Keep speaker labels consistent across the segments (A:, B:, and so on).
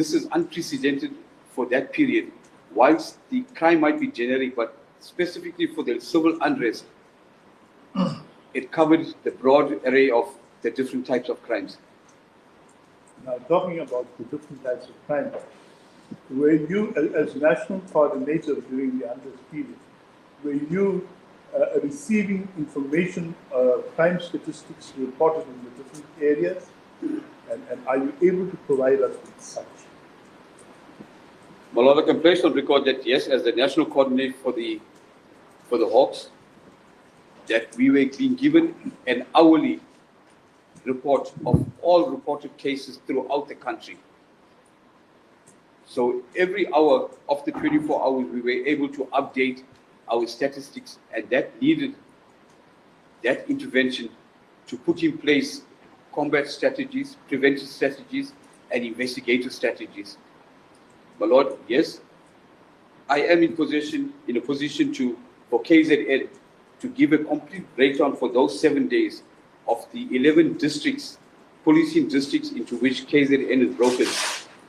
A: this is unprecedented for that period. Whilst the crime might be generic, but specifically for the civil unrest, it covered the broad array of the different types of crimes.
B: Now, talking about the different types of crime, were you, as national coordinator during the unrest period, were you receiving information, crime statistics reported in the different areas, and are you able to provide us with such?
A: Well, I can place on record that yes, as the national coordinator for the Hawks, that we were being given an hourly report of all reported cases throughout the country. So every hour of the 24 hours, we were able to update our statistics, and that needed that intervention to put in place combat strategies, preventive strategies, and investigative strategies. My Lord, yes, I am in a position to, for KZN, to give a complete breakdown for those 7 days of the 11 districts, policing districts into which KZN is broken,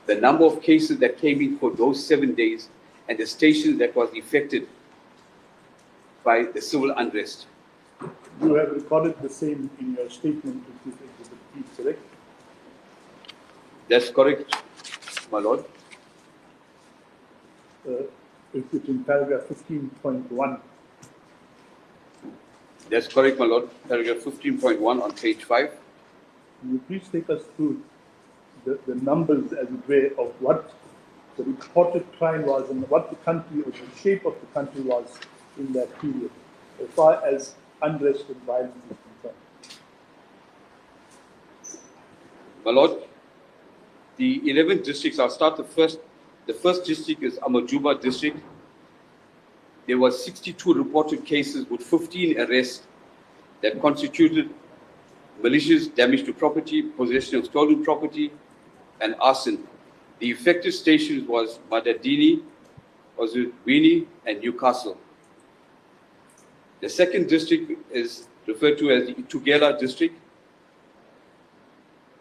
A: the number of cases that came in for those 7 days, and the stations that was affected by the civil unrest.
B: You have recorded the same in your statement, which is Exhibit B, correct?
A: That's correct, my Lord.
B: It's in paragraph 15.1.
A: That's correct, my Lord. Paragraph 15.1 on page 5.
B: Can you please take us through the numbers, as it were, of what the reported crime was and what the country, or the shape of the country was in that period, as far as unrest and violence is concerned?
A: My Lord, the 11 districts, I'll start the first. The first district is Amajuba district. There were 62 reported cases with 15 arrests that constituted malicious damage to property, possession of stolen property, and arson. The affected stations was Madadini, Ozudwini, and Newcastle. The second district is referred to as the Itugela district.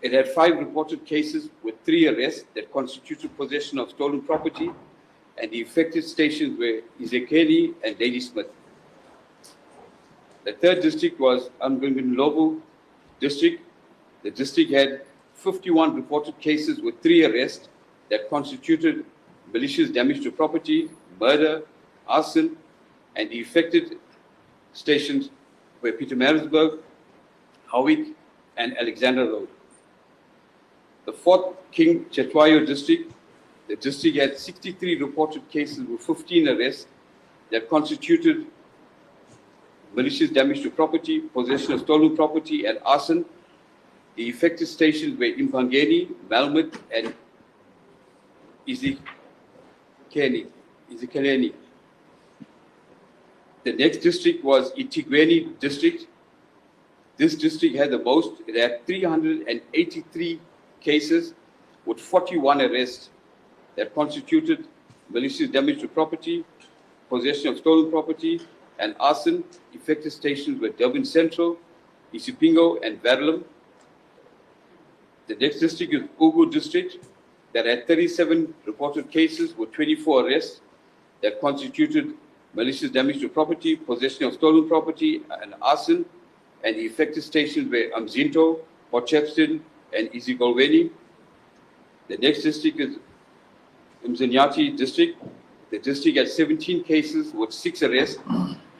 A: It had 5 reported cases with 3 arrests that constituted possession of stolen property, and the affected stations were Izekeli and Ladysmith. The third district was Amgungunlobo district. The district had 51 reported cases with 3 arrests that constituted malicious damage to property, murder, arson, and the affected stations were Pietermaritzburg, Howick, and Alexander Road. The fourth King Chetwayo district, the district had 63 reported cases with 15 arrests that constituted malicious damage to property, possession of stolen property, and arson. The affected stations were Impangeni, Malmut, and Izikeleni. The next district was Itigweni district. This district had the most. It had 383 cases with 41 arrests that constituted malicious damage to property, possession of stolen property, and arson. Affected stations were Durban Central, Isipingo, and Verulam. The next district is Ugu district that had 37 reported cases with 24 arrests that constituted malicious damage to property, possession of stolen property, and arson. And the affected stations were Amzinto, Potchefstroom, and Izigolweni. The next district is Mzanyati district. The district had 17 cases with 6 arrests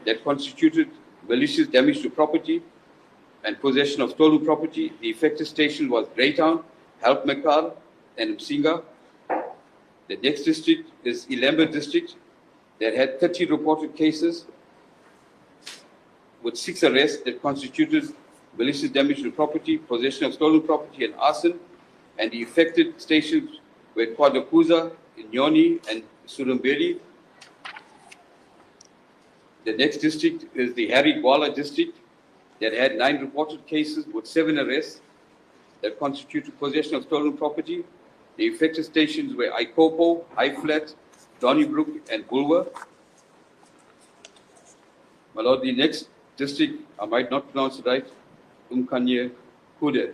A: that constituted malicious damage to property and possession of stolen property. The affected station was Greytown, Helpmekar, and Msinga. The next district is Ilembe district that had 30 reported cases with 6 arrests that constituted malicious damage to property, possession of stolen property, and arson. And the affected stations were Kwadakuza, Inyoni, and Surumbeli. The next district is the Harry Gwala district that had 9 reported cases with 7 arrests that constituted possession of stolen property. The affected stations were Ikopo, High Flat, Donnybrook, and Bulwer. My Lord, the next district, I might not pronounce it right, Umkanye Kude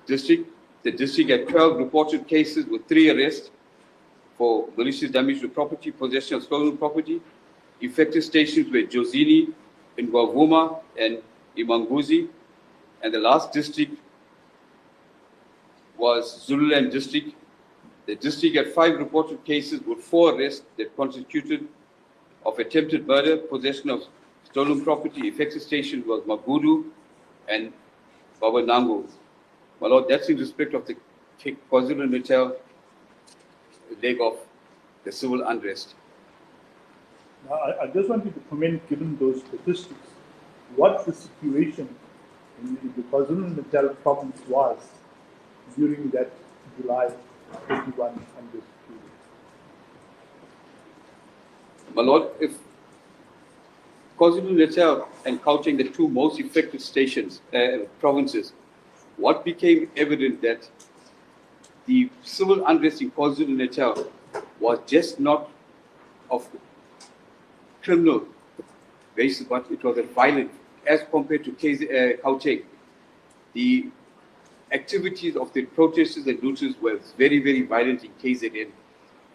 A: district. the district had 12 reported cases with 3 arrests for malicious damage to property, possession of stolen property. Effective stations were Jozini, Ngwavuma, and Imanguzi. And the last district was Zululand district. The district had 5 reported cases with 4 arrests that constituted of attempted murder, possession of stolen property. Effective station was Magudu and Babanango. My Lord, that's in respect of the KwaZulu-Natal leg of the civil unrest.
B: Now, I just wanted to comment, given those statistics, what the situation in the KwaZulu-Natal province was during that July 21 unrest period.
A: My Lord, if KwaZulu-Natal and Gauteng, the 2 most affected stations, provinces, what became evident that the civil unrest in KwaZulu-Natal was just not of criminal basis, but it was a violent, as compared to Gauteng. The activities of the protesters and looters were very, very violent in KZN,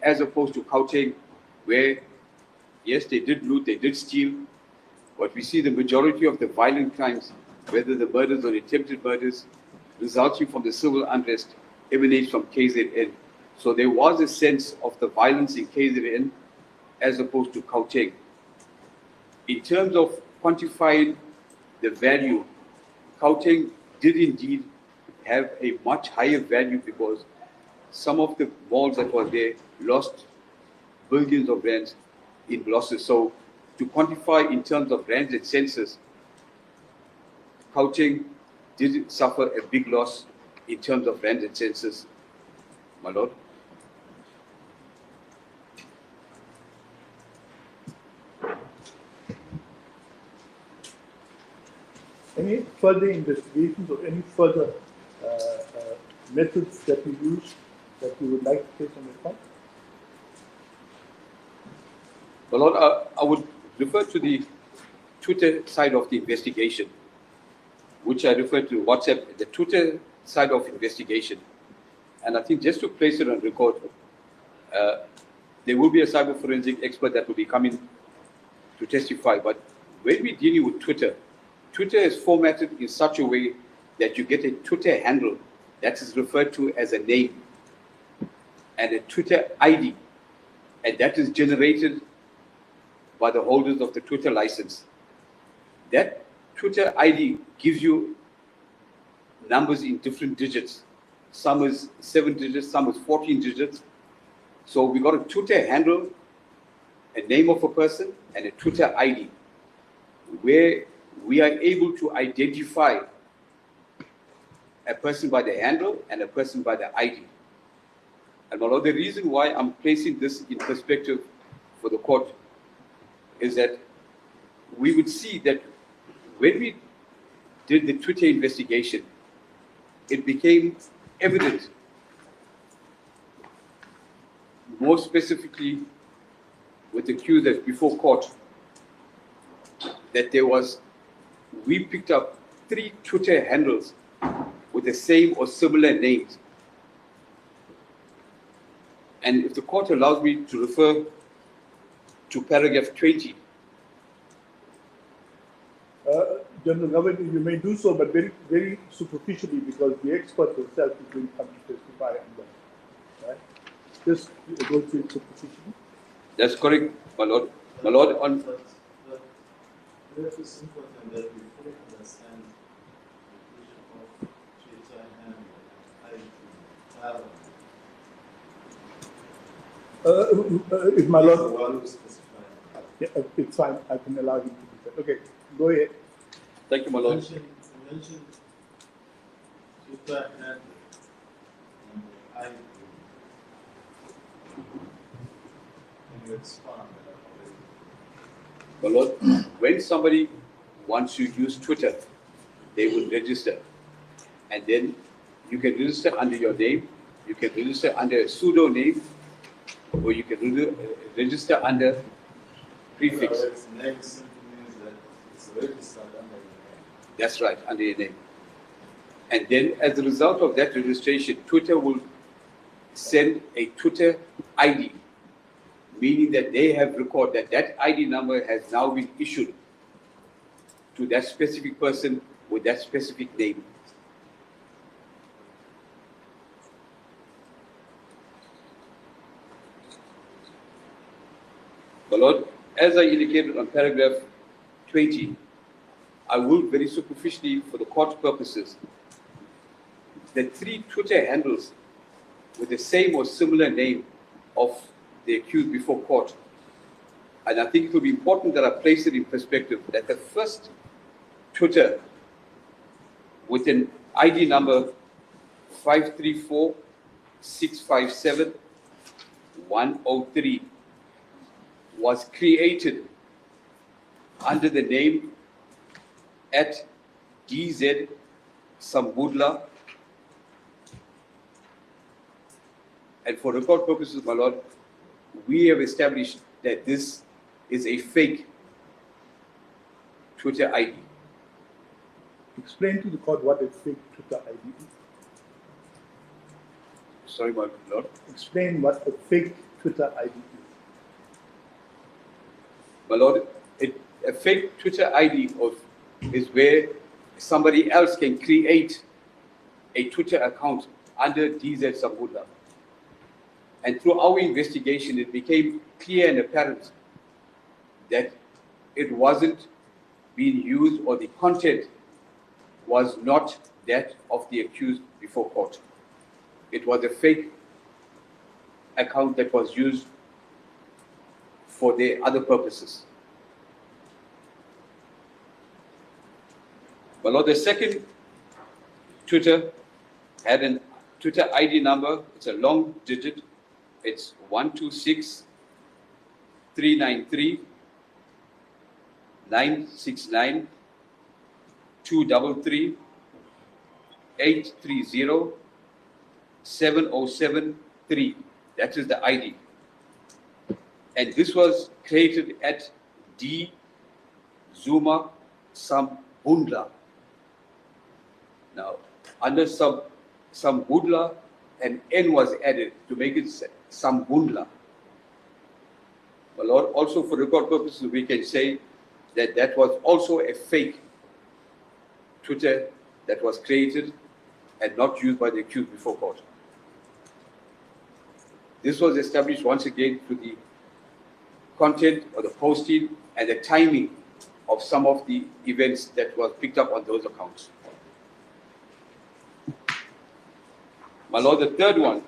A: as opposed to Gauteng, where, yes, they did loot, they did steal, but we see the majority of the violent crimes, whether the murders or attempted murders, resulting from the civil unrest, emanates from KZN. So there was a sense of the violence in KZN as opposed to Gauteng. In terms of quantifying the value, Gauteng did indeed have a much higher value because some of the malls that were there lost billions of rands in losses. So to quantify in terms of rands and census, Gauteng did suffer a big loss in terms of rands and census, my Lord.
B: Any further investigations or any further methods that you use that you would like to take on the point?
A: My Lord, I would refer to the Twitter side of the investigation, which I refer to WhatsApp, the Twitter side of investigation. And I think just to place it on record, there will be a cyber forensic expert that will be coming to testify. But when we're dealing with Twitter, Twitter is formatted in such a way that you get a Twitter handle that is referred to as a name and a Twitter ID, and that is generated by the holders of the Twitter license. That Twitter ID gives you numbers in different digits. Some is 7 digits, some is 14 digits. So we got a Twitter handle, a name of a person, and a Twitter ID, where we are able to identify a person by the handle and a person by the ID. And my Lord, the reason why I'm placing this in perspective for the court is that we would see that when we did the Twitter investigation, it became evident, more specifically with the accused that's before court, that we picked up 3 Twitter handles with the same or similar names. And if the court allows me to refer to paragraph 20.
B: General Governor, you may do so, but very, very superficially, because the expert herself is going to come to testify on that. Right? Just go through it superficially.
A: That's correct, my Lord. My Lord, on.
C: But it is important that we fully understand the issue of Twitter and
B: If my Lord,
C: one who specified.
B: yeah, it's fine. I can allow him to do that. Okay, go ahead.
A: Thank you, my Lord.
C: You mentioned Twitter and ID. Can you expand on that?
A: My Lord, when somebody wants to use Twitter, they will register. And then you can register under your name, you can register under a pseudo name, or you can register under prefix.
C: So its name simply means that it's registered under your name.
A: That's right, under your name. And then as a result of that registration, Twitter will send a Twitter ID, meaning that they have recorded that that ID number has now been issued to that specific person with that specific name. My Lord, as I indicated on paragraph 20, I will very superficially, for the court purposes, the 3 Twitter handles with the same or similar name of the accused before court. And I think it will be important that I place it in perspective that the first Twitter with an ID number 534-657-103 was created under the name at Zuma-Sambudla. And for record purposes, my Lord, we have established that this is a fake Twitter ID.
B: Explain to the court what a fake Twitter ID is.
A: Sorry, my Lord.
B: Explain what a fake Twitter ID is.
A: My Lord, a fake Twitter ID is where somebody else can create a Twitter account under Zuma-Sambudla. And through our investigation, it became clear and apparent that it wasn't being used, or the content was not that of the accused before court. It was a fake account that was used for their other purposes. My Lord, the second Twitter had a Twitter ID number. It's a long digit. It's 126-393-969-233-830-7073. That is the ID. And this was created at Zuma-Sambudla. Now, under Sambudla, an N was added to make it Sambudla. My Lord, also for record purposes, we can say that that was also a fake Twitter that was created and not used by the accused before court. This was established once again through the content or the posting and the timing of some of the events that was picked up on those accounts. My Lord, the third one,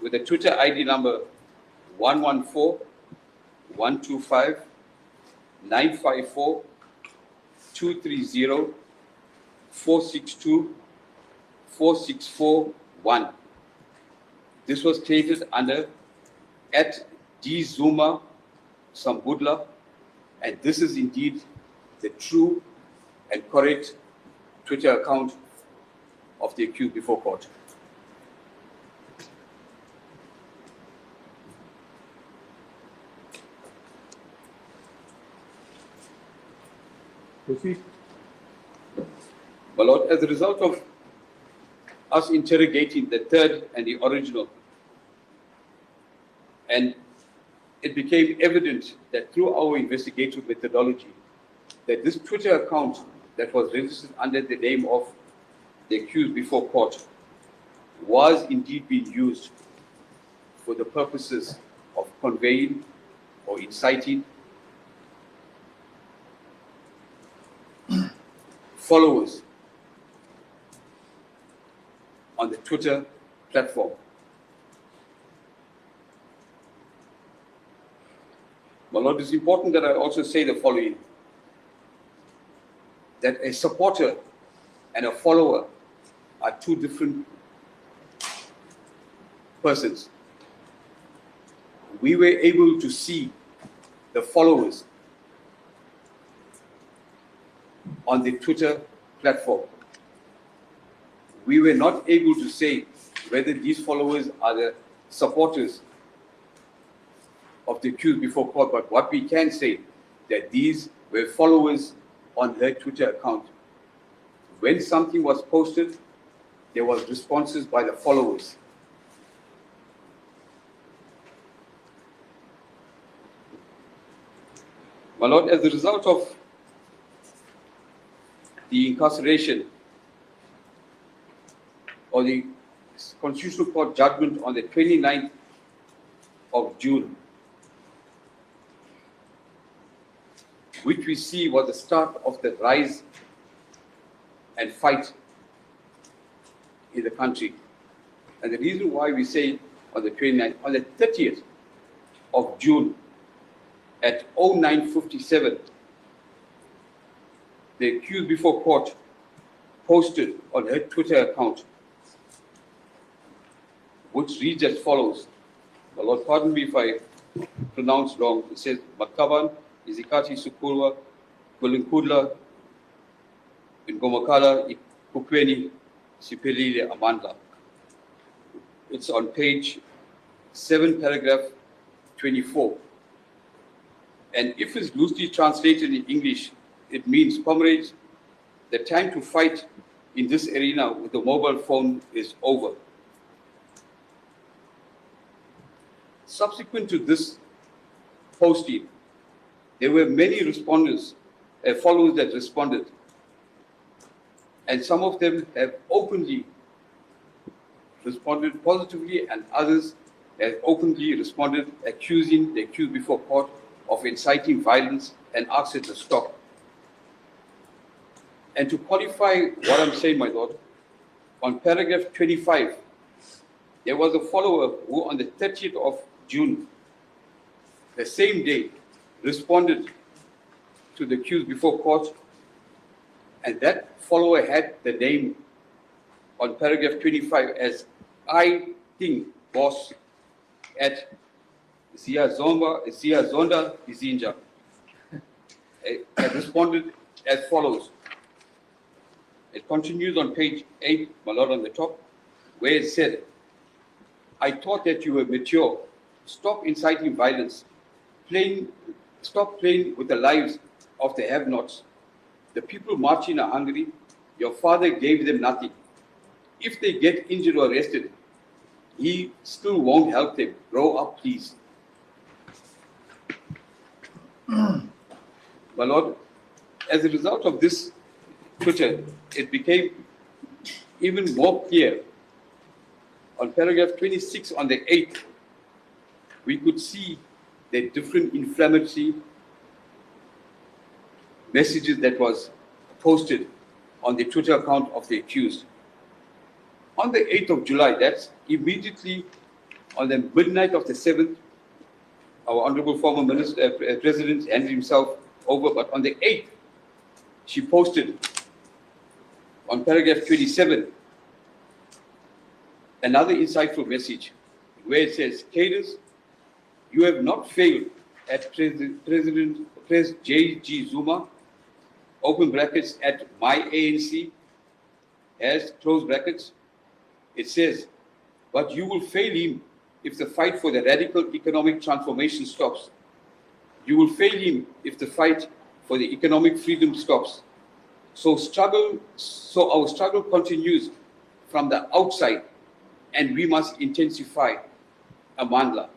A: with the Twitter ID number 114-125-954-230-462-4641. This was created under at Zuma-Sambudla, and this is indeed the true and correct Twitter account of the accused before court.
B: Proceed.
A: My Lord, as a result of us interrogating the third and the original, and it became evident that through our investigative methodology, that this Twitter account that was registered under the name of the accused before court was indeed being used for the purposes of conveying or inciting followers on the Twitter platform. My Lord, it's important that I also say the following, that a supporter and a follower are two different persons. We were able to see the followers on the Twitter platform. We were not able to say whether these followers are the supporters of the accused before court, but what we can say that these were followers on her Twitter account. When something was posted, there was responses by the followers. My Lord, as a result of the incarceration or the Constitutional Court judgment on the 29th of June, which we see was the start of the rise and fight in the country. And the reason why we say on the 29th, on the 30th of June at 09:57, the accused before court posted on her Twitter account, which reads as follows. My Lord, pardon me if I pronounce wrong. It says, Makaban, Izikati Sukurwa, Kulinkudla, Ngomakala, Kukweni, Sipelile, Amandla. It's on page 7, paragraph 24. And if it's loosely translated in English, it means, comrades, the time to fight in this arena with the mobile phone is over. Subsequent to this posting, there were many respondents, followers that responded. And some of them have openly responded positively, and others have openly responded, accusing the accused before court of inciting violence and asked it to stop. And to qualify what I'm saying, my Lord, on paragraph 25, there was a follower who on the 30th of June, the same day, responded to the accused before court, and that follower had the name on paragraph 25 as I think boss at Zonda Izinja. And responded as follows. It continues on page 8, my Lord, on the top, where it said, I thought that you were mature. Stop inciting violence. Stop playing with the lives of the have-nots. The people marching are hungry. Your father gave them nothing. If they get injured or arrested, he still won't help them. Grow up, please. My Lord, as a result of this Twitter, it became even more clear. On paragraph 26 on the 8th, we could see the different inflammatory messages that was posted on the Twitter account of the accused. On the 8th of July, that's immediately on the midnight of the 7th, our Honorable former President handed himself over, but on the 8th, she posted on paragraph 27 another insightful message where it says, Cadres, you have not failed at President J.G. Zuma, open brackets, at my ANC, as close brackets. It says, but you will fail him if the fight for the radical economic transformation stops. You will fail him if the fight for the economic freedom stops. So our struggle continues from the outside, and we must intensify Amandla.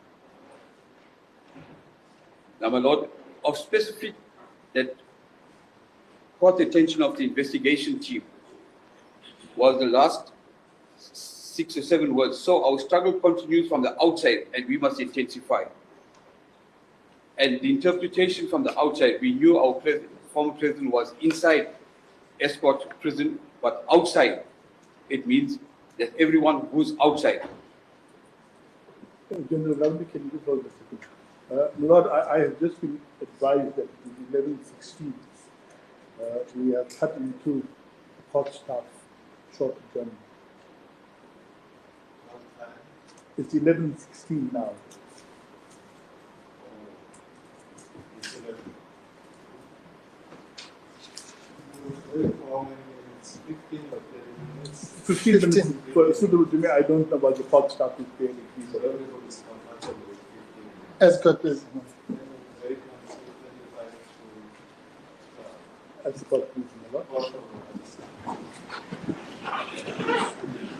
A: Now, my Lord, of specific that caught the attention of the investigation team was the last 6 or 7 words. So our struggle continues from the outside, and we must intensify. And the interpretation from the outside, we knew our former president was inside escort prison, but outside, it means that everyone who's outside.
B: General Galbi, can you just hold a second? Lord, I have just been advised that the 11:16, we are cut into hot staff short term. It's 11:16 now.
C: For 15 or 30 minutes.
B: 15 minutes. Suitable to me, I don't know about the hot staff is paying it.
C: So everybody is comfortable with 15 minutes.
B: Escort is.
C: Very comfortable, 25 to
B: Escort, please.
C: quarter of an hour.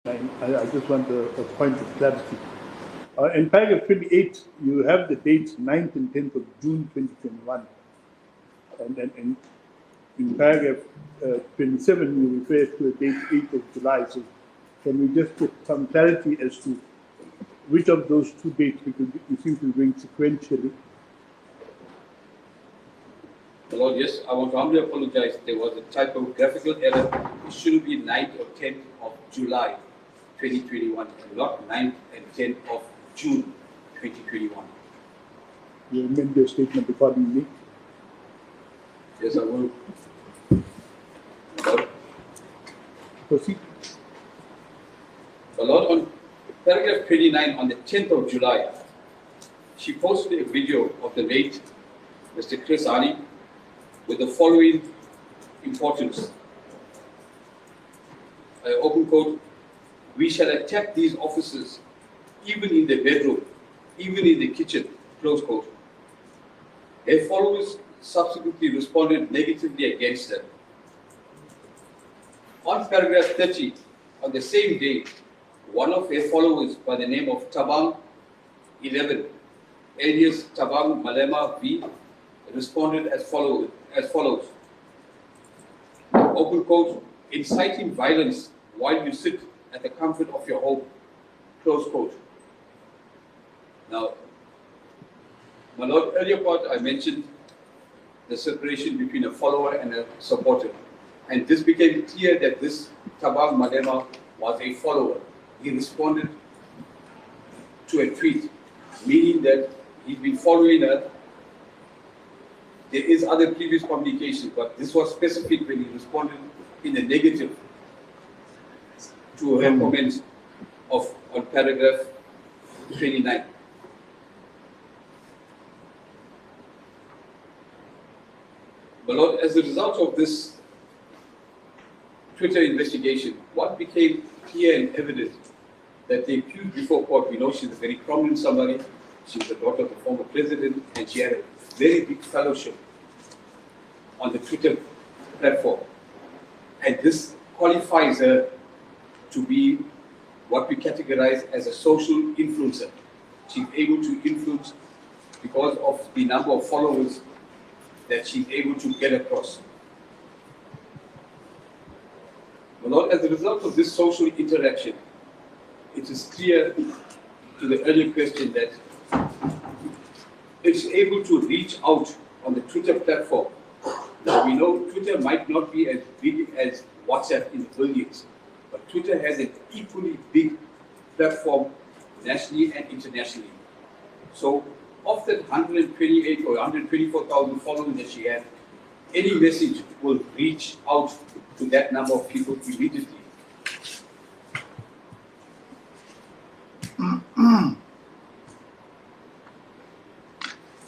B: I just want a point of clarity. In paragraph 28, you have the dates 9th and 10th of June 2021. And in paragraph 27, you refer to a date 8th of July. So can we just get some clarity as to which of those two dates, because you seem to be going sequentially?
A: Lord, yes, I want to humbly apologize. There was a typographical error. It should be 9th or 10th of July 2021, and not 9th and 10th of June 2021.
B: You amend your statement accordingly.
A: Yes, I will. Lord,
B: Proceed.
A: Lord, on paragraph 29, on the 10th of July, she posted a video of the late Mr. Chris Ali with the following importance. Open quote, "We shall attack these officers, even in the bedroom, even in the kitchen," close quote. Their followers subsequently responded negatively against them. On paragraph 30, on the same day, one of their followers by the name of Tabang 11, alias Tabang Malema V, responded as follows. Open quote, "Inciting violence while you sit at the comfort of your home," close quote. Now, my Lord, earlier part I mentioned the separation between a follower and a supporter. And this became clear that this Tabang Malema was a follower. He responded to a tweet, meaning that he's been following her. There is other previous communication, but this was specific when he responded in a negative to her comments on paragraph 29. But Lord, as a result of this Twitter investigation, what became clear and evident that the accused before court, we know she's a very prominent somebody, she's the daughter of the former president, and she had a very big fellowship on the Twitter platform. And this qualifies her to be what we categorize as a social influencer. She's able to influence because of the number of followers that she's able to get across. But Lord, as a result of this social interaction, it is clear to the earlier question that it's able to reach out on the Twitter platform. Now we know Twitter might not be as big as WhatsApp in the billions, but Twitter has an equally big platform nationally and internationally. So of that 128 or 124,000 followers that she had, any message will reach out to that number of people immediately.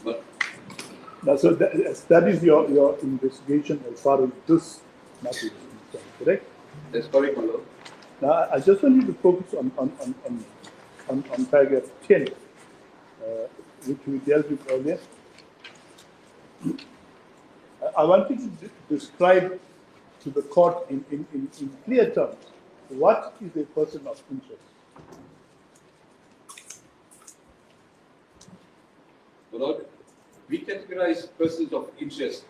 A: But
B: Now, so that is your investigation as far as this matter is concerned, correct?
A: that's correct, my Lord.
B: Now, I just want you to focus on paragraph 10, which we dealt with earlier. I want you to describe to the court in clear terms what is a person of interest.
A: My Lord, we categorize persons of interest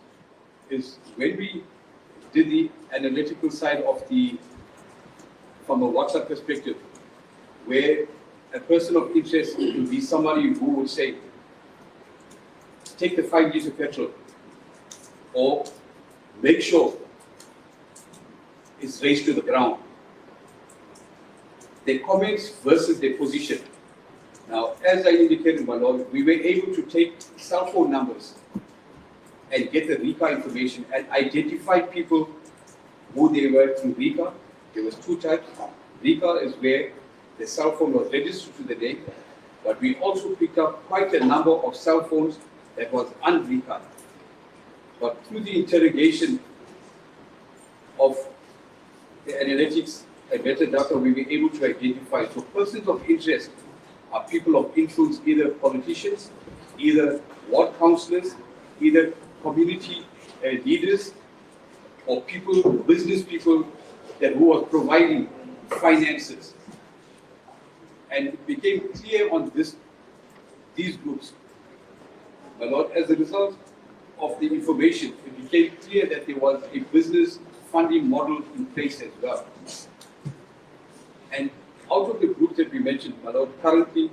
A: is when we did the analytical side of from a WhatsApp perspective, where a person of interest would be somebody who would say, take the 5 liters of petrol, or make sure it's raised to the ground. Their comments versus their position. Now, as I indicated, my Lord, we were able to take cell phone numbers and get the RICA information and identify people who they were through RICA. There was two types. RICA is where the cell phone was registered to the name, but we also picked up quite a number of cell phones that was un-RICA. But through the interrogation of the analytics and metadata, we were able to identify. So persons of interest are people of influence, either politicians, either ward councillors, either community leaders, or people, business people who are providing finances. And it became clear on these groups. My Lord, as a result of the information, it became clear that there was a business funding model in place as well. And out of the group that we mentioned, my Lord, currently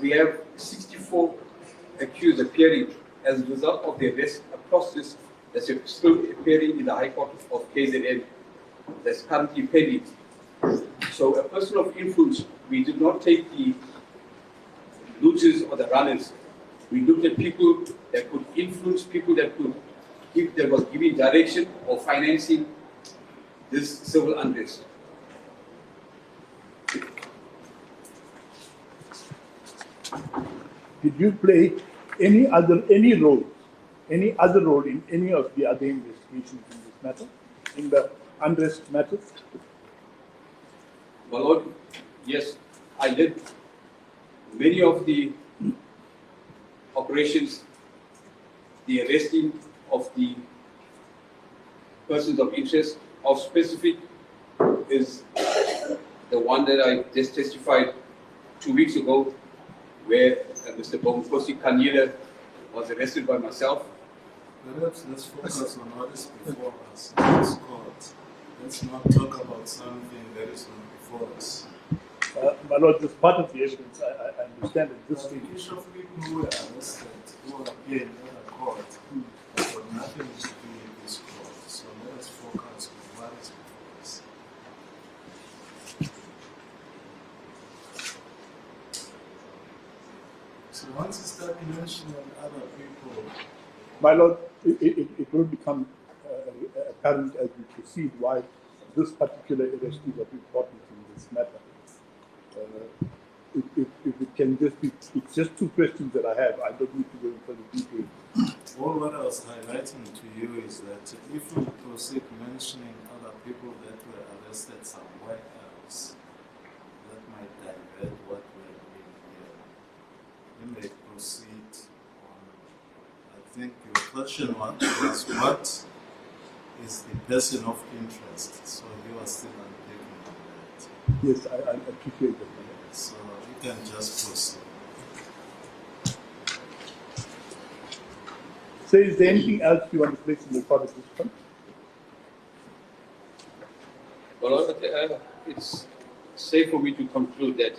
A: we have 64 accused appearing as a result of the arrest across this that's still appearing in the High Court of KZN that's currently pending. So a person of influence, we did not take the looters or the runners. We looked at people that could influence, people that could give, that was giving direction or financing this civil unrest.
B: Did you play any other role in any of the other investigations in this matter, in the unrest matters?
A: My Lord, yes, I did many of the operations, the arresting of the persons of interest. Of specific is the one that I just testified 2 weeks ago, where Mr. Bomkosi Kanyila was arrested by myself.
C: Perhaps let's focus on what is before us in this court. Let's not talk about something that is not before us.
B: My Lord, this part of the evidence, I understand at this stage.
C: The issue of people who were arrested, who appear in other court, has got nothing to do with this court. So let us focus on what is before us. So once you start mentioning other people,
B: My Lord, it will become apparent as we proceed why this particular arrest is of importance in this matter. If it can just be, it's just two questions that I have. I don't need to go into further detail.
C: all what I was highlighting to you is that if we proceed mentioning other people that were arrested somewhere else, that might divert what we're doing here. We may proceed on, I think your question was what is the person of interest? So you are still unpicking on that.
B: Yes, I appreciate that.
C: So you can just proceed.
B: So is there anything else you want to place in the record at this point?
A: Well, it's safe for me to conclude that,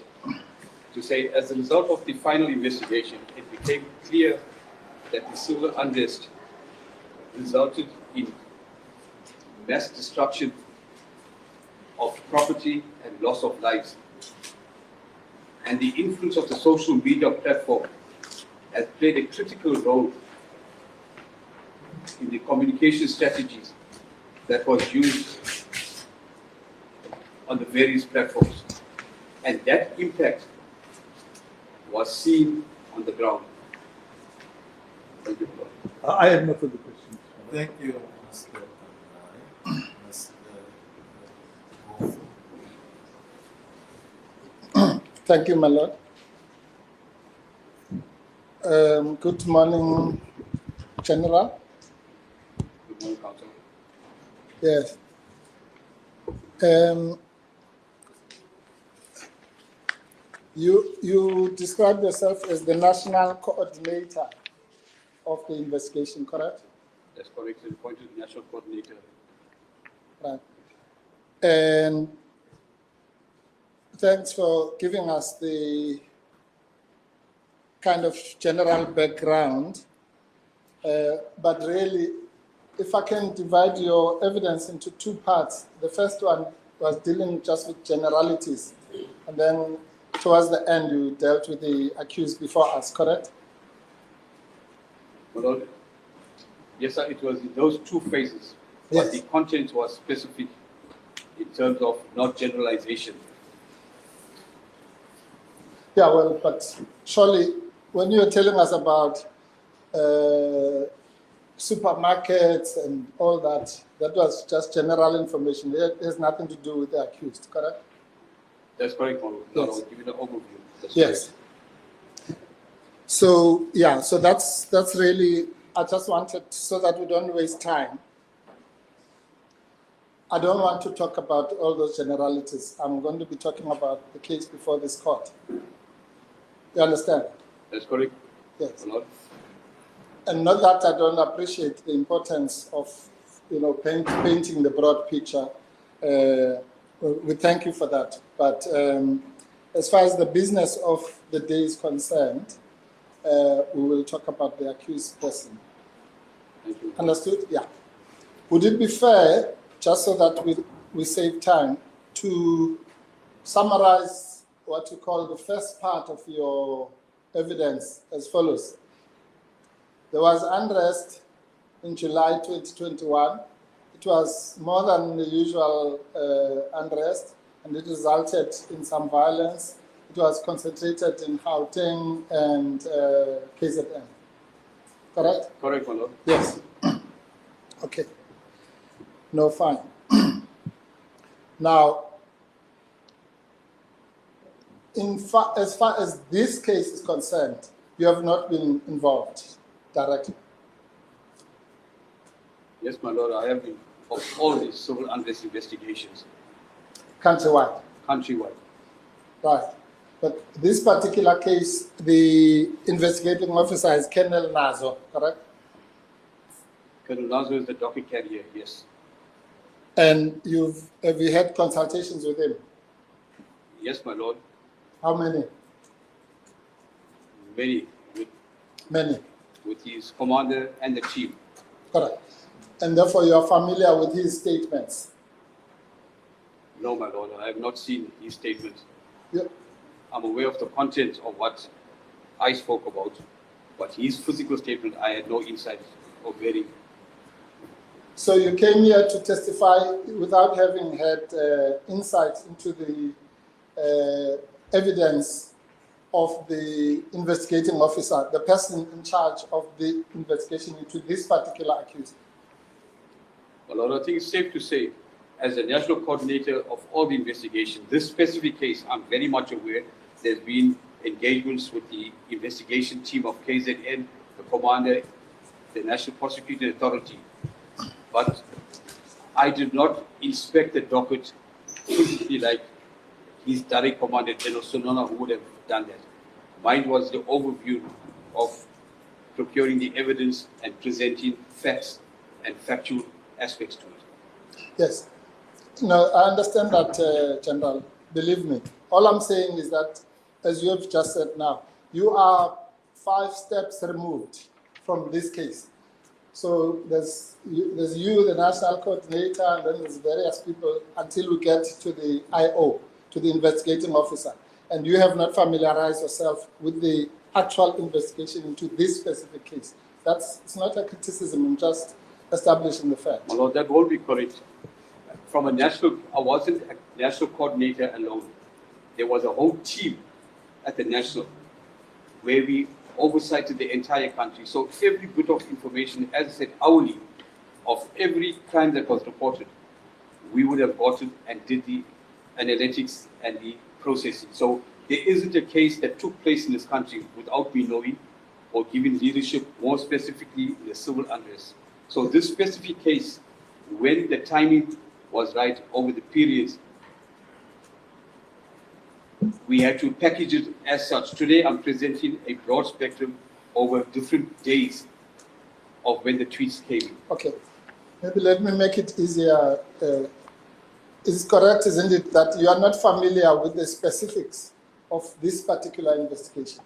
A: to say, as a result of the final investigation, it became clear that the civil unrest resulted in mass destruction of property and loss of lives. And the influence of the social media platform has played a critical role in the communication strategies that was used on the various platforms. And that impact was seen on the ground. Thank you, Lord.
B: I have no further questions.
C: Thank you, Mr. Pandai. Mr.
D: Thank you, my Lord. Good morning, General.
A: Good morning, Council.
D: Yes. You described yourself as the national coordinator of the investigation, correct?
A: That's correct. The appointed national coordinator.
D: Right. And thanks for giving us the kind of general background. But really, if I can divide your evidence into two parts, the first one was dealing just with generalities, and then towards the end, you dealt with the accused before us, correct?
A: My Lord, yes, sir, it was in those two phases, but
D: Yes.
A: the content was specific in terms of not generalization.
D: Yeah, well, but surely when you're telling us about supermarkets and all that, that was just general information. It has nothing to do with the accused, correct?
A: That's correct, my Lord.
D: Yes.
A: I'll give you the overview. That's
D: Yes. So yeah, so that's really, I just wanted, so that we don't waste time. I don't want to talk about all those generalities. I'm going to be talking about the case before this court. You understand?
A: That's correct,
D: Yes.
A: my Lord.
D: And not that I don't appreciate the importance of, painting the broad picture. We thank you for that. But as far as the business of the day is concerned, we will talk about the accused person.
A: Thank you.
D: Understood? Yeah. Would it be fair, just so that we save time, to summarize what you call the first part of your evidence as follows? There was unrest in July 2021. It was more than the usual unrest, and it resulted in some violence. It was concentrated in Gauteng and KZN. Correct?
A: Correct, my Lord.
D: Yes. Okay. No, fine. Now, as far as this case is concerned, you have not been involved directly.
A: Yes, my Lord, I have been of all these civil unrest investigations,
D: Countrywide.
A: countrywide.
D: Right. But this particular case, the investigating officer is Colonel Nazo, correct?
A: Colonel Nazo is the docket carrier, yes.
D: And have you had consultations with him?
A: Yes, my Lord.
D: How many?
A: Many,
D: Many.
A: with his commander and the chief.
D: Correct. And therefore you are familiar with his statements.
A: No, my Lord, I have not seen his statements.
D: Yep.
A: I'm aware of the content of what I spoke about, but his physical statement, I had no insight or bearing.
D: So you came here to testify without having had insight into the evidence of the investigating officer, the person in charge of the investigation into this particular accused.
A: Well, Lord, I think it's safe to say, as the national coordinator of all the investigation, this specific case, I'm very much aware there's been engagements with the investigation team of KZN, the commander, the National Prosecuting Authority. But I did not inspect the docket physically like his direct commander, General Sonona, who would have done that. Mine was the overview of procuring the evidence and presenting facts and factual aspects to it.
D: Yes. No, I understand that, General. Believe me. All I'm saying is that, as you have just said now, you are 5 steps removed from this case. So there's you, the national coordinator, and then there's various people until we get to the IO, to the investigating officer. And you have not familiarized yourself with the actual investigation into this specific case. It's not a criticism, I'm just establishing the fact.
A: My Lord, that will be correct. From a national, I wasn't a national coordinator alone. There was a whole team at the national where we oversighted the entire country. So every bit of information, as I said, hourly, of every crime that was reported, we would have gotten and did the analytics and the processing. So there isn't a case that took place in this country without me knowing or giving leadership, more specifically the civil unrest. So this specific case, when the timing was right over the periods, we had to package it as such. Today, I'm presenting a broad spectrum over different days of when the tweets came in.
D: Okay. Maybe let me make it easier. It's correct, isn't it, that you are not familiar with the specifics of this particular investigation?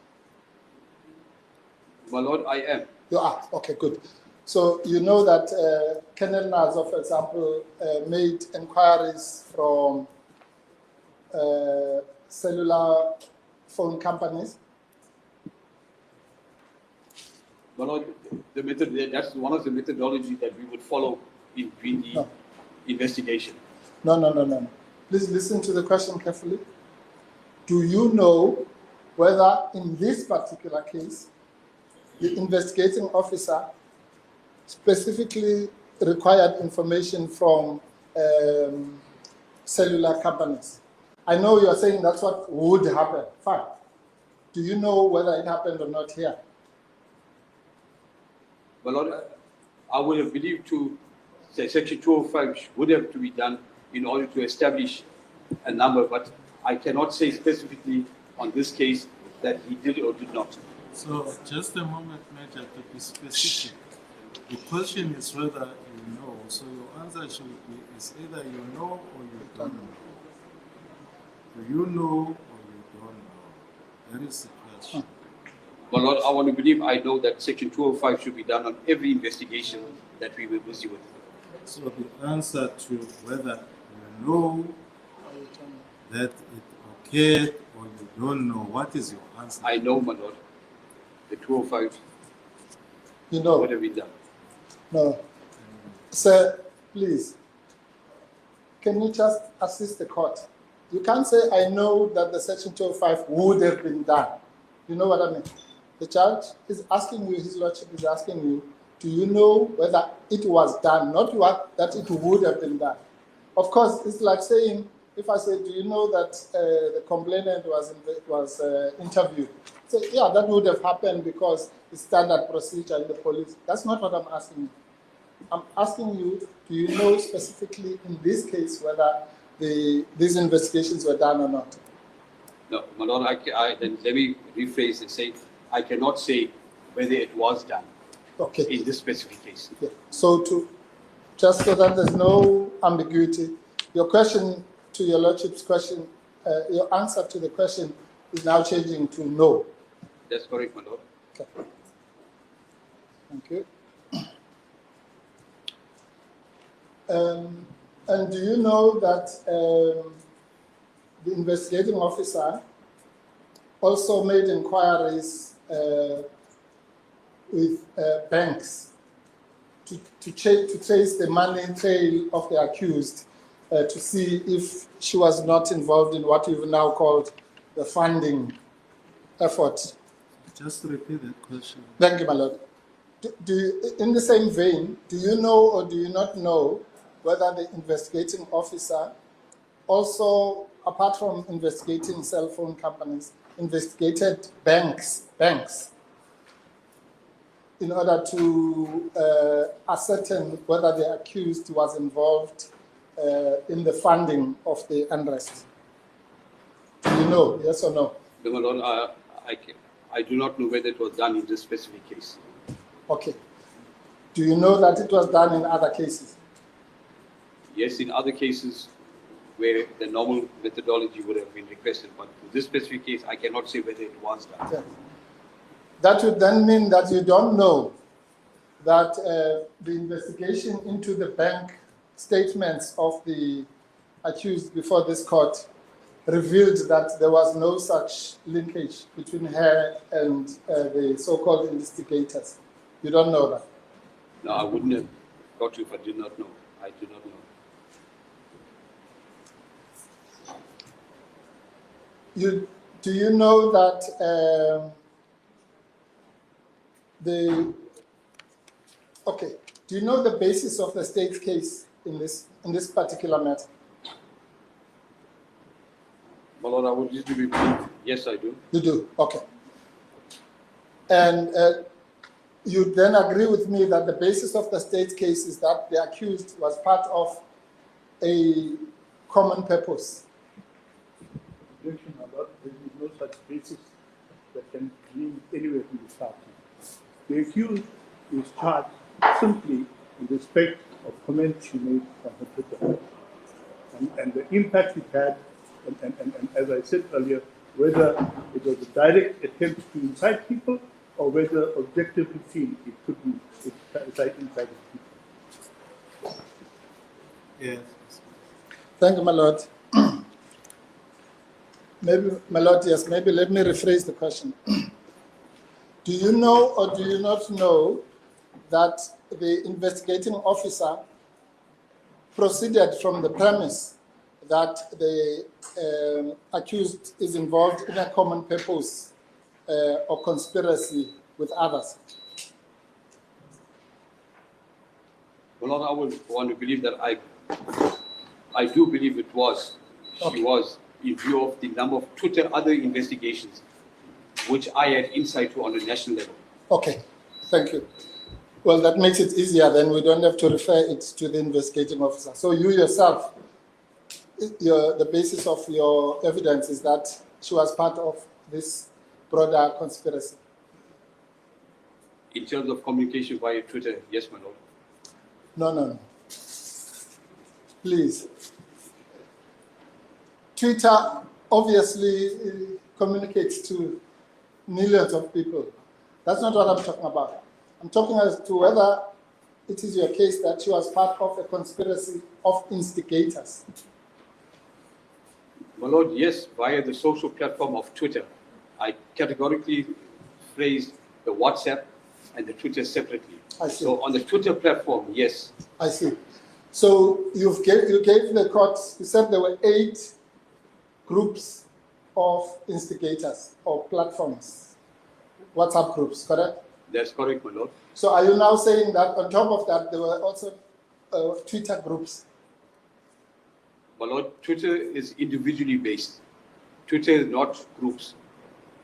A: My Lord, I am.
D: You are? Okay, good. So you know that Colonel Nazo, for example, made inquiries from cellular phone companies?
A: My Lord, the method, that's one of the methodologies that we would follow in the investigation.
D: No. Please listen to the question carefully. Do you know whether in this particular case, the investigating officer specifically required information from cellular companies? I know you're saying that's what would happen. Fine. Do you know whether it happened or not here?
A: My Lord, I would have believed to Section 205 would have to be done in order to establish a number, but I cannot say specifically on this case that he did or did not.
C: So just a moment, Major, to be specific. The question is whether you know. So your answer should be is either you know or you don't know. Do you know or you don't know? That is the question.
A: But Lord, I want to believe I know that Section 205 should be done on every investigation that we will busy with.
C: So the answer to whether you know that it occurred or you don't know, what is your answer?
A: I know, my Lord, the 205
D: You know.
A: would have been done.
D: No. Sir, please, can you just assist the court? You can't say, I know that the Section 205 would have been done. You know what I mean? The judge is asking you, his lordship is asking you, do you know whether it was done, not what, that it would have been done? Of course, it's like saying, if I say, do you know that the complainant was interviewed? Say, yeah, that would have happened because it's standard procedure in the police. That's not what I'm asking you. I'm asking you, do you know specifically in this case whether these investigations were done or not?
A: No, my Lord, then let me rephrase and say, I cannot say whether it was done
D: Okay.
A: in this specific case.
D: Yeah. So just so that there's no ambiguity, your question to your lordship's question, your answer to the question is now changing to no.
A: That's correct, my Lord.
D: Okay. Thank you. And do you know that the investigating officer also made inquiries with banks to trace the money trail of the accused to see if she was not involved in what we've now called the funding effort?
C: Just repeat that question.
D: Thank you, my lord. In the same vein, do you know or do you not know whether the investigating officer also, apart from investigating cell phone companies, investigated banks in order to ascertain whether the accused was involved in the funding of the unrest? Do you know, yes or no?
A: No, my Lord, I do not know whether it was done in this specific case.
D: Okay. Do you know that it was done in other cases?
A: Yes, in other cases where the normal methodology would have been requested, but in this specific case, I cannot say whether it was done.
D: Yeah. That would then mean that you don't know that the investigation into the bank statements of the accused before this court revealed that there was no such linkage between her and the so-called investigators. You don't know that?
A: No, I wouldn't have got you if I did not know. I do not know.
D: Do you know that do you know the basis of the state's case in this particular matter?
A: My Lord, I would just be brief. Yes, I do.
D: You do, okay. And you then agree with me that the basis of the state's case is that the accused was part of a common purpose.
B: Objection, my lord. There is no such basis that can lead anywhere from the start. The accused is charged simply in respect of comments she made on her Twitter. And the impact it had, and as I said earlier, whether it was a direct attempt to incite people or whether objectively seen it could be inciting people.
C: Yes.
D: Thank you, my lord. Maybe, my lord, yes, maybe let me rephrase the question. Do you know or do you not know that the investigating officer proceeded from the premise that the accused is involved in a common purpose or conspiracy with others?
A: Well, Lord, I would want to believe that I do believe it was. She was, in view of the number of other investigations, which I had insight to on a national level.
D: Okay, thank you. Well, that makes it easier. Then we don't have to refer it to the investigating officer. So you yourself, the basis of your evidence is that she was part of this broader conspiracy.
A: In terms of communication via Twitter, yes, my lord.
D: No. Please. Twitter obviously communicates to millions of people. That's not what I'm talking about. I'm talking as to whether it is your case that she was part of a conspiracy of instigators.
A: My lord, yes, via the social platform of Twitter. I categorically phrased the WhatsApp and the Twitter separately.
D: I see.
A: So on the Twitter platform, yes.
D: I see. So you gave the court, you said there were 8 groups of instigators or platforms, WhatsApp groups, correct?
A: That's correct, my lord.
D: So are you now saying that on top of that, there were also Twitter groups?
A: My lord, Twitter is individually based. Twitter is not groups.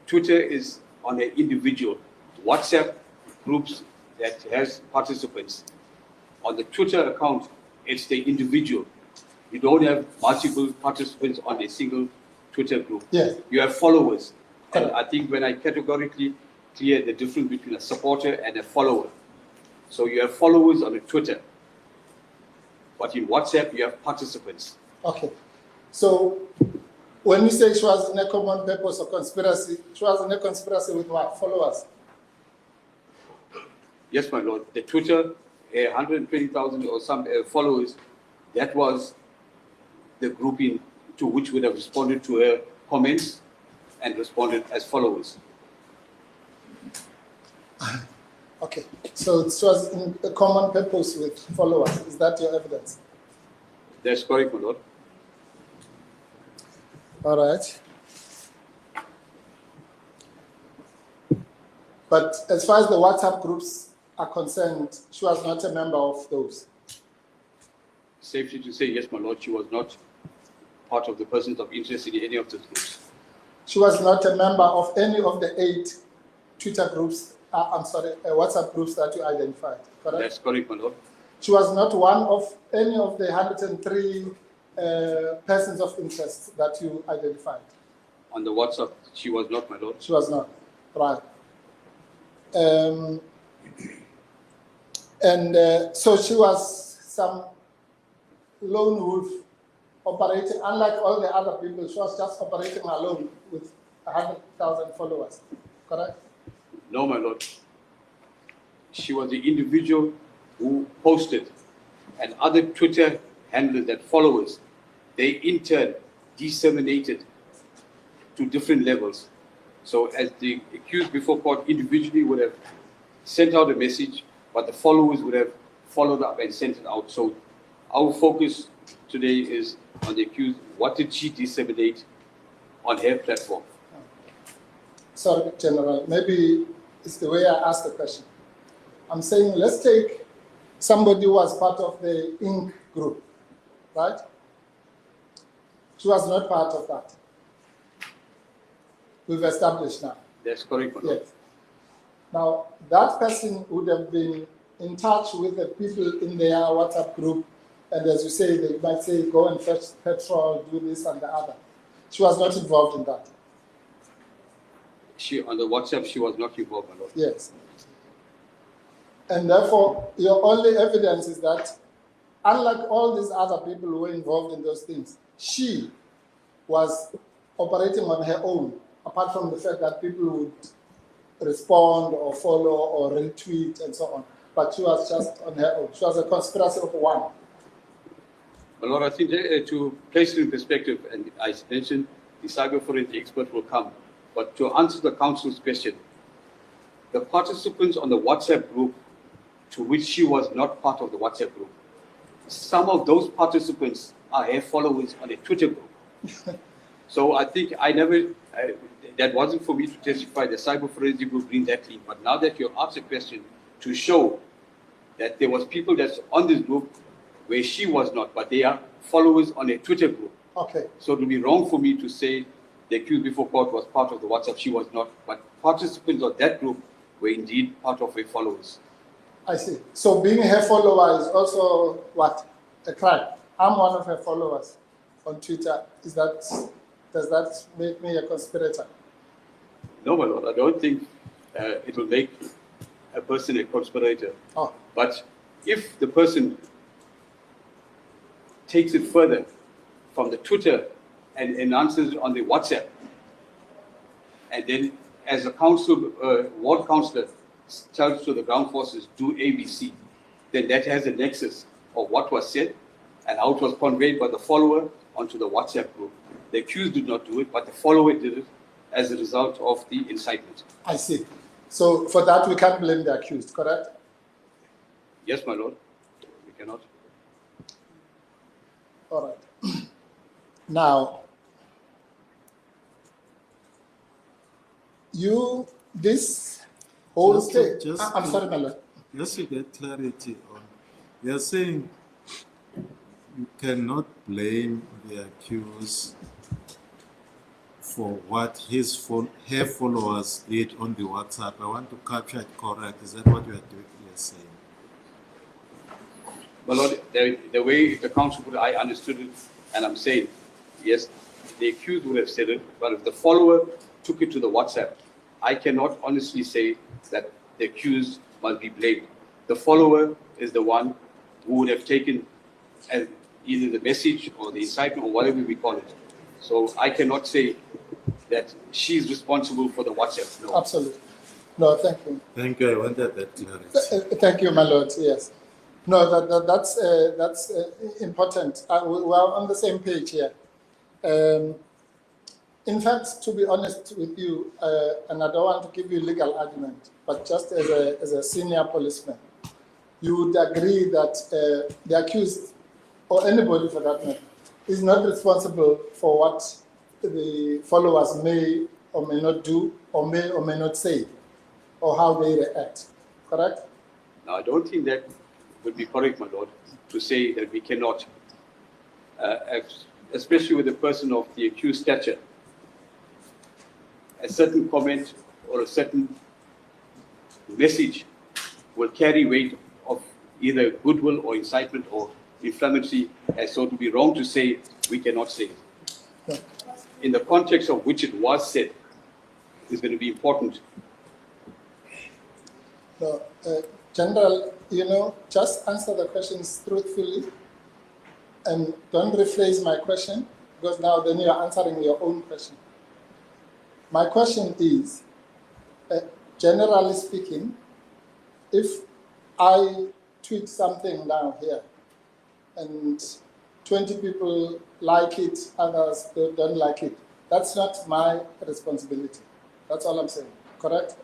A: Twitter is on an individual. WhatsApp groups that has participants. On the Twitter account, it's the individual. You don't have multiple participants on a single Twitter group.
D: Yes.
A: You have followers. And
D: Correct.
A: I think when I categorically clear the difference between a supporter and a follower. So you have followers on a Twitter, but in WhatsApp you have participants.
D: Okay. So when you say she was in a common purpose or conspiracy, she was in a conspiracy with what? Followers?
A: Yes, my lord. The Twitter, 120,000 or some followers, that was the grouping to which would have responded to her comments and responded as followers.
D: Okay. So she was in a common purpose with followers. Is that your evidence?
A: That's correct, my lord.
D: All right. But as far as the WhatsApp groups are concerned, she was not a member of those.
A: Safely to say, yes, my lord, she was not part of the persons of interest in any of those groups.
D: She was not a member of any of the 8 Twitter groups, WhatsApp groups that you identified, correct?
A: That's correct, my lord.
D: She was not one of any of the 103 persons of interest that you identified.
A: On the WhatsApp, she was not, my lord.
D: She was not, right. So she was some lone wolf operating, unlike all the other people, she was just operating alone with 100,000 followers, correct?
A: No, my lord. She was the individual who posted, and other Twitter handlers and followers, they in turn disseminated to different levels. So as the accused before court individually would have sent out a message, but the followers would have followed up and sent it out. So our focus today is on the accused. What did she disseminate on her platform?
D: Sorry, General, maybe it's the way I asked the question. I'm saying, let's take somebody who was part of the Inc. group, right? She was not part of that. We've established now.
A: That's correct, my lord.
D: Yes. Now, that person would have been in touch with the people in their WhatsApp group, and as you say, they might say, go and fetch petrol, do this and the other. She was not involved in that.
A: She, on the WhatsApp, she was not involved, my lord.
D: Yes. And therefore, your only evidence is that, unlike all these other people who were involved in those things, she was operating on her own, apart from the fact that people would respond or follow or retweet and so on. But she was just on her own. She was a conspiracy of one.
A: My lord, I think to place it in perspective, and I mentioned the cyber forensic expert will come, but to answer the council's question, the participants on the WhatsApp group, to which she was not part of the WhatsApp group, some of those participants are her followers on a Twitter group. So I think that wasn't for me to testify. The cyber forensic will bring that clean. But now that you asked a question to show that there was people that's on this group where she was not, but they are followers on a Twitter group.
D: Okay.
A: So it would be wrong for me to say the accused before court was part of the WhatsApp. She was not. But participants of that group were indeed part of her followers.
D: I see. So being her follower is also what? A crime. I'm one of her followers on Twitter. Does that make me a conspirator?
A: No, my lord, I don't think it will make a person a conspirator.
D: Oh,
A: But if the person takes it further from the Twitter and announces it on the WhatsApp, and then as a council, ward councillor tells to the ground forces, do ABC, then that has a nexus of what was said and how it was conveyed by the follower onto the WhatsApp group. The accused did not do it, but the follower did it as a result of the incitement.
D: I see. So for that, we can't blame the accused, correct?
A: Yes, my lord, we cannot.
D: All right. Now, this whole state, I'm sorry, my lord.
C: Just to get clarity on, you're saying you cannot blame the accused for what her followers did on the WhatsApp. I want to capture it correct. Is that what you're saying?
A: My lord, the way the council put it, I understood it, and I'm saying, yes, the accused would have said it, but if the follower took it to the WhatsApp, I cannot honestly say that the accused must be blamed. The follower is the one who would have taken either the message or the incitement or whatever we call it. So I cannot say that she's responsible for the WhatsApp. No.
D: Absolutely. No, thank you.
C: Thank you. I wanted that clarity.
D: Thank you, my lord. Yes. No, that's important. We're on the same page here. In fact, to be honest with you, and I don't want to give you legal argument, but just as a senior policeman, you would agree that the accused, or anybody for that matter, is not responsible for what the followers may or may not do, or may not say, or how they react. Correct?
A: Now, I don't think that would be correct, my lord, to say that we cannot, especially with a person of the accused stature, a certain comment or a certain message will carry weight of either goodwill or incitement or inflammatory, and so to be wrong to say we cannot say it.
D: No.
A: In the context of which it was said is going to be important.
D: No, General, just answer the questions truthfully and don't rephrase my question, because now then you're answering your own question. My question is, generally speaking, if I tweet something down here and 20 people like it, others don't like it, that's not my responsibility. That's all I'm saying, correct?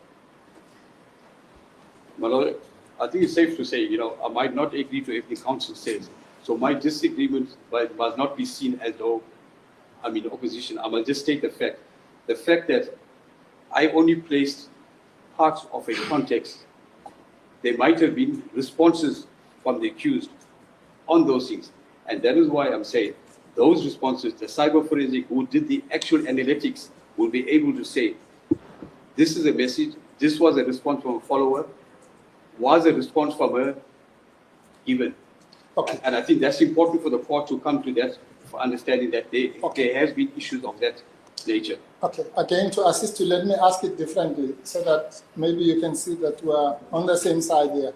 A: My lord, I think it's safe to say, I might not agree to everything council says. So my disagreement must not be seen as though I'm in opposition. I must just state the fact. The fact that I only placed parts of a context, there might have been responses from the accused on those things. And that is why I'm saying those responses, the cyber forensic who did the actual analytics will be able to say, this is a message, this was a response from a follower, was a response from her given.
D: Okay.
A: And I think that's important for the court to come to that, for understanding that there has been issues of that nature.
D: Okay, again, to assist you, let me ask it differently so that maybe you can see that we're on the same side here.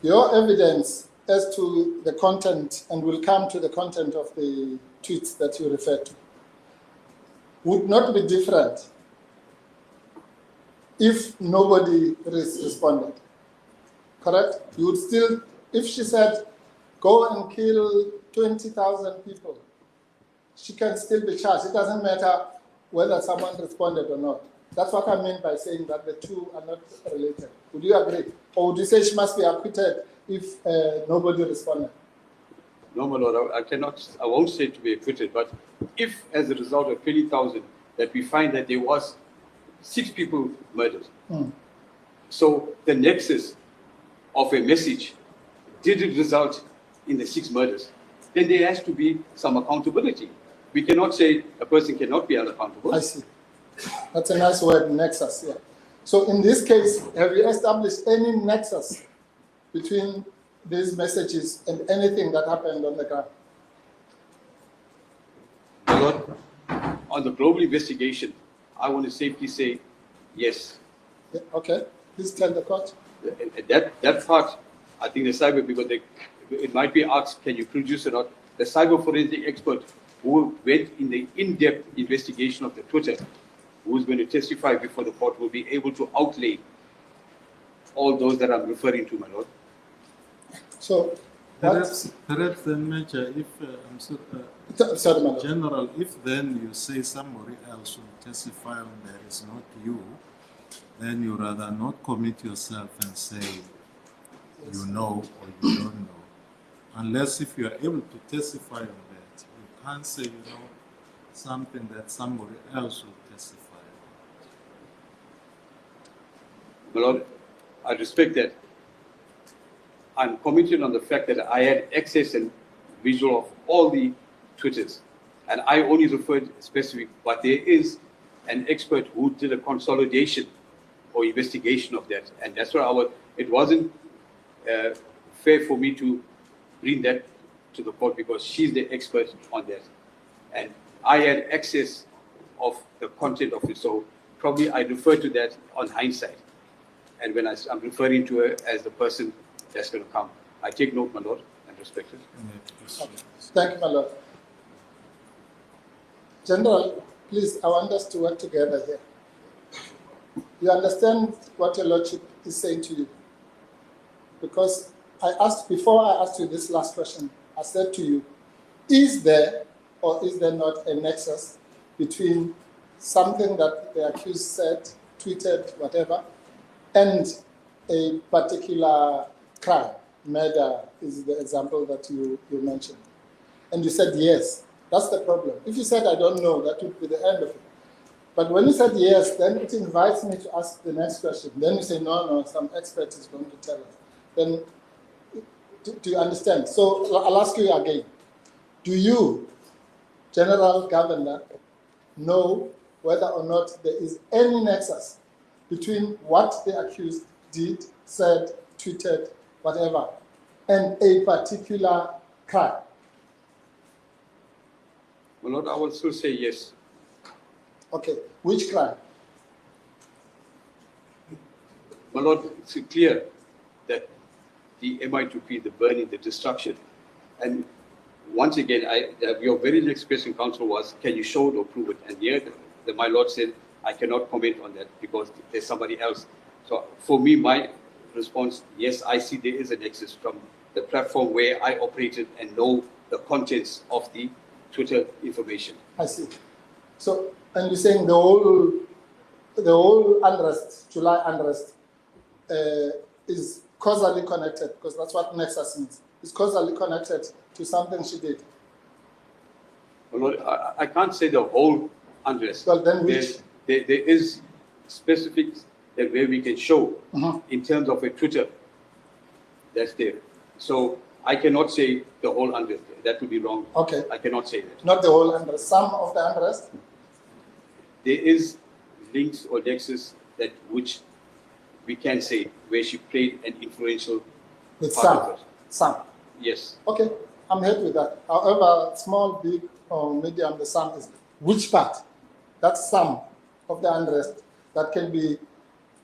D: Your evidence as to the content, and we'll come to the content of the tweets that you referred to, would not be different if nobody responded, correct? You would still, if she said, go and kill 20,000 people, she can still be charged. It doesn't matter whether someone responded or not. That's what I mean by saying that the two are not related. Would you agree? Or would you say she must be acquitted if nobody responded?
A: No, my lord, I won't say to be acquitted, but if as a result of 20,000 that we find that there was 6 people murdered, so the nexus of a message didn't result in the 6 murders, then there has to be some accountability. We cannot say a person cannot be held accountable.
D: I see. That's a nice word, nexus, yeah. So in this case, have you established any nexus between these messages and anything that happened on the ground?
A: My Lord, on the global investigation, I want to safely say yes.
D: Yeah, okay, please tell the court.
A: That part, I think the cyber, because it might be asked, can you produce or not? The cyber forensic expert who went in the in-depth investigation of the Twitter, who is going to testify before the court, will be able to outlay all those that I'm referring to, my Lord.
D: So,
C: Perhaps then, Major, if
D: sorry, madam.
C: General, if then you say somebody else will testify and there is not you, then you rather not commit yourself and say you know or you don't know. Unless if you are able to testify on that, you can't say you know something that somebody else will testify on.
A: My Lord, I respect that. I'm committed on the fact that I had access and visual of all the Twitters, and I only referred specific, but there is an expert who did a consolidation or investigation of that, and that's why it wasn't fair for me to bring that to the court because she's the expert on that, and I had access of the content of it, so probably I refer to that on hindsight, and when I'm referring to her as the person that's going to come, I take note, my Lord, and respect it.
D: Thank you, my lord. General, please, I want us to work together here. You understand what your lordship is saying to you? Because before I asked you this last question, I said to you, is there or is there not a nexus between something that the accused said, tweeted, whatever, and a particular crime? Murder is the example that you mentioned. And you said yes. That's the problem. If you said I don't know, that would be the end of it. But when you said yes, then it invites me to ask the next question. Then you say, no, some expert is going to tell us. Then, do you understand? So I'll ask you again. Do you, General Governor, know whether or not there is any nexus between what the accused did, said, tweeted, whatever, and a particular crime?
A: My Lord, I will still say yes.
D: Okay, which crime?
A: My Lord, it's clear that the MI2P, the burning, the destruction, and once again, your very next question, counsel, was, can you show it or prove it? And here, my Lord said, I cannot comment on that because there's somebody else. So for me, my response, yes, I see there is a nexus from the platform where I operated and know the contents of the Twitter information.
D: I see. So, and you're saying the whole unrest, July unrest, is causally connected, because that's what nexus means. It's causally connected to something she did.
A: Well, I can't say the whole unrest.
D: Well, then which?
A: There is specifics that where we can show in terms of a Twitter that's there. So I cannot say the whole unrest. That would be wrong.
D: Okay.
A: I cannot say that.
D: Not the whole unrest, some of the unrest?
A: There is links or nexus that which we can say where she played an influential
D: With
A: part of it.
D: some.
A: Yes.
D: Okay, I'm happy with that. However, small, big, or medium, the sum is which part? That's some of the unrest that can be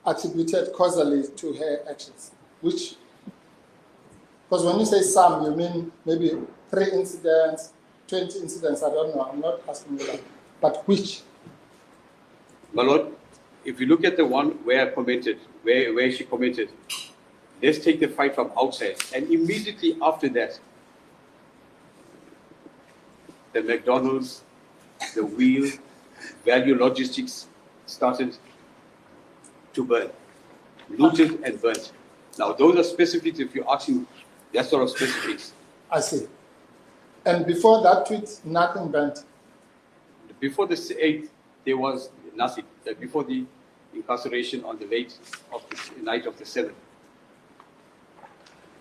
D: attributed causally to her actions. Which? Because when you say some, you mean maybe 3 incidents, 20 incidents, I don't know, I'm not asking you that. But which?
A: My Lord, if you look at the one where I commented, where she commented, let's take the fight from outside. And immediately after that, the McDonald's, the Wheel, Value Logistics started to burn, looted and burnt. Now, those are specifics, if you're asking that sort of specifics.
D: I see. And before that tweet, nothing burnt.
A: Before the 8th, there was nothing. Before the incarceration on the night of the 7th.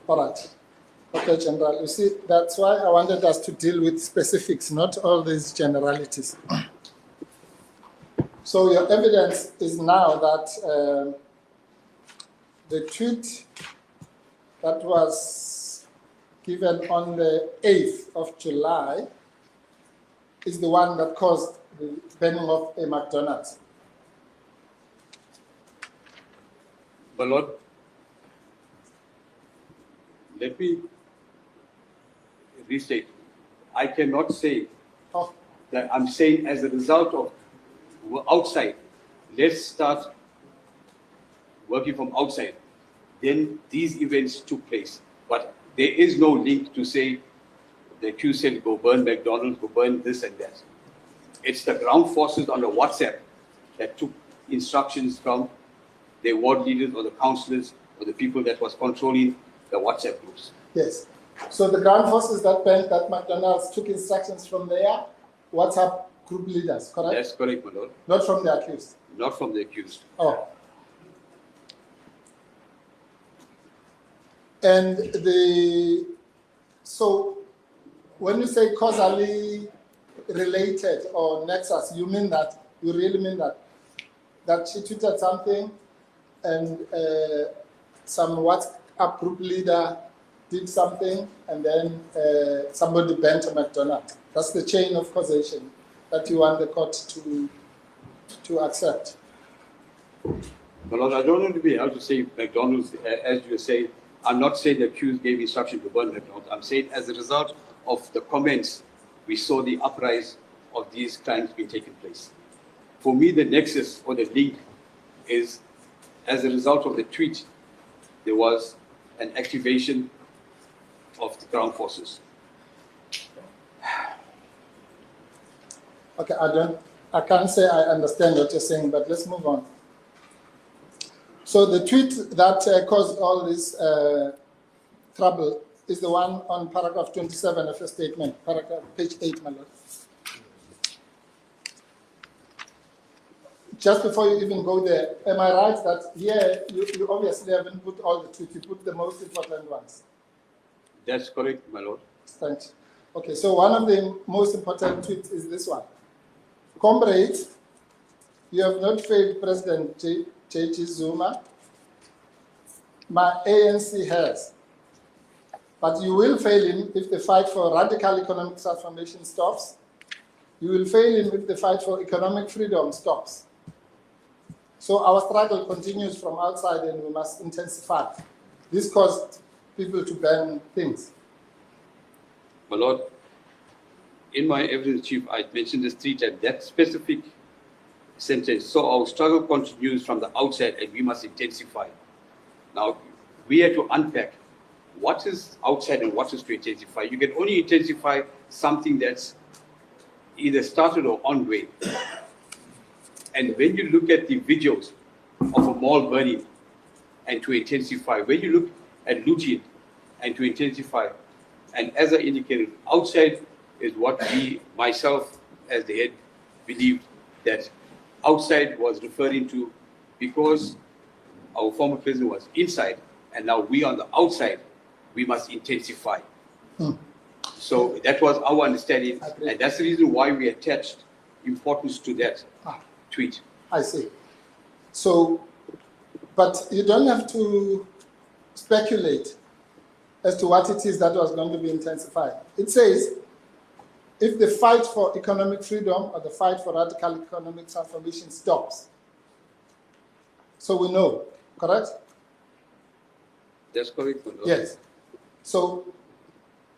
D: All right. Okay, General. You see, that's why I wanted us to deal with specifics, not all these generalities. So your evidence is now that the tweet that was given on the 8th of July is the one that caused the burning of a McDonald's.
A: But Lord, let me restate. I cannot say
D: Oh,
A: that. I'm saying as a result of outside, let's start working from outside. Then these events took place. But there is no link to say the accused said go burn McDonald's, go burn this and that. It's the ground forces on the WhatsApp that took instructions from the ward leaders or the councillors or the people that was controlling the WhatsApp groups.
D: yes. So the ground forces that burned that McDonald's took instructions from their WhatsApp group leaders, correct?
A: That's correct, my lord.
D: Not from the accused.
A: Not from the accused.
D: Oh. And so when you say causally related or nexus, you really mean that she tweeted something and some WhatsApp group leader did something and then somebody burnt a McDonald's. That's the chain of causation that you want the court to accept.
A: My lord, I don't want to be able to say McDonald's, as you say. I'm not saying the accused gave instruction to burn McDonald's. I'm saying as a result of the comments, we saw the uprise of these crimes being taken place. For me, the nexus or the link is as a result of the tweet, there was an activation of the ground forces.
D: Okay, I can't say I understand what you're saying, but let's move on. So the tweet that caused all this trouble is the one on paragraph 27 of your statement, page 8, my lord. Just before you even go there, am I right that here you obviously haven't put all the tweets, you put the most important ones?
A: That's correct, my lord.
D: Thank you. Okay, so one of the most important tweets is this one. Comrades, you have not failed President J.G. Zuma. My ANC has. But you will fail him if the fight for radical economic transformation stops. You will fail him if the fight for economic freedom stops. So our struggle continues from outside and we must intensify. This caused people to ban things.
A: My lord, in my evidence, Chief, I mentioned this 3 times, that specific sentence. So our struggle continues from the outside and we must intensify. Now, we have to unpack what is outside and what is to intensify. You can only intensify something that's either started or on way. And when you look at the videos of a mall burning and to intensify, when you look at looting and to intensify, and as I indicated, outside is what we, myself as the head, believed that outside was referring to because our former president was inside and now we on the outside, we must intensify. So that was our understanding, and that's the reason why we attached importance to that tweet.
D: I see. So, but you don't have to speculate as to what it is that was going to be intensified. It says, if the fight for economic freedom or the fight for radical economic transformation stops. So we know, correct?
A: That's correct.
D: Yes. So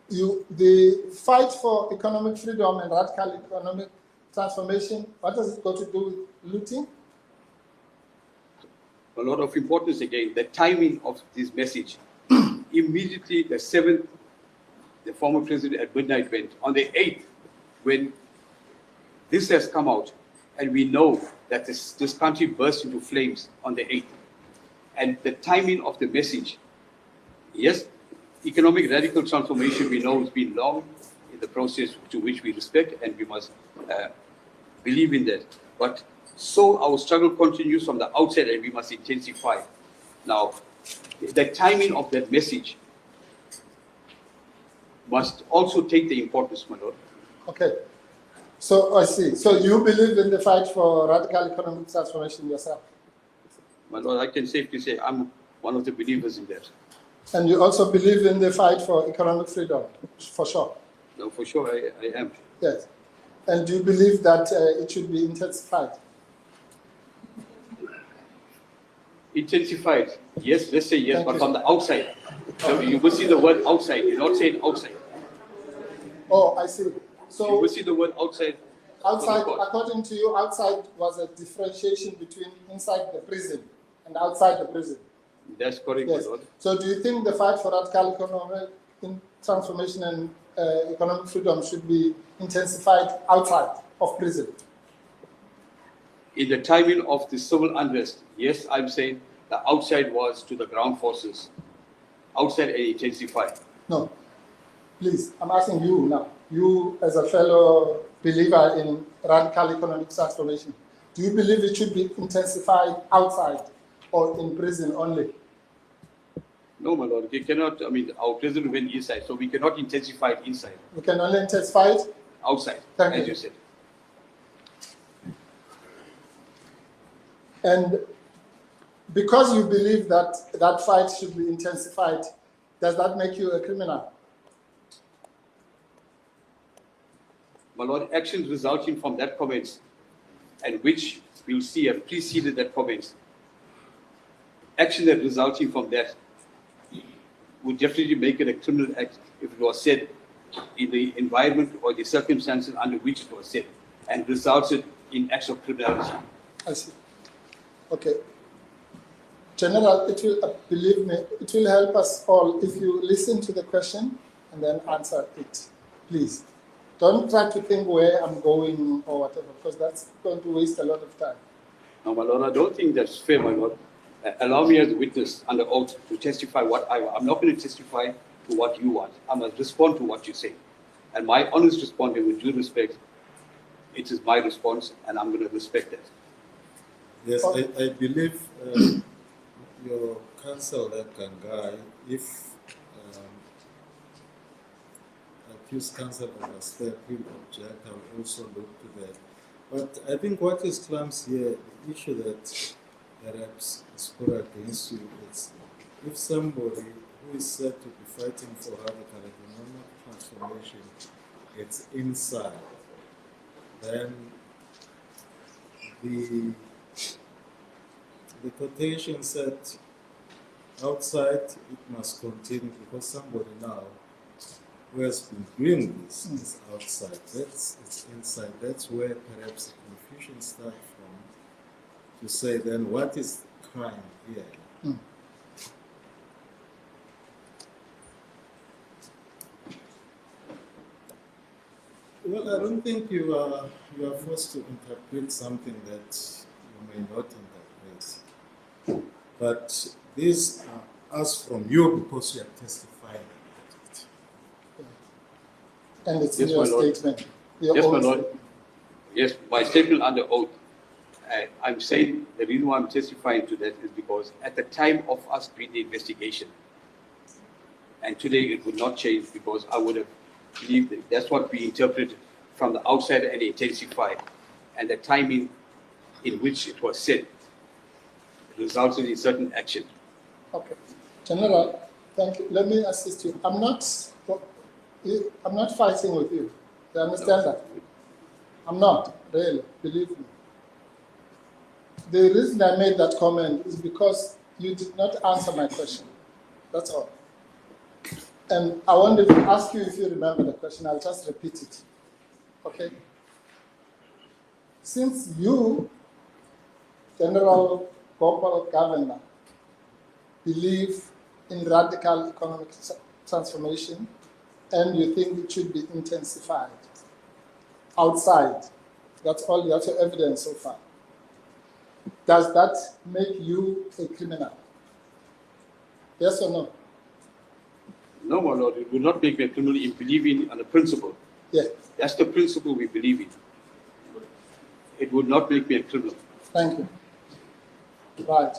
D: the fight for economic freedom and radical economic transformation, what does it got to do with looting?
A: A lot of importance again, the timing of this message. Immediately the 7th, the former president at midnight went. On the 8th, when this has come out, and we know that this country burst into flames on the 8th, and the timing of the message, yes, economic radical transformation we know has been long in the process to which we respect and we must believe in that. But so our struggle continues from the outside and we must intensify. Now, the timing of that message must also take the importance, my lord.
D: Okay. So I see. So you believe in the fight for radical economic transformation yourself?
A: My Lord, I can safely say I'm one of the believers in that.
D: And you also believe in the fight for economic freedom, for sure?
A: No, for sure I am.
D: Yes. And do you believe that it should be intensified?
A: Intensified. Yes, let's say yes,
D: Thank
A: but
D: you.
A: from the outside. So you will see the word outside. You're not saying outside.
D: Oh, I see.
A: You
D: So
A: will see the word outside.
D: outside,
A: Protocol.
D: according to you, outside was a differentiation between inside the prison and outside the prison.
A: That's correct,
D: Yes.
A: my Lord.
D: So do you think the fight for radical economic transformation and economic freedom should be intensified outside of prison?
A: In the timing of the civil unrest, yes, I'm saying the outside was to the ground forces. Outside and intensified.
D: No. Please, I'm asking you now. You, as a fellow believer in radical economic transformation, do you believe it should be intensified outside or in prison only?
A: No, my Lord, you cannot, our president went inside, so we cannot intensify it inside.
D: We can only intensify it
A: Outside,
D: Thank
A: as
D: you.
A: you said.
D: And because you believe that that fight should be intensified, does that make you a criminal?
A: My Lord, actions resulting from that comments, and which we'll see have preceded that comments, action that resulting from that would definitely make it a criminal act if it was said in the environment or the circumstances under which it was said, and resulted in acts of criminality.
D: I see. Okay. General, it will, believe me, it will help us all if you listen to the question and then answer it, please. Don't try to think where I'm going or whatever, because that's going to waste a lot of time.
A: Now, my Lord, I don't think that's fair, my Lord. Allow me as a witness under oath to testify what I want. I'm not going to testify to what you want. I must respond to what you say. And my honest response, with due respect, it is my response, and I'm going to respect that.
C: Yes, I believe your counsel, that Gangai, if accused counsel understand, will object, I'll also look to that. But I think what is clumsy here, the issue that perhaps is put against you is if somebody who is said to be fighting for radical economic transformation gets inside, then the quotation said outside it must continue because somebody now who has been doing this is outside. It's inside. That's where perhaps the confusion starts from, to say then what is crime here? Well, I don't think you are forced to interpret something that you may not interpret. But these are asked from you because you are testifying.
D: And it's
A: Yes,
D: in your
A: my Lord.
D: statement. Your
A: Yes, my
D: own
A: Lord. Yes, my statement under oath. I'm saying the reason why I'm testifying to that is because at the time of us doing the investigation, and today it would not change because I would have believed that that's what we interpreted from the outside and intensified, and the timing in which it was said resulted in certain action.
D: Okay. General, thank you. Let me assist you. I'm not fighting with you. You understand that? I'm not, really, believe me. The reason I made that comment is because you did not answer my question. That's all. And I wanted to ask you if you remember the question. I'll just repeat it. Okay? Since you, General Corporal Governor, believe in radical economic transformation and you think it should be intensified outside, that's all you have to evidence so far. Does that make you a criminal? Yes or no?
A: No, my Lord, it will not make me a criminal in believing on a principle.
D: Yeah.
A: That's the principle we believe in. It would not make me a criminal.
D: Thank you. Right.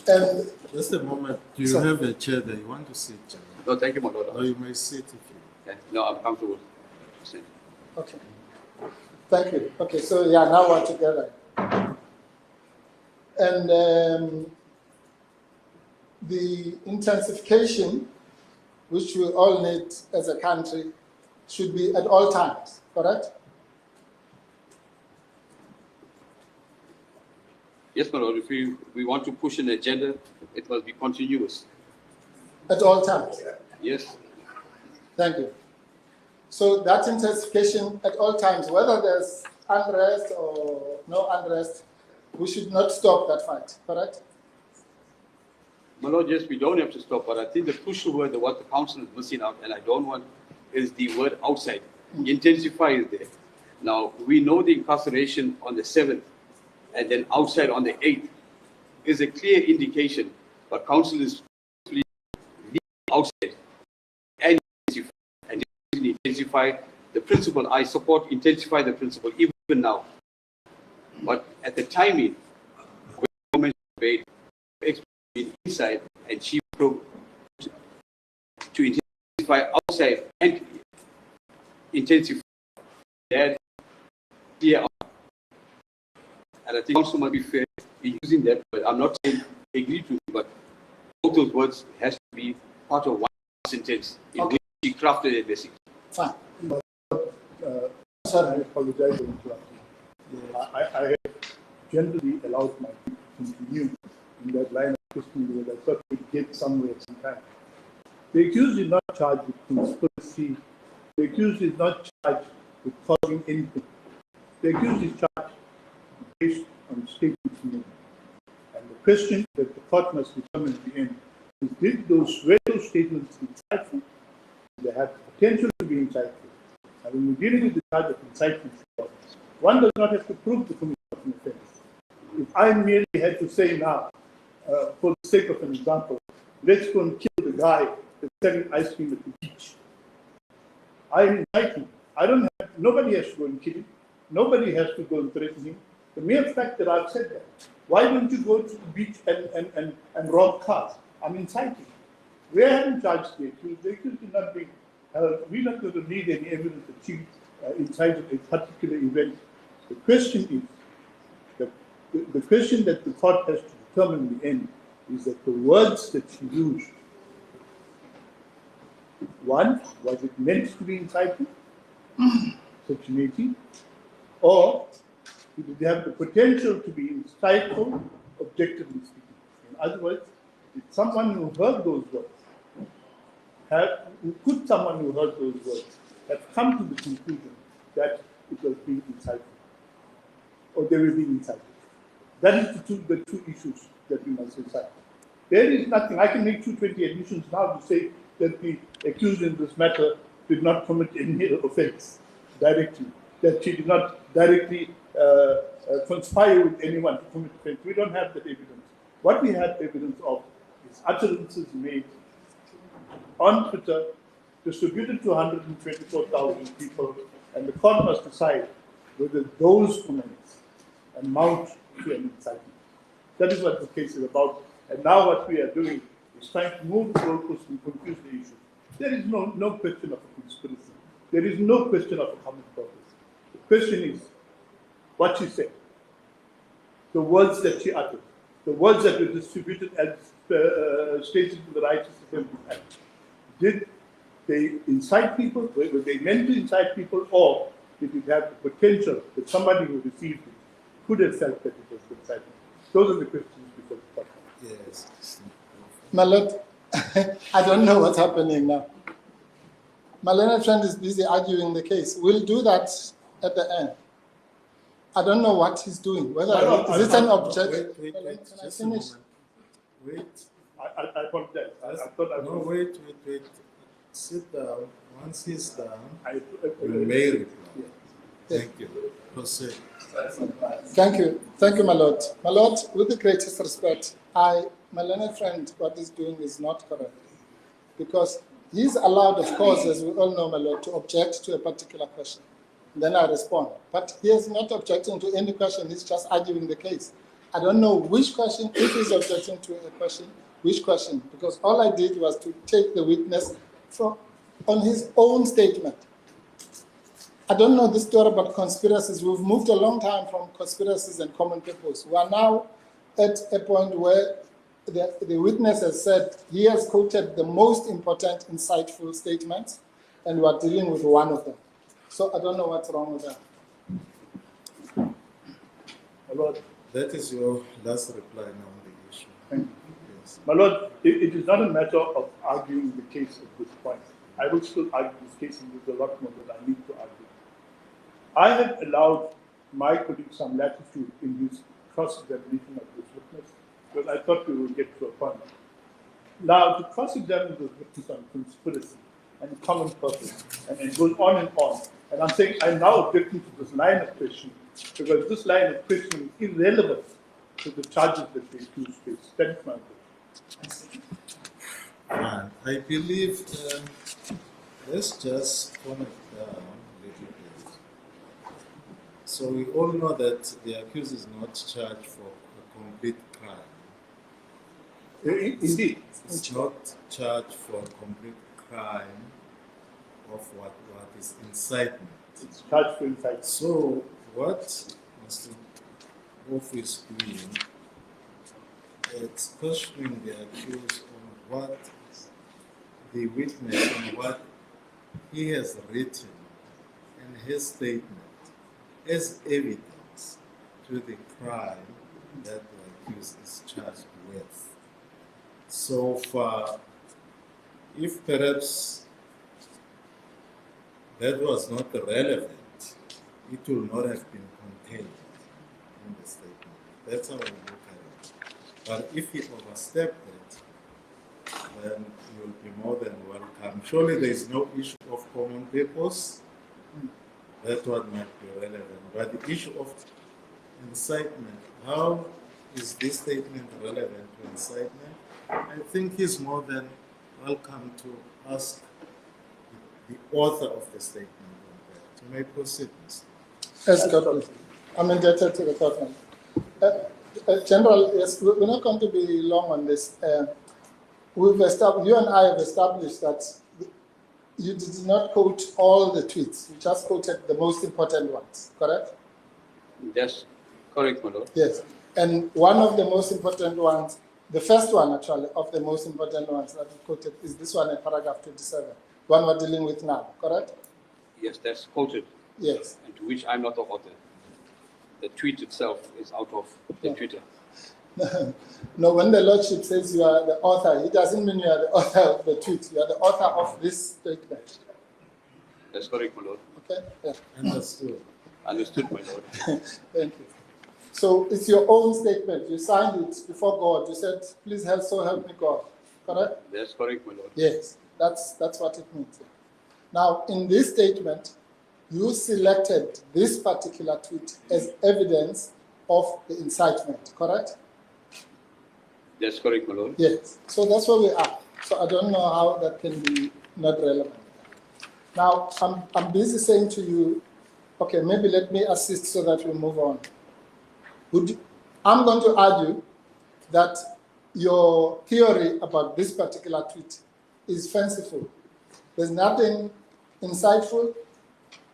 D: And
C: Just a moment. Do you
D: Sir.
C: have a chair there? You want to sit, General?
A: No, thank you, my Lord.
C: Or you may sit if you.
A: No, I'm comfortable.
D: okay. Thank you. Okay, so yeah, now we're together. And the intensification, which we all need as a country, should be at all times, correct?
A: Yes, my lord, if we want to push an agenda, it must be continuous.
D: At all times.
A: Yes.
D: Thank you. So that intensification at all times, whether there's unrest or no unrest, we should not stop that fight, correct?
A: My lord, yes, we don't have to stop, but I think the crucial word, what the council is missing out, and I don't want, is the word outside. Intensify is there. Now, we know the incarceration on the 7th, and then outside on the 8th is a clear indication, but council is outside and intensify the principle. I support intensify the principle even now. But at the timing, when the government made inside and she to intensify outside and intensify that clear. And I think also must be fair in using that word. I'm not saying agree to it, but both those words has to be part of one sentence in which she crafted a message.
D: Fine.
B: Sorry, I apologize for interrupting. I have generally allowed my people to continue in that line of questioning because I thought we'd get somewhere sometime. The accused is not charged with conspiracy. The accused is not charged with causing anything. The accused is charged based on statements made. And the question that the court must determine at the end is, were those statements insightful? They have the potential to be insightful. And when we're dealing with the charge of incitement, one does not have to prove the commission of an offense. If I merely had to say now, for the sake of an example, let's go and kill the guy that's selling ice cream at the beach. I'm inciting. Nobody has to go and kill him. Nobody has to go and threaten him. The mere fact that I've said that, why don't you go to the beach and rob cars? I'm inciting. We haven't charged the accused. The accused is not being held. We're not going to need any evidence that she incited a particular event. The question is, the question that the court has to determine in the end is that the words that she used, one, was it meant to be inciting, Section 18, or did it have the potential to be insightful, objectively speaking? In other words, did someone who heard those words, someone who heard those words have come to the conclusion that it was being incited, or they were being incited? That is the two issues that we must decide. There is nothing, I can make 220 admissions now to say that the accused in this matter did not commit any offense directly, that she did not directly conspire with anyone to commit offense. We don't have that evidence. What we have evidence of is utterances made on Twitter, distributed to 124,000 people, and the court must decide whether those comments amount to an incitement. That is what the case is about. And now what we are doing is trying to move the goalposts and confuse the issue. There is no question of a conspiracy. There is no question of a common purpose. The question is what she said, the words that she uttered, the words that were distributed as stated in the Righteous Assembly Act. Did they incite people? Were they meant to incite people, or did it have the potential that somebody who received it could have felt that it was incitement? Those are the questions before the court.
C: Yes.
D: My lord, I don't know what's happening now. My learned friend is busy arguing the case. We'll do that at the end. I don't know what he's doing. Whether is it an object?
C: Wait,
D: Can I
C: just a
D: finish?
C: moment. Wait.
B: I apologize.
C: No, wait. Sit down. Once he's down,
B: I
C: you may reply. Thank you. Proceed.
D: Thank you, my lord. My lord, with the greatest respect, my learned friend, what he's doing is not correct, because he's allowed, of course, as we all know, my lord, to object to a particular question. Then I respond. But he is not objecting to any question, he's just arguing the case. I don't know which question, if he's objecting to a question, which question, because all I did was to take the witness on his own statement. I don't know this story about conspiracies. We've moved a long time from conspiracies and common purpose. We are now at a point where the witness has said he has quoted the most important, insightful statements, and we are dealing with one of them. So I don't know what's wrong with that.
B: My Lord,
C: That is your last reply now on the issue.
B: thank you.
C: Yes.
B: My Lord, it is not a matter of arguing the case at this point. I will still argue this case, and there's a lot more that I need to argue. I have allowed my colleague some latitude in his cross-examination of this witness, because I thought we would get to a point. Now, to cross-examine this witness on conspiracy and common purpose, and it goes on, and I'm saying I'm now objecting to this line of questioning, because this line of questioning is irrelevant to the charges that they accuse face. That's my question.
C: And I believe, let's just comment down a little bit. So we all know that the accused is not charged for a complete crime.
B: Indeed.
C: It's not charged for a complete crime of what is incitement.
B: It's charged for incitement.
C: So what Mr. Wolf is doing, it's questioning the accused on what the witness and what he has written in his statement as evidence to the crime that the accused is charged with. So far, if perhaps that was not relevant, it will not have been contained in the statement. That's how we look at it. But if he overstepped it, then you will be more than welcome. Surely there is no issue of common purpose. That one might be relevant. But the issue of incitement, how is this statement relevant to incitement? I think he's more than welcome to ask the author of the statement on that. You may proceed, Mr.
D: Yes, God, I'm indebted to the court. General, yes, we're not going to be long on this. We've established, you and I have established that you did not quote all the tweets. You just quoted the most important ones, correct?
A: That's correct, my Lord.
D: Yes. And one of the most important ones, the first one actually of the most important ones that you quoted is this one in paragraph 27, one we're dealing with now, correct?
A: Yes, that's quoted,
D: Yes.
A: and to which I'm not the author. The tweet itself is out of the Twitter.
D: No, when the Lordship says you are the author, it doesn't mean you are the author of the tweet. You are the author of this statement.
A: That's correct, my Lord.
D: Okay? Yeah.
C: Understood.
A: Understood, my Lord.
D: Thank you. So it's your own statement. You signed it before God. You said, please help, so help me God. Correct?
A: That's correct, my Lord.
D: Yes. That's what it means. Now, in this statement, you selected this particular tweet as evidence of the incitement, correct?
A: That's correct, my Lord.
D: Yes. So that's where we are. So I don't know how that can be not relevant. Now, I'm busy saying to you, okay, maybe let me assist so that we move on. I'm going to argue that your theory about this particular tweet is fanciful. There's nothing insightful,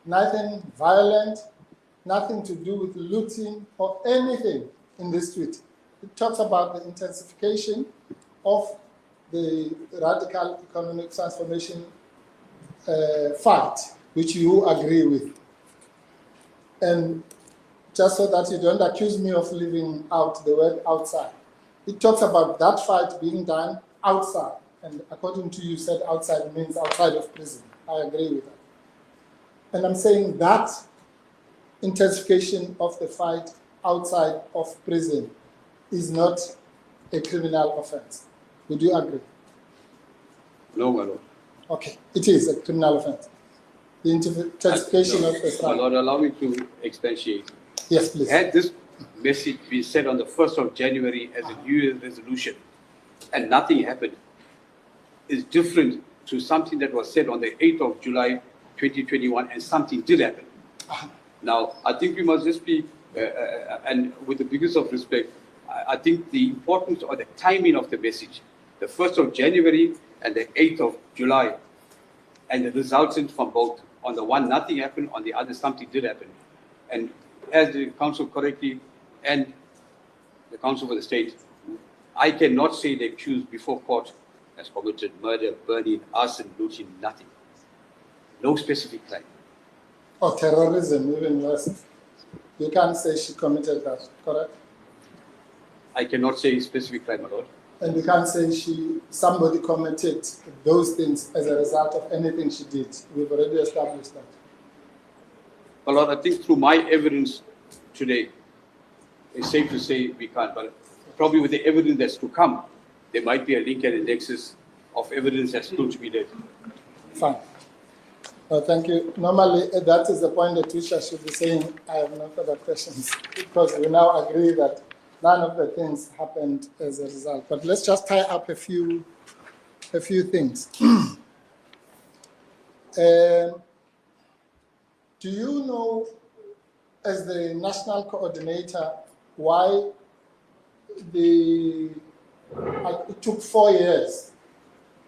D: nothing violent, nothing to do with looting or anything in this tweet. It talks about the intensification of the radical economic transformation fight, which you agree with. And just so that you don't accuse me of leaving out the word outside. It talks about that fight being done outside. And according to you, said outside means outside of prison. I agree with that. And I'm saying that intensification of the fight outside of prison is not a criminal offense. Would you agree?
A: No, my Lord.
D: Okay, it is a criminal offense. The intensification of the
A: My
D: fight.
A: Lord, allow me to expatiate.
D: Yes, please.
A: Had this message been said on the 1st of January as a New Year's resolution and nothing happened, is different to something that was said on the 8th of July 2021 and something did happen. Now, I think we must just be, and with the biggest of respect, I think the importance or the timing of the message, the 1st of January and the 8th of July, and the resultant from both On the one, nothing happened. On the other, something did happen. And as the council correctly and the council for the state, I cannot say the accused before court has committed murder, burning, arson, looting, nothing. No specific crime.
D: Or terrorism, even worse. You can't say she committed that, correct?
A: I cannot say specific crime, my lord.
D: And you can't say somebody committed those things as a result of anything she did. We've already established that.
A: My lord, I think through my evidence today, it's safe to say we can't, but probably with the evidence that's to come, there might be a link and a nexus of evidence that's still to be laid.
D: Fine. Thank you. Normally, that is the point at which I should be saying I have no further questions, because we now agree that none of the things happened as a result. But let's just tie up a few things. Do you know, as the national coordinator, why it took 4 years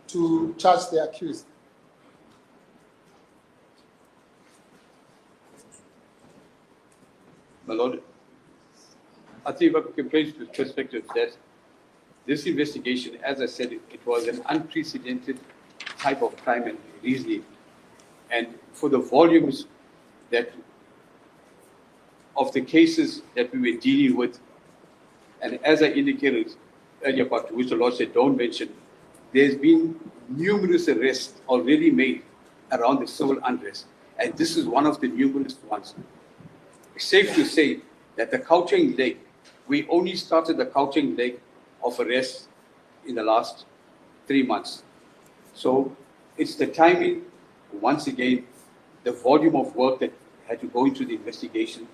D: to charge the accused?
A: My lord, I think if I can place the perspective that this investigation, as I said, it was an unprecedented type of crime and reasoning. And for the volumes of the cases that we were dealing with, and as I indicated earlier, but which the Lord said don't mention, there's been numerous arrests already made around the civil unrest. And this is one of the numerous ones. It's safe to say that the couching leg, we only started the couching leg of arrests in the last 3 months. So it's the timing, once again, the volume of work that had to go into the investigation,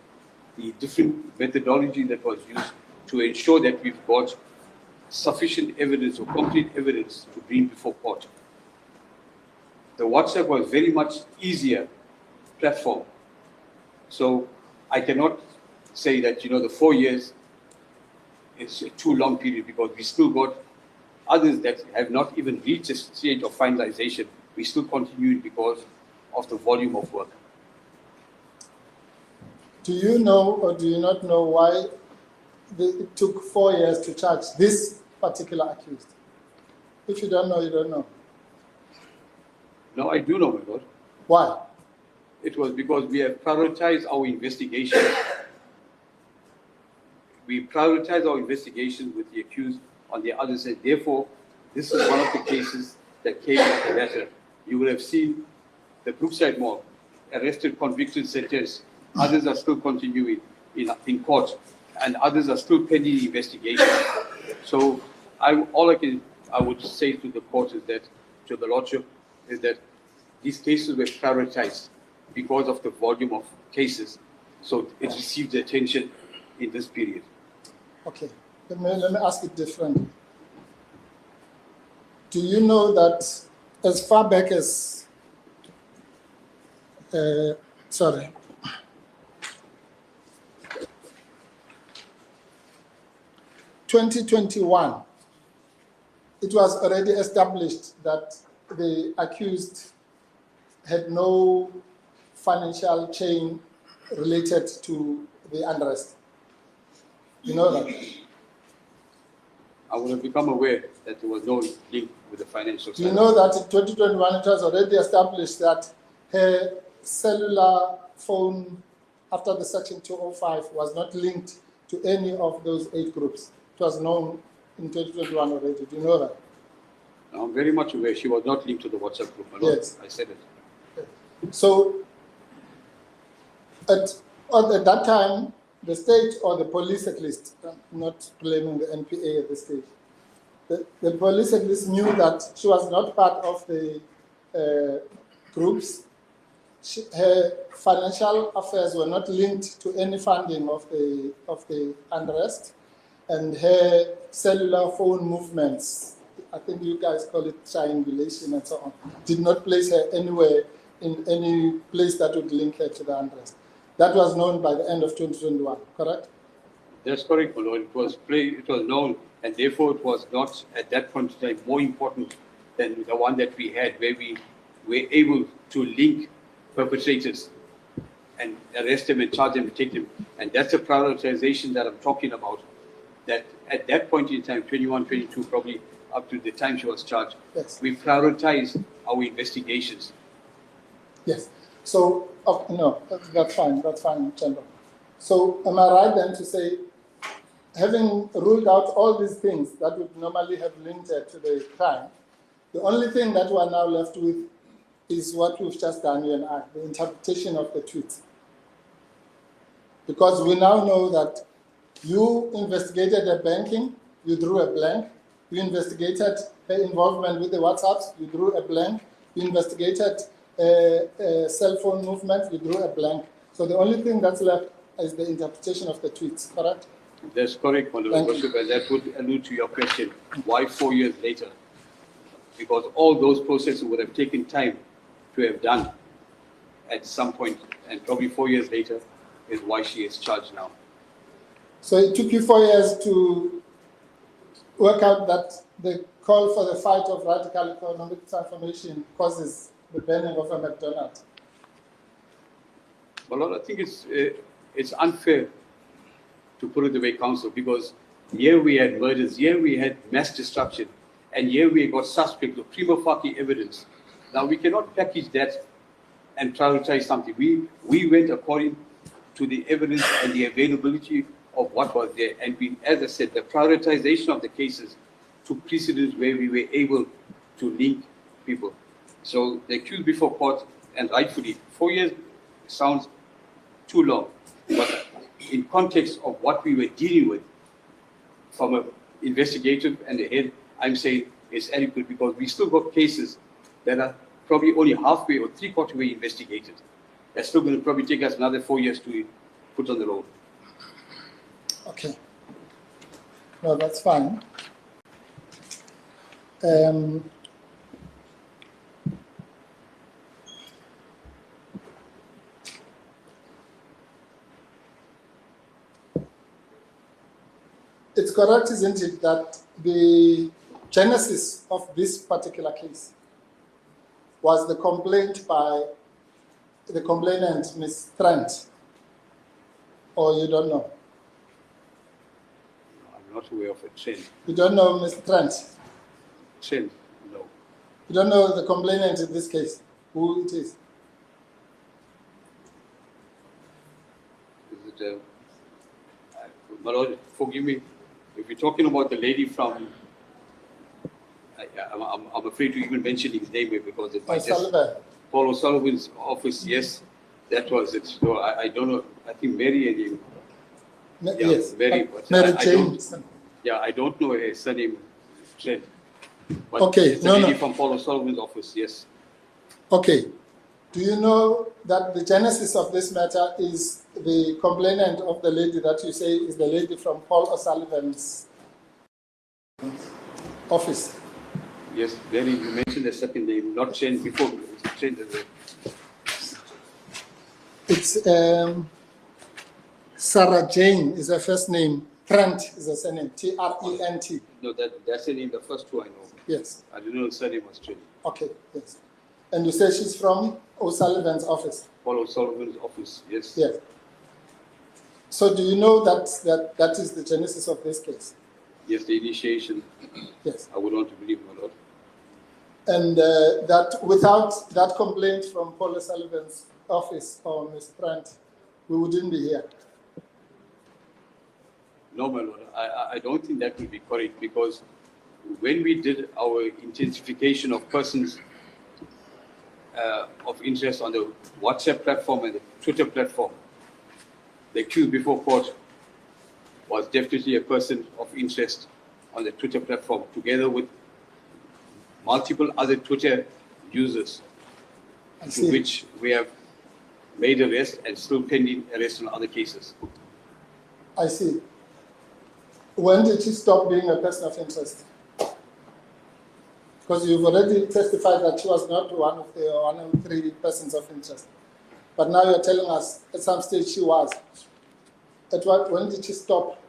A: the different methodology that was used to ensure that we've got sufficient evidence or complete evidence to bring before court. The WhatsApp was very much easier platform. So I cannot say that, the 4 years is a too long period, because we still got others that have not even reached the stage of finalization. We still continue because of the volume of work.
D: Do you know or do you not know why it took 4 years to charge this particular accused? If you don't know, you don't know.
A: No, I do know, my lord.
D: Why?
A: It was because we have prioritized our investigation. We prioritize our investigation with the accused on the other side. Therefore, this is one of the cases that came after that. You will have seen the Brookside Mall, arrested, convicted, sentenced. Others are still continuing in court, and others are still pending investigation. So I would say to the court is that, to the Lordship, is that these cases were prioritized because of the volume of cases. So it received the attention in this period.
D: Okay, let me ask it differently. Do you know that as far back as, 2021, it was already established that the accused had no financial chain related to the unrest? You know that?
A: I would have become aware that there was no link with the financial side.
D: Do you know that in 2021 it was already established that her cellular phone after the Section 205 was not linked to any of those 8 groups? It was known in 2021 already. Do you know that?
A: I'm very much aware she was not linked to the WhatsApp group.
D: Yes.
A: I said it.
D: So at that time, the state or the police at least, I'm not blaming the NPA at this stage, the police at least knew that she was not part of the groups. Her financial affairs were not linked to any funding of the unrest, and her cellular phone movements, I think you guys call it triangulation and so on, did not place her anywhere in any place that would link her to the unrest. That was known by the end of 2021, correct?
A: That's correct, my lord. It was known, and therefore it was not at that point in time more important than the one that we had, where we were able to link perpetrators and arrest them and charge them and take them. And that's the prioritization that I'm talking about. That at that point in time, 21, 22, probably up to the time she was charged,
D: Yes.
A: we prioritized our investigations.
D: Yes. So, no, that's fine, Chandra. So, am I right then to say, having ruled out all these things that would normally have linked her to the crime, the only thing that we are now left with is what we've just done, you and I, the interpretation of the tweets. Because we now know that you investigated the banking, you drew a blank. You investigated her involvement with the WhatsApps, you drew a blank. You investigated cell phone movement, you drew a blank. So the only thing that's left is the interpretation of the tweets, correct?
A: That's correct, Honorable Worship, and that would allude to your question. Why 4 years later? Because all those processes would have taken time to have done at some point, and probably 4 years later is why she is charged now.
D: So it took you 4 years to work out that the call for the fight of radical economic transformation causes the banning of a McDonald's.
A: Well, I think it's unfair to put it the way, Council, because here we had murders, here we had mass destruction, and here we got suspects of prima facie evidence. Now we cannot package that and prioritize something. We went according to the evidence and the availability of what was there. And we, as I said, the prioritization of the cases took precedence where we were able to link people. So the accused before court, and rightfully, 4 years sounds too long. But in context of what we were dealing with from an investigative and a head, I'm saying it's adequate because we still got cases that are probably only halfway or three-quarter way investigated. That's still going to probably take us another 4 years to put on the road.
D: Okay. No, that's fine. It's correct, isn't it, that the genesis of this particular case was the complaint by the complainant, Ms. Trent, or you don't know?
A: I'm not aware of a trend.
D: You don't know Ms. Trent?
A: Trend, no.
D: You don't know the complainant in this case, who it is?
A: Is it, my Lord, forgive me, if you're talking about the lady from, I'm afraid to even mention his name because it might just, Paul O'Sullivan's office, yes, that was it. So I don't know, I think Mary and him. Yeah,
D: Yes,
A: Mary, but
D: Mary
A: I don't,
D: James.
A: yeah, I don't know her surname, Trent. But
D: Okay,
A: it's the
D: no,
A: lady
D: no.
A: from Paul O'Sullivan's office, yes.
D: Okay. Do you know that the genesis of this matter is the complainant of the lady that you say is the lady from Paul O'Sullivan's office?
A: Yes, Mary, you mentioned the second name, not Trent before, Trent as well.
D: It's Sarah Jane is her first name. Trent is her surname. Trent.
A: No, that's the name, the first two I know.
D: Yes.
A: I don't know the surname was Trent.
D: Okay. Yes. And you say she's from O'Sullivan's office.
A: Paul O'Sullivan's office, yes.
D: Yes. So do you know that is the genesis of this case?
A: Yes, the initiation.
D: Yes.
A: I would want to believe, my Lord.
D: And that without that complaint from Paul O'Sullivan's office or Ms. Trent, we wouldn't be here.
A: No, my Lord, I don't think that will be correct because when we did our intensification of persons of interest on the WhatsApp platform and the Twitter platform, the accused before court was definitely a person of interest on the Twitter platform, together with multiple other Twitter users, to which we have made arrest and still pending arrest on other cases.
D: I see. When did she stop being a person of interest? Because you've already testified that she was not one of the 3 persons of interest. But now you're telling us at some stage she was. When did she stop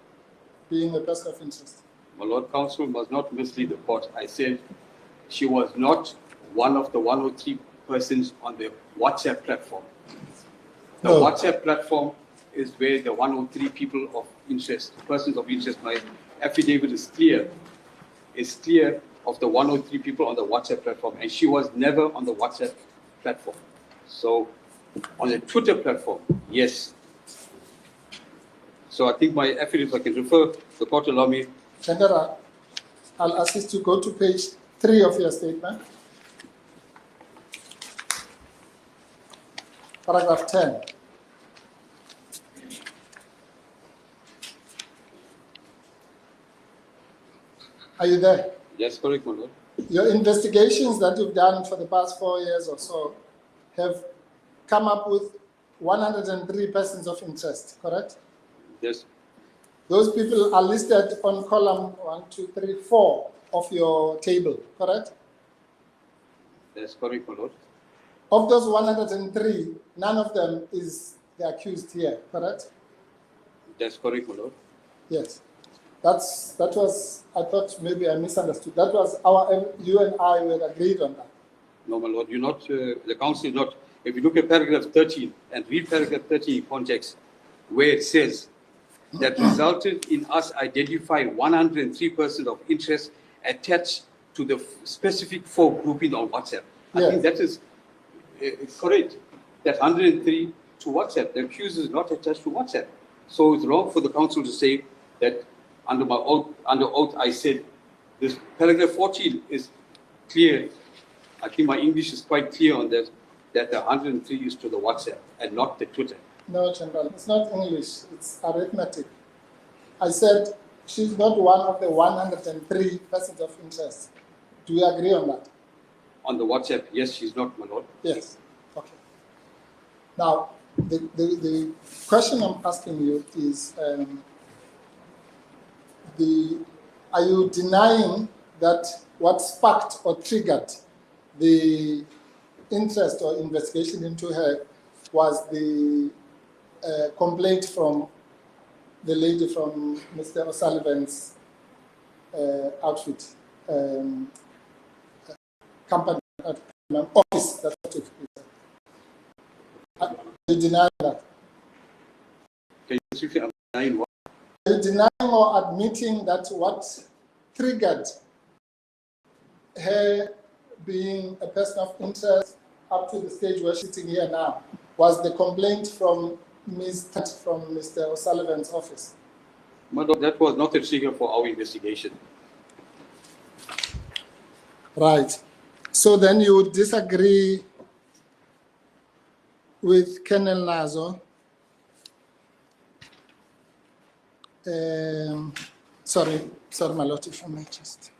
D: being a person of interest?
A: My Lord Counsel must not mislead the court. I said she was not one of the 103 persons on the WhatsApp platform. The
D: No.
A: WhatsApp platform is where the 103 people of interest, persons of interest, my affidavit is clear of the 103 people on the WhatsApp platform, and she was never on the WhatsApp platform. So on the Twitter platform, yes. So I think my affidavit, if I can refer, the court allow me.
D: General, I'll assist you go to page 3 of your statement. Paragraph 10. Are you there?
A: Yes, correct, my lord.
D: Your investigations that you've done for the past 4 years or so have come up with 103 persons of interest, correct?
A: Yes,
D: Those people are listed on column 1, 2, 3, 4 of your table, correct?
A: that's correct, my lord.
D: Of those 103, none of them is the accused here, correct?
A: That's correct, my lord.
D: Yes. That was, I thought maybe I misunderstood. That was you and I were agreed on that.
A: No, my lord, you're not, the council is not, if you look at paragraph 13 and read paragraph 13 in context, where it says that resulted in us identifying 103 persons of interest attached to the specific 4 grouping on WhatsApp. I
D: Yes.
A: think that is correct. That 103 to WhatsApp, the accused is not attached to WhatsApp. So it's wrong for the council to say that under oath, I said this paragraph 14 is clear. I think my English is quite clear on that the 103 is to the WhatsApp and not the Twitter.
D: No, General, it's not English, it's arithmetic. I said she's not one of the 103 persons of interest. Do you agree on that?
A: On the WhatsApp, yes, she's not, my lord.
D: Yes. Okay. Now, the question I'm asking you is, are you denying that what sparked or triggered the interest or investigation into her was the complaint from the lady from Mr. O'Sullivan's outfit, company, office, that's what it is. You deny that?
A: Can you see I'm denying what?
D: Are you denying or admitting that what triggered her being a person of interest up to the stage we're sitting here now was the complaint from Mr. O'Sullivan's office?
A: My lord, that was not a trigger for our investigation.
D: Right. So then you would disagree with Colonel Lazo. Sorry, my lord, if I may just.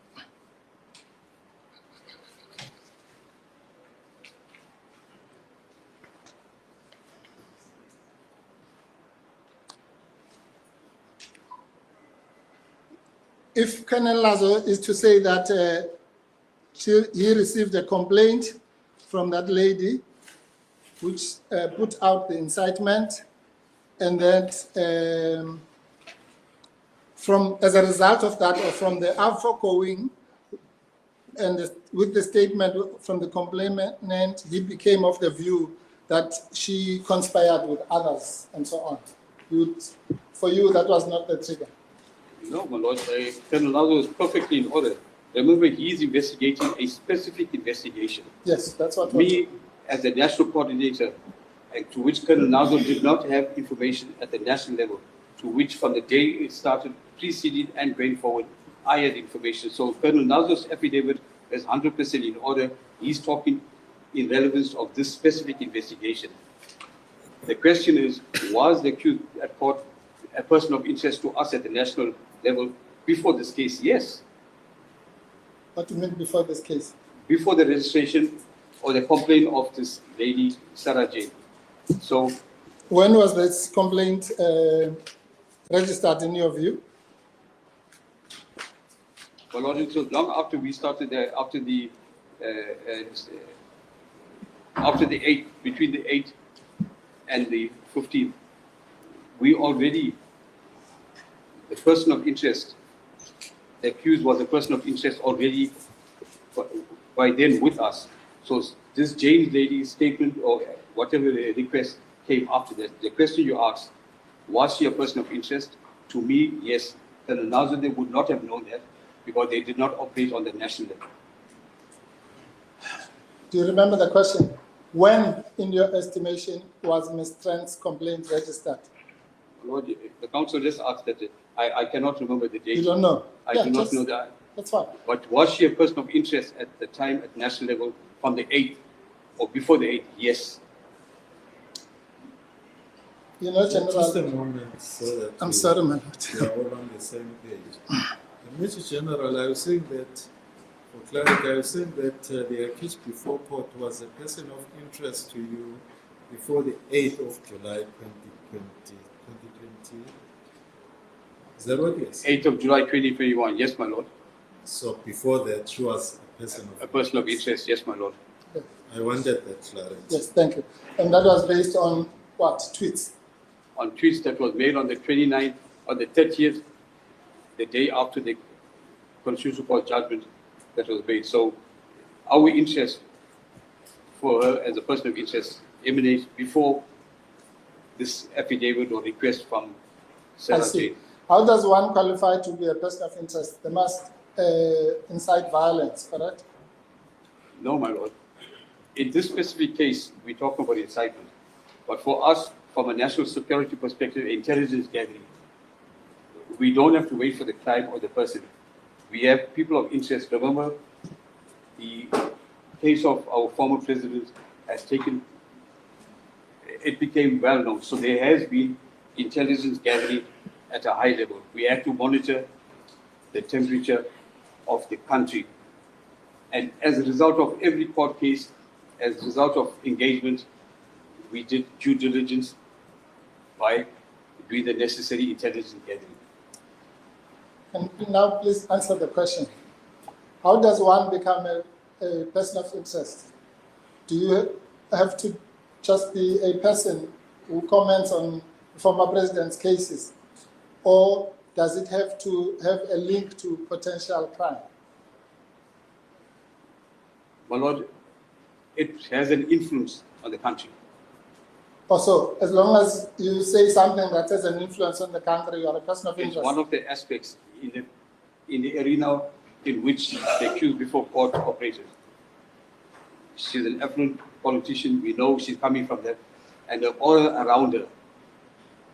D: If Colonel Lazo is to say that he received a complaint from that lady, which put out the incitement, and that as a result of that, or from the outgoing, and with the statement from the complainant, he became of the view that she conspired with others and so on. For you, that was not the trigger.
A: No, my lord, Colonel Lazo is perfectly in order. Remember, he is investigating a specific investigation.
D: Yes, that's what.
A: Me, as the national coordinator, and to which Colonel Lazo did not have information at the national level, to which from the day it started, preceding and going forward, I had information. So Colonel Lazo's affidavit is 100% in order. He's talking in relevance of this specific investigation. The question is, was the accused at court a person of interest to us at the national level before this case? Yes.
D: What do you mean before this case?
A: Before the registration or the complaint of this lady, Sarah Jane. So,
D: when was this complaint registered in your view?
A: well, Lord, it was long after we started there, after the 8th, between the 8th and the 15th. We already, the person of interest, the accused was a person of interest already by then with us. So this James lady's statement or whatever request came after that, the question you asked, was she a person of interest? To me, yes. Then Nazareth would not have known that because they did not operate on the national level.
D: Do you remember the question? When, in your estimation, was Ms. Trent's complaint registered?
A: Lord, the council just asked that. I cannot remember the date.
D: You don't know?
A: I
D: Yeah,
A: do not
D: just-
A: know that.
D: That's fine.
A: But was she a person of interest at the time at national level from the 8th or before the 8th? Yes.
D: You know,
C: Just a
D: General,
C: moment, so that
D: I'm
C: we-
D: sorry, my lord.
C: we are all on the same page. Mr. General, I was saying that, for clarity, I was saying that the accused before court was a person of interest to you before the 8th of July 2020. Is that what yes?
A: 8th of July 2021. Yes, my lord.
C: So before that, she was a person of
A: A person of interest. Yes, my lord.
C: I wanted that clarity.
D: Yes, thank you. And that was based on what? Tweets?
A: On tweets that was made on the 29th or the 30th, the day after the Constitutional Court judgment that was made. So our interest for her as a person of interest emanates before this affidavit or request from
D: I
A: Sarah
D: see.
A: Jane.
D: How does one qualify to be a person of interest? They must incite violence, correct?
A: No, my lord. In this specific case, we talk about incitement. But for us, from a national security perspective, intelligence gathering, we don't have to wait for the crime or the person. We have people of interest. Remember, the case of our former president has taken, it became well known. So there has been intelligence gathering at a high level. We have to monitor the temperature of the country. And as a result of every court case, as a result of engagement, we did due diligence by doing the necessary intelligence gathering.
D: And now please answer the question. How does one become a person of interest? Do you have to just be a person who comments on former president's cases? Or does it have to have a link to potential crime?
A: My lord, it has an influence on the country.
D: Also, as long as you say something that has an influence on the country, you are a person of
A: It's
D: interest.
A: one of the aspects in the arena in which the accused before court operated. She's an affluent politician. We know she's coming from that. And the aura around her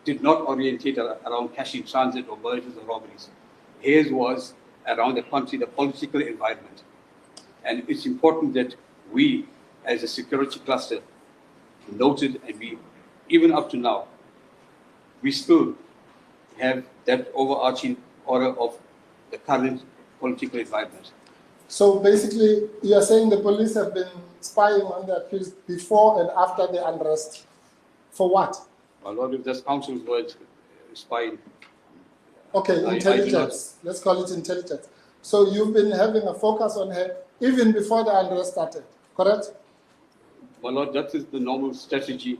A: did not orientate around cash in transit or murders or robberies. Hers was around the country, the political environment. And it's important that we, as a security cluster, noted, and we, even up to now, we still have that overarching aura of the current political environment.
D: So basically, you are saying the police have been spying on the accused before and after the unrest. For what?
A: A lot of this council's words spying.
D: Okay,
A: I do not-
D: intelligence. Let's call it intelligence. So you've been having a focus on her even before the unrest started, correct?
A: My lord, that is the normal strategy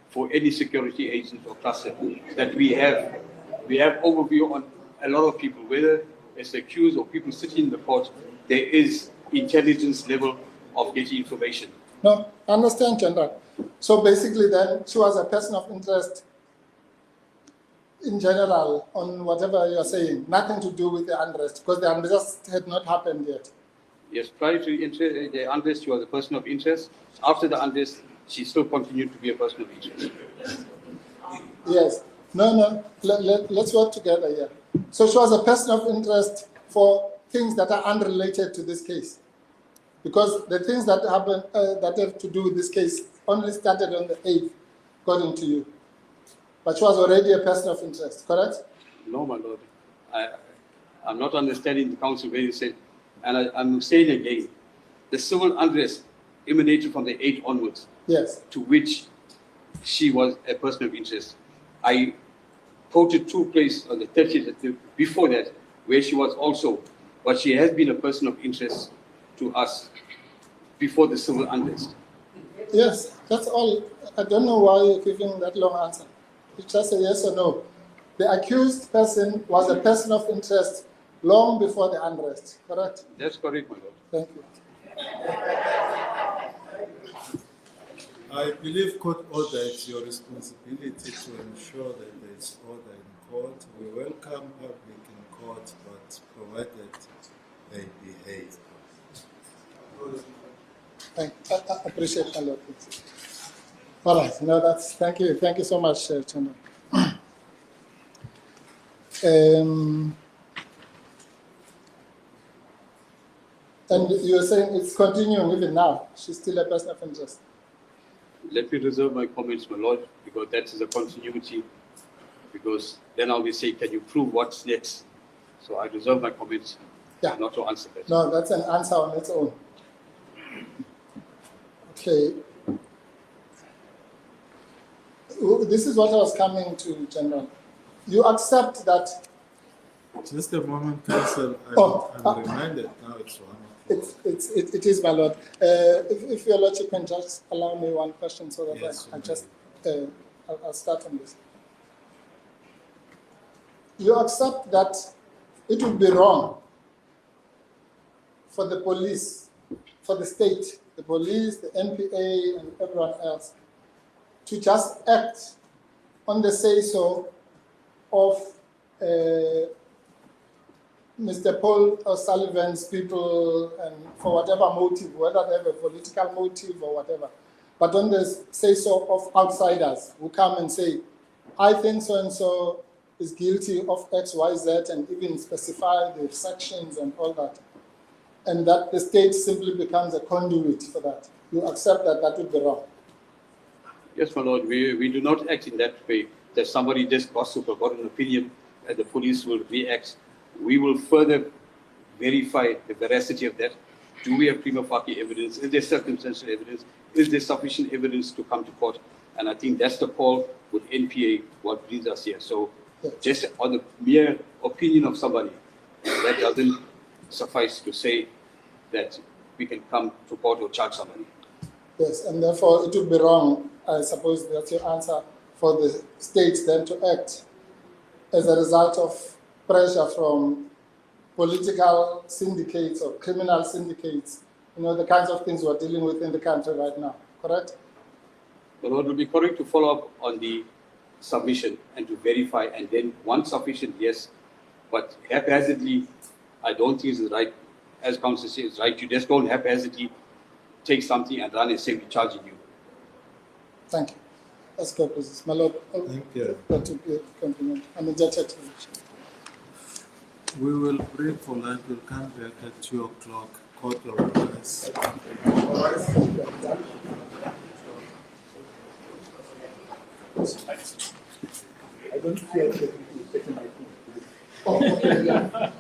A: for any security agent or cluster that we have. We have overview on a lot of people, whether it's accused or people sitting in the court. There is intelligence level of getting information.
D: No, I understand, General. So basically then, she was a person of interest in general on whatever you're saying, nothing to do with the unrest, because the unrest had not happened yet.
A: Yes, prior to the unrest, she was a person of interest. After the unrest, she still continued to be a person of interest.
D: Yes. No, let's work together here. So she was a person of interest for things that are unrelated to this case. Because the things that happen, that have to do with this case only started on the 8th, according to you. But she was already a person of interest, correct?
A: No, my lord. I'm not understanding the council where you said, and I'm saying again, the civil unrest emanated from the 8th onwards,
D: Yes.
A: to which she was a person of interest. I quoted two places on the 30th before that, where she was also, but she has been a person of interest to us before the civil unrest.
D: Yes, that's all. I don't know why you're giving that long answer. It's just a yes or no. The accused person was a person of interest long before the unrest, correct?
A: That's correct, my lord.
D: Thank you.
C: I believe court order, it's your responsibility to ensure that there is order in court. We welcome public in court, but provided they behave.
D: I appreciate a lot. All right, no, that's, thank you so much, Chandra. And you were saying it's continuing even now. She's still a person of interest.
A: Let me reserve my comments, my lord, because that is a continuity. Because then I'll be saying, can you prove what's next? So I reserve my comments,
D: Yeah.
A: not to answer that.
D: No, that's an answer on its own. Okay. This is what I was coming to, General. You accept that
C: Just a moment, Council. I'm reminded now it's 1 o'clock.
D: it is, my lord. If your lordship can just allow me one question so that
C: Yes,
D: I just I'll start on this. You accept that it would be wrong for the police, for the state, the police, the NPA, and everyone else to just act on the say-so of Mr. Paul O'Sullivan's people, and for whatever motive, whether they have a political motive or whatever, but on the say-so of outsiders who come and say, I think so-and-so is guilty of X, Y, Z, and even specify the sections and all that, and that the state simply becomes a conduit for that. You accept that that would be wrong?
A: Yes, my lord, we do not act in that way, that somebody just gossip or got an opinion and the police will react. We will further verify the veracity of that. Do we have prima facie evidence? Is there circumstantial evidence? Is there sufficient evidence to come to court? And I think that's the call with NPA, what brings us here. So just on the mere opinion of somebody, that doesn't suffice to say that we can come to court or charge somebody.
D: Yes, and therefore it would be wrong, I suppose that's your answer, for the states then to act as a result of pressure from political syndicates or criminal syndicates, you know, the kinds of things we're dealing with in the country right now, correct?
A: But it will be correct to follow up on the submission and to verify, and then once sufficient, yes, but haphazardly, I don't think it's right. As counsel says, it's right. You just don't haphazardly take something and run and say we're charging you.
D: Thank you. Let's go, please. My lord,
C: Thank you.
D: that would be a compliment. I'm indebted.
C: We will break for lunch. We'll come back at 2 o'clock. Court of Unrest.
B: I don't feel that you taking my food.
D: Oh, okay, yeah.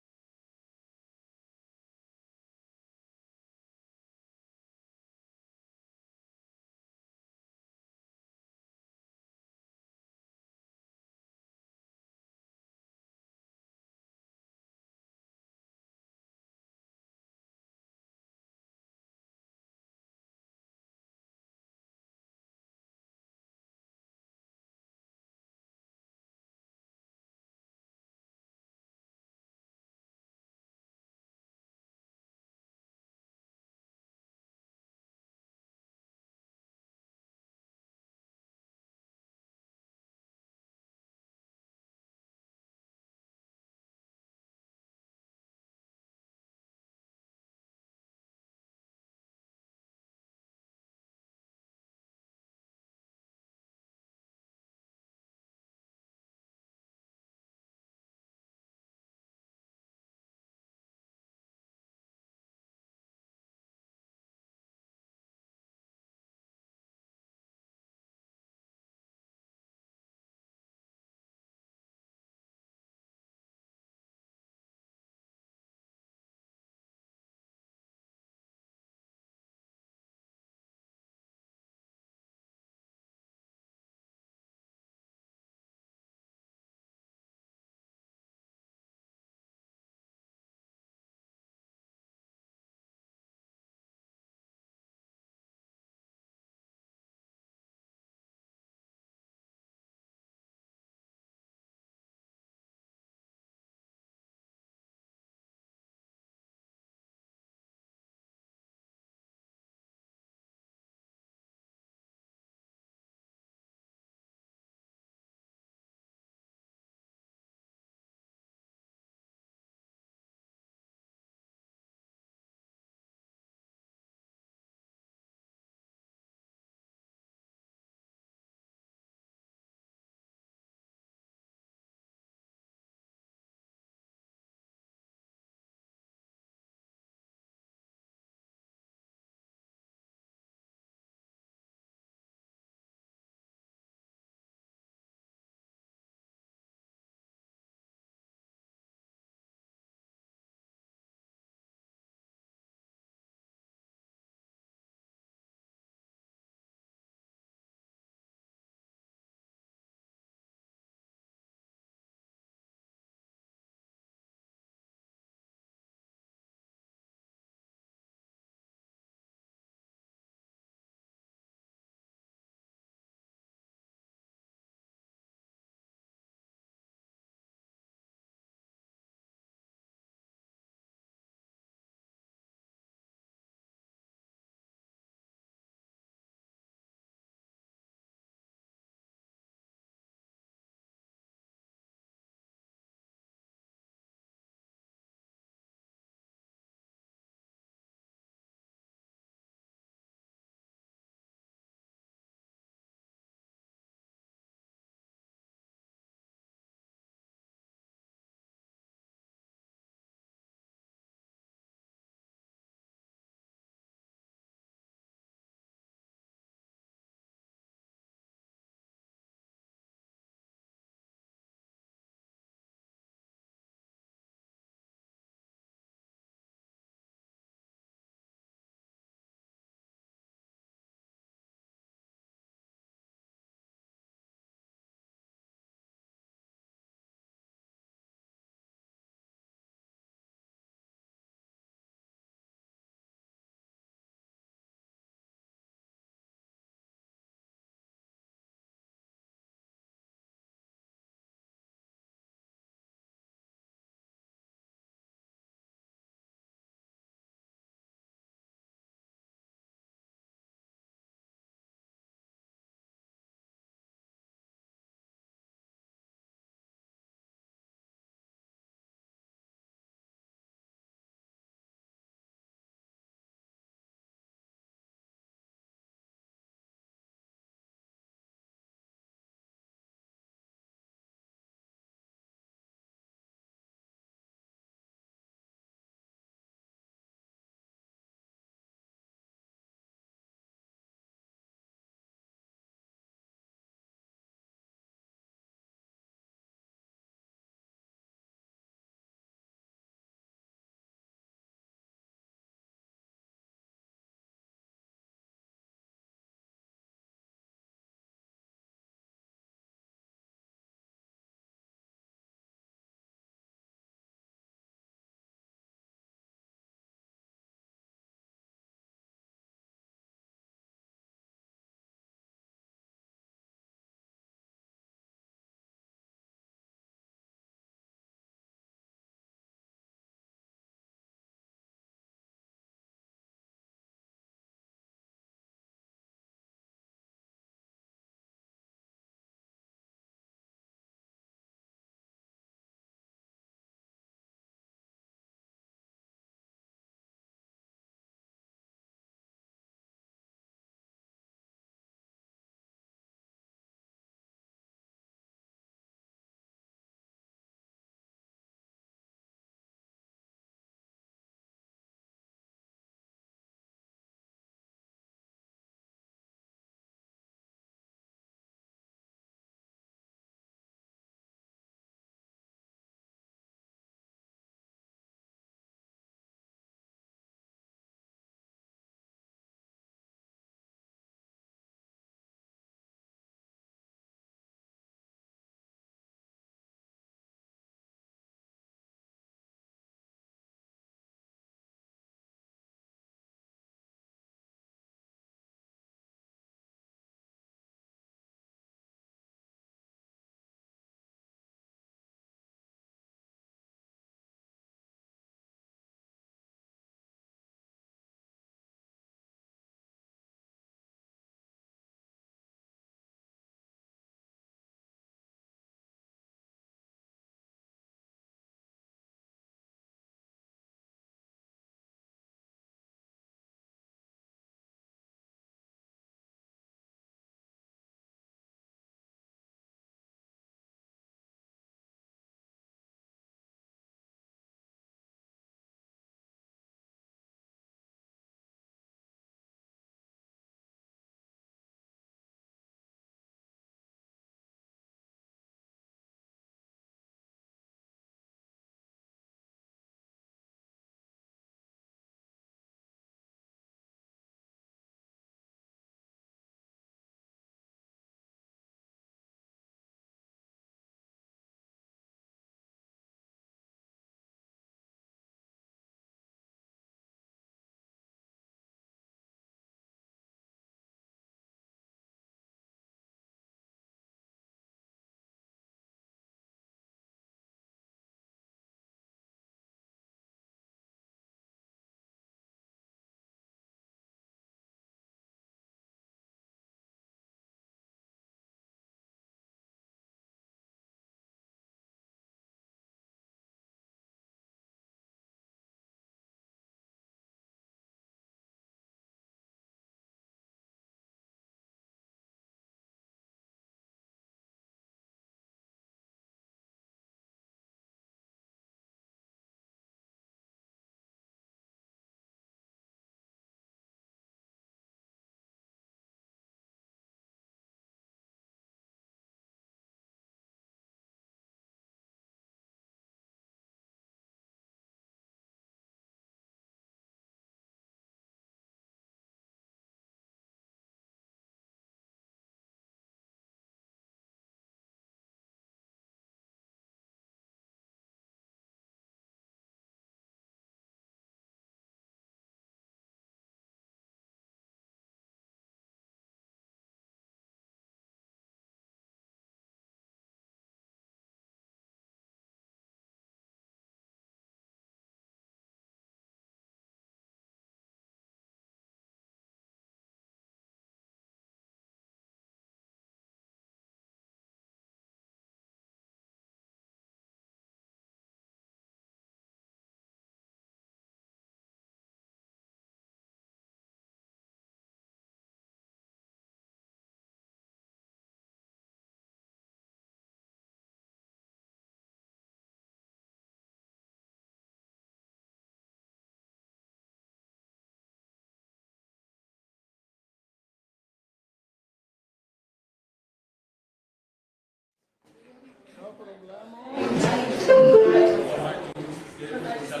B: How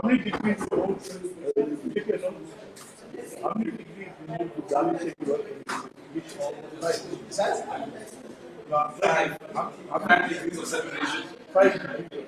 B: many degrees you hold? You take your notes. How many degrees you need to Dali take your How many degrees of separation? 5 degrees.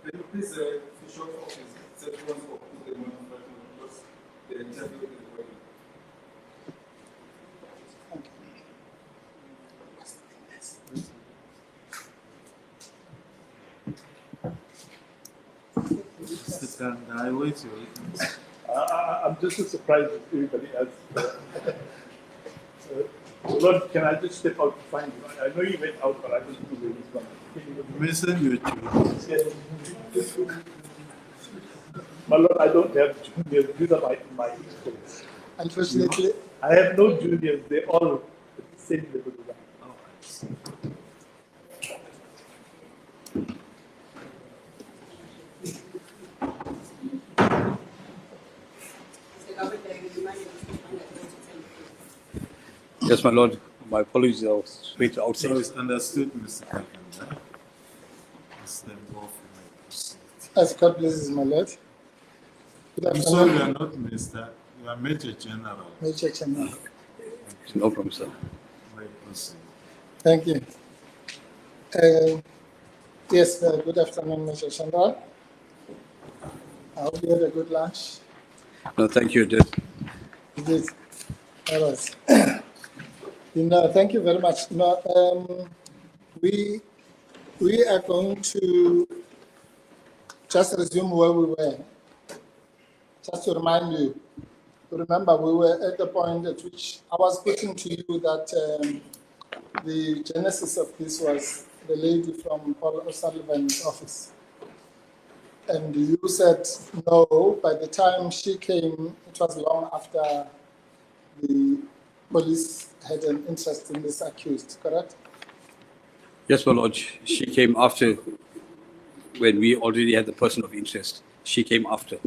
E: Can you please switch off his cell phone or put them on because the interview is recording?
C: Mr. Kanda, I wait your witness.
B: I'm I'm just as surprised as everybody else. Lord, can I just step out to find you? I know you went out, but I don't know where he's gone. Can you
C: Missing you too.
B: Yes. My Lord, I don't have juniors. These are my equals.
D: Unfortunately,
B: I have no juniors. They're all at the same level as I am.
A: Yes, my lord. My apologies. I was straight outside.
C: So it's understood, Mr. Kakanda. It's the law for my proceed.
D: as God pleases, my Lord. Good
C: I'm sorry, you
D: afternoon,
C: are not Mr. You are Major General.
D: Major General.
A: No problem, sir.
C: May proceed.
D: Thank you. Yes, good afternoon, Major General. I hope you had a good lunch.
A: No, thank you. I did.
D: You did. All right. Thank you very much. We are going to just resume where we were. Just to remind you, remember we were at the point at which I was putting to you that the genesis of this was the lady from Paul O'Sullivan's office. And you said no, by the time she came, it was long after the police had an interest in this accused, correct?
A: Yes, my lord. She came after when we already had the person of interest. She came after.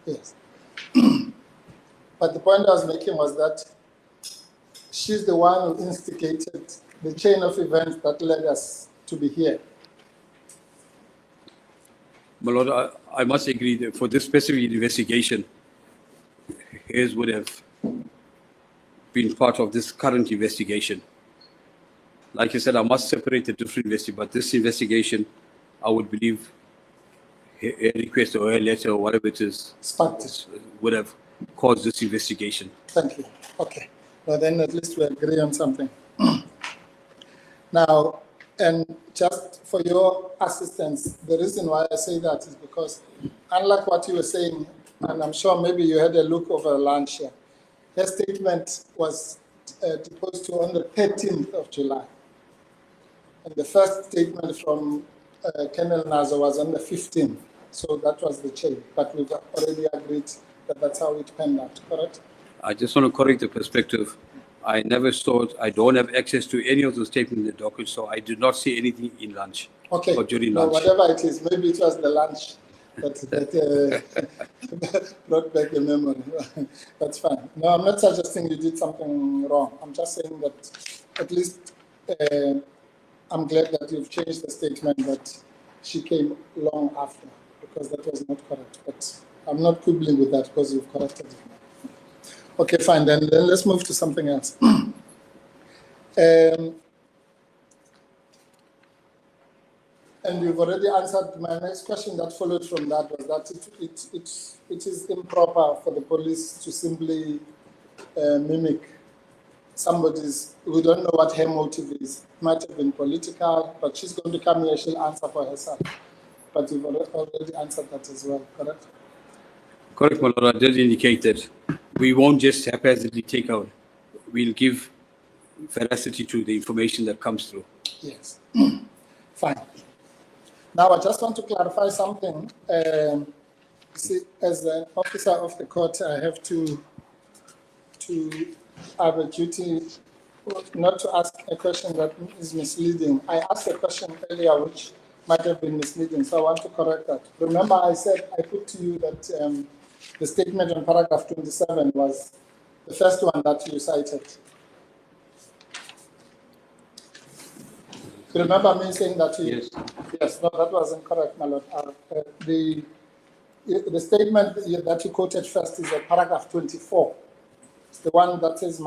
D: Yes. But the point I was making was that she's the one who instigated the chain of events that led us to be here.
A: My lord, I must agree that for this specific investigation, hers would have been part of this current investigation. Like I said, I must separate the different investigation, but this investigation, I would believe her request or her letter or whatever it is
D: Sparked it.
A: would have caused this investigation.
D: Thank you. Okay. Well, then at least we agree on something. Now, and just for your assistance, the reason why I say that is because, unlike what you were saying, and I'm sure maybe you had a look over lunch here, her statement was deposed to on the 13th of July. And the first statement from Colonel Nazo was on the 15th. So that was the chain. But we've already agreed that that's how it panned out, correct?
A: I just want to correct the perspective. I never saw, I don't have access to any of those statements in the docket, so I did not see anything in lunch
D: Okay.
A: or during
D: No,
A: lunch.
D: whatever it is, maybe it was the lunch that brought back the memory. That's fine. No, I'm not suggesting you did something wrong. I'm just saying that at least I'm glad that you've changed the statement that she came long after, because that was not correct. But I'm not quibbling with that because you've corrected it. Okay, fine. Then let's move to something else. And you've already answered my next question that followed from that, was that it is improper for the police to simply mimic somebody's, we don't know what her motive is. It might have been political, but she's going to come here, she'll answer for herself. But you've already answered that as well, correct?
A: Correct, my lord. I did indicate that we won't just haphazardly take out. We'll give veracity to the information that comes through.
D: Yes. Fine. Now, I just want to clarify something. You see, as an officer of the court, I have to have a duty not to ask a question that is misleading. I asked a question earlier which might have been misleading, so I want to correct that. Remember, I said, I put to you that the statement on paragraph 27 was the first one that you cited. You remember me saying that to you?
A: Yes.
D: Yes, no, that wasn't correct, my lord. The statement that you quoted first is paragraph 24. It's the one that says,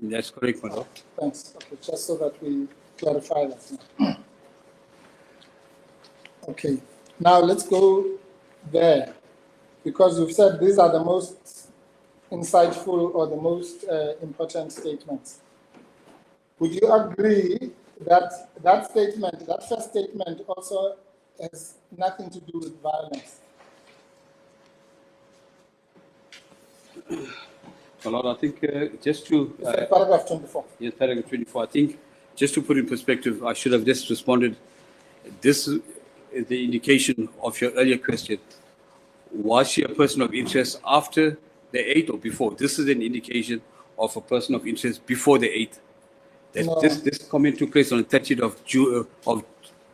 A: That's correct, my lord.
D: Thanks. Okay, just so that we clarify that. Okay, now let's go there, because you've said these are the most insightful or the most important statements. Would you agree that that statement, that first statement, also has nothing to do with violence.
A: My Lord, I think just to
D: Is that paragraph 24?
A: yes, paragraph 24. I think just to put in perspective, I should have just responded. This is the indication of your earlier question. Was she a person of interest after the 8th or before? This is an indication of a person of interest before the 8th. That
D: No.
A: this comment took place on the 30th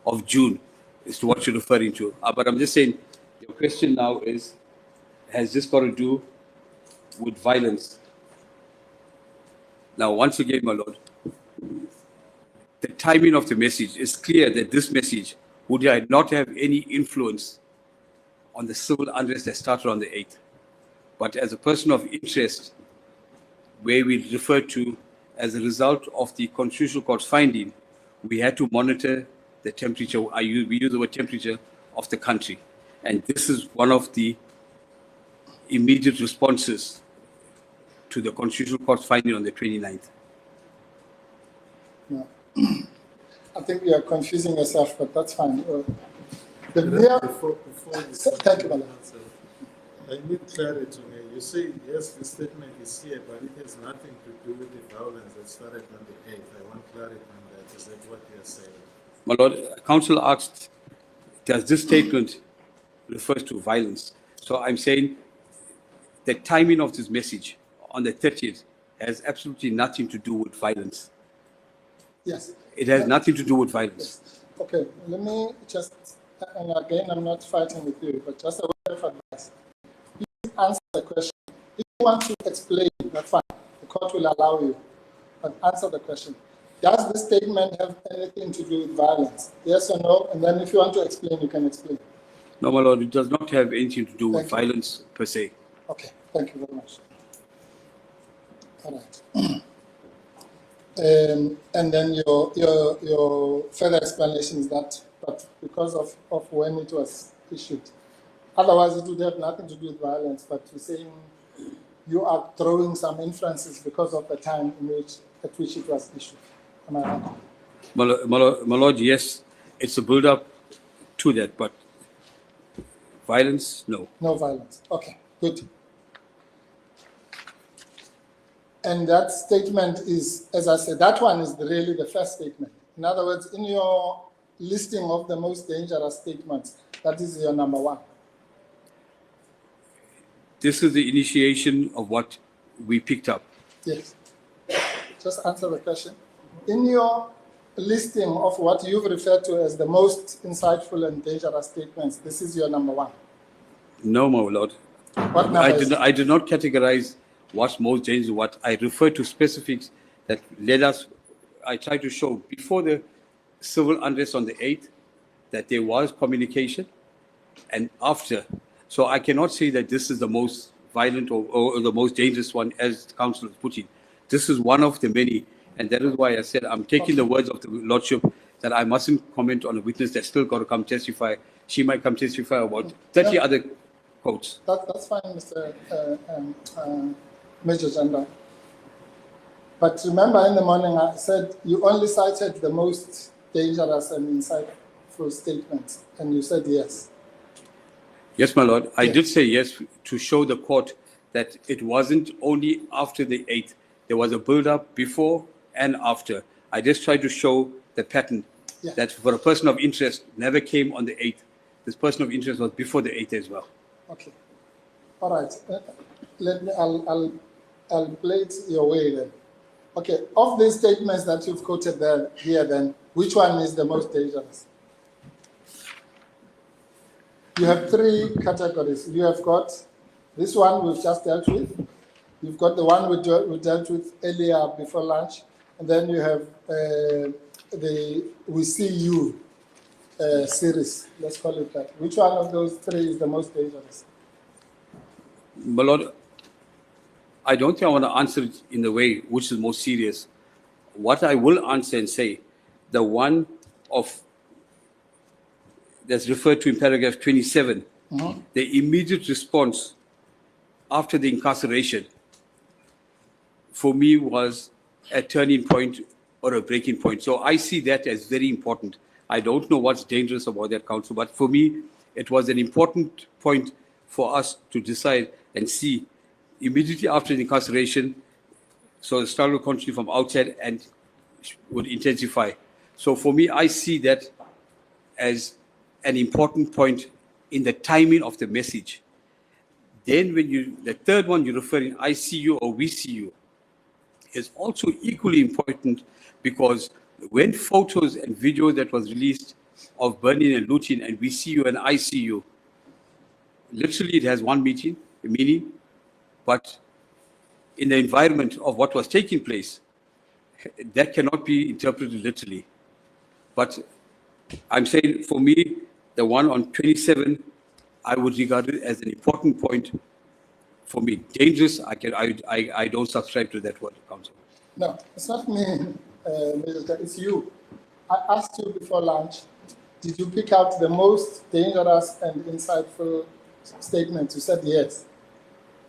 A: of June is to what you're referring to. But I'm just saying, your question now is, has this got to do with violence? Now, once again, my Lord, the timing of the message is clear that this message would not have any influence on the civil unrest that started on the 8th. But as a person of interest, where we refer to as a result of the Constitutional Court's finding, we had to monitor the temperature, we use the word temperature, of the country. And this is one of the immediate responses to the Constitutional Court's finding on the 29th.
D: No. I think you are confusing yourself, but that's fine. The
C: Before you
D: Thank you, Madam.
C: I need clarity. You say, yes, the statement is here, but it has nothing to do with the violence that started on the 8th. I want clarity on that. Is that what you are saying?
A: My Lord, Council asked, does this statement refer to violence? So I'm saying the timing of this message on the 30th has absolutely nothing to do with violence.
D: Yes.
A: It has nothing to do with violence.
D: Yes. Okay, let me just, and again, I'm not fighting with you, but just a word of advice. Please answer the question. If you want to explain, that's fine. The court will allow you, but answer the question. Does this statement have anything to do with violence? Yes or no? And then if you want to explain, you can explain.
A: No, my Lord, it does not have anything to do with
D: Thank you.
A: violence per se.
D: Okay, thank you very much. All right. And then your further explanation is that, but because of when it was issued. Otherwise, it would have nothing to do with violence, but you're saying you are throwing some inferences because of the time at which it was issued. Am I right?
A: My Lord, yes, it's a build-up to that, but violence, no.
D: No violence. Okay, good. And that statement is, as I said, that one is really the first statement. In other words, in your listing of the most dangerous statements, that is your number one.
A: This is the initiation of what we picked up.
D: Yes. Just answer the question. In your listing of what you've referred to as the most insightful and dangerous statements, this is your number one.
A: No, my Lord.
D: What number is it?
A: I did not categorize what's most dangerous, what I refer to specifics that led us. I tried to show before the civil unrest on the 8th that there was communication, and after. So I cannot say that this is the most violent or the most dangerous one, as the council is putting. This is one of the many, and that is why I said I'm taking the words of the Lordship that I mustn't comment on a witness that's still got to come testify. She might come testify about 30 other quotes.
D: That's fine, Mr. Major General. But remember, in the morning, I said you only cited the most dangerous and insightful statements, and you said yes.
A: Yes, my Lord. I
D: Yes.
A: did say yes to show the court that it wasn't only after the 8th. There was a build-up before and after. I just tried to show the pattern
D: Yeah.
A: that for a person of interest never came on the 8th. This person of interest was before the 8th as well.
D: Okay. All right. Let me. I'll play it your way then. Okay. Of these statements that you've quoted here, then which one is the most dangerous? You have three categories. You have got this one we've just dealt with. You've got the one we dealt with earlier before lunch, and then you have the We See You series. Let's call it that. Which one of those three is the most dangerous?
A: My Lord, I don't think I want to answer it in the way which is most serious. What I will answer and say, the one that's referred to in paragraph 27, the immediate response after the incarceration, for me was a turning point or a breaking point. So I see that as very important. I don't know what's dangerous about that, Council, but for me, it was an important point for us to decide and see immediately after the incarceration, so the struggle continued from outside and would intensify. So for me, I see that as an important point in the timing of the message. Then the third one you're referring, I see you or we see you, is also equally important, because when photos and videos that was released of burning and looting and we see you and I see you, literally it has one meaning, but in the environment of what was taking place, that cannot be interpreted literally. But I'm saying, for me, the one on 27, I would regard it as an important point for me. Dangerous, I don't subscribe to that word, Council.
D: No, it's not me, Minister, it's you. I asked you before lunch, did you pick out the most dangerous and insightful statements? You said yes.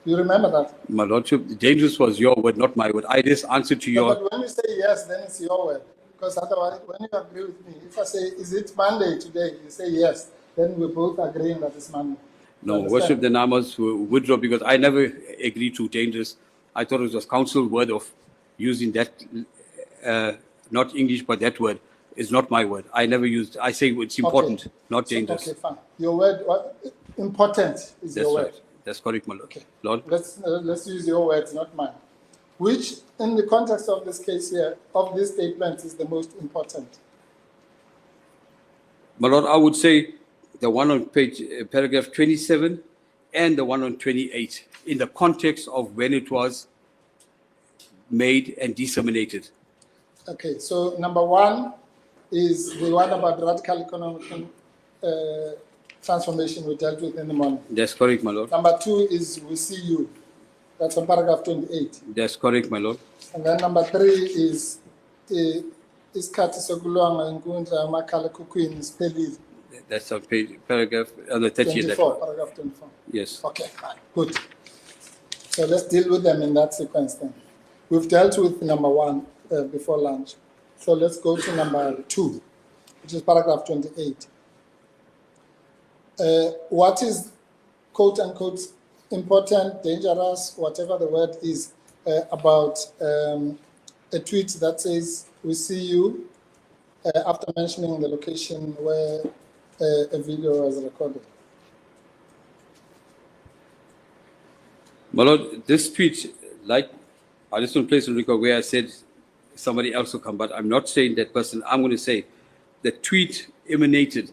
D: Do you remember that?
A: My Lordship, dangerous was your word, not my word. I just answered to
D: No,
A: your...
D: but when you say yes, then it's your word. Because otherwise, when you agree with me, if I say, is it Monday today? You say yes, then we're both agreeing that it's Monday.
A: No, Worship, then I must withdraw, because I never agreed to dangerous. I thought it was Council word of using that, not English, but that word is not my word. I never used, I say it's important, not dangerous.
D: Okay, fine. Your word, important is
A: That's
D: your word.
A: right. That's correct, my Lord.
D: Okay.
A: Lord,
D: Let's use your words, not mine. Which, in the context of this case here, of this statement, is the most important?
A: my Lord, I would say the one on paragraph 27 and the one on 28, in the context of when it was made and disseminated.
D: Okay, so number one is the one about radical economic transformation we dealt with in the morning.
A: That's correct, my Lord.
D: Number two is we see you. That's on paragraph 28.
A: That's correct, my Lord.
D: And then number three is isikhathi sokulonga inkundla yamakhalekhukhwini siphelile.
A: That's on paragraph on the 30th.
D: 24, paragraph 24.
A: Yes.
D: Okay, fine, good. So let's deal with them in that sequence then. We've dealt with number one before lunch. So let's go to number two, which is paragraph 28. What is, quote unquote, important, dangerous, whatever the word is, about a tweet that says, we see you, after mentioning the location where a video was recorded?
A: My Lord, this tweet, like, I just want to place on record where I said somebody else will come, but I'm not saying that person. I'm going to say the tweet emanated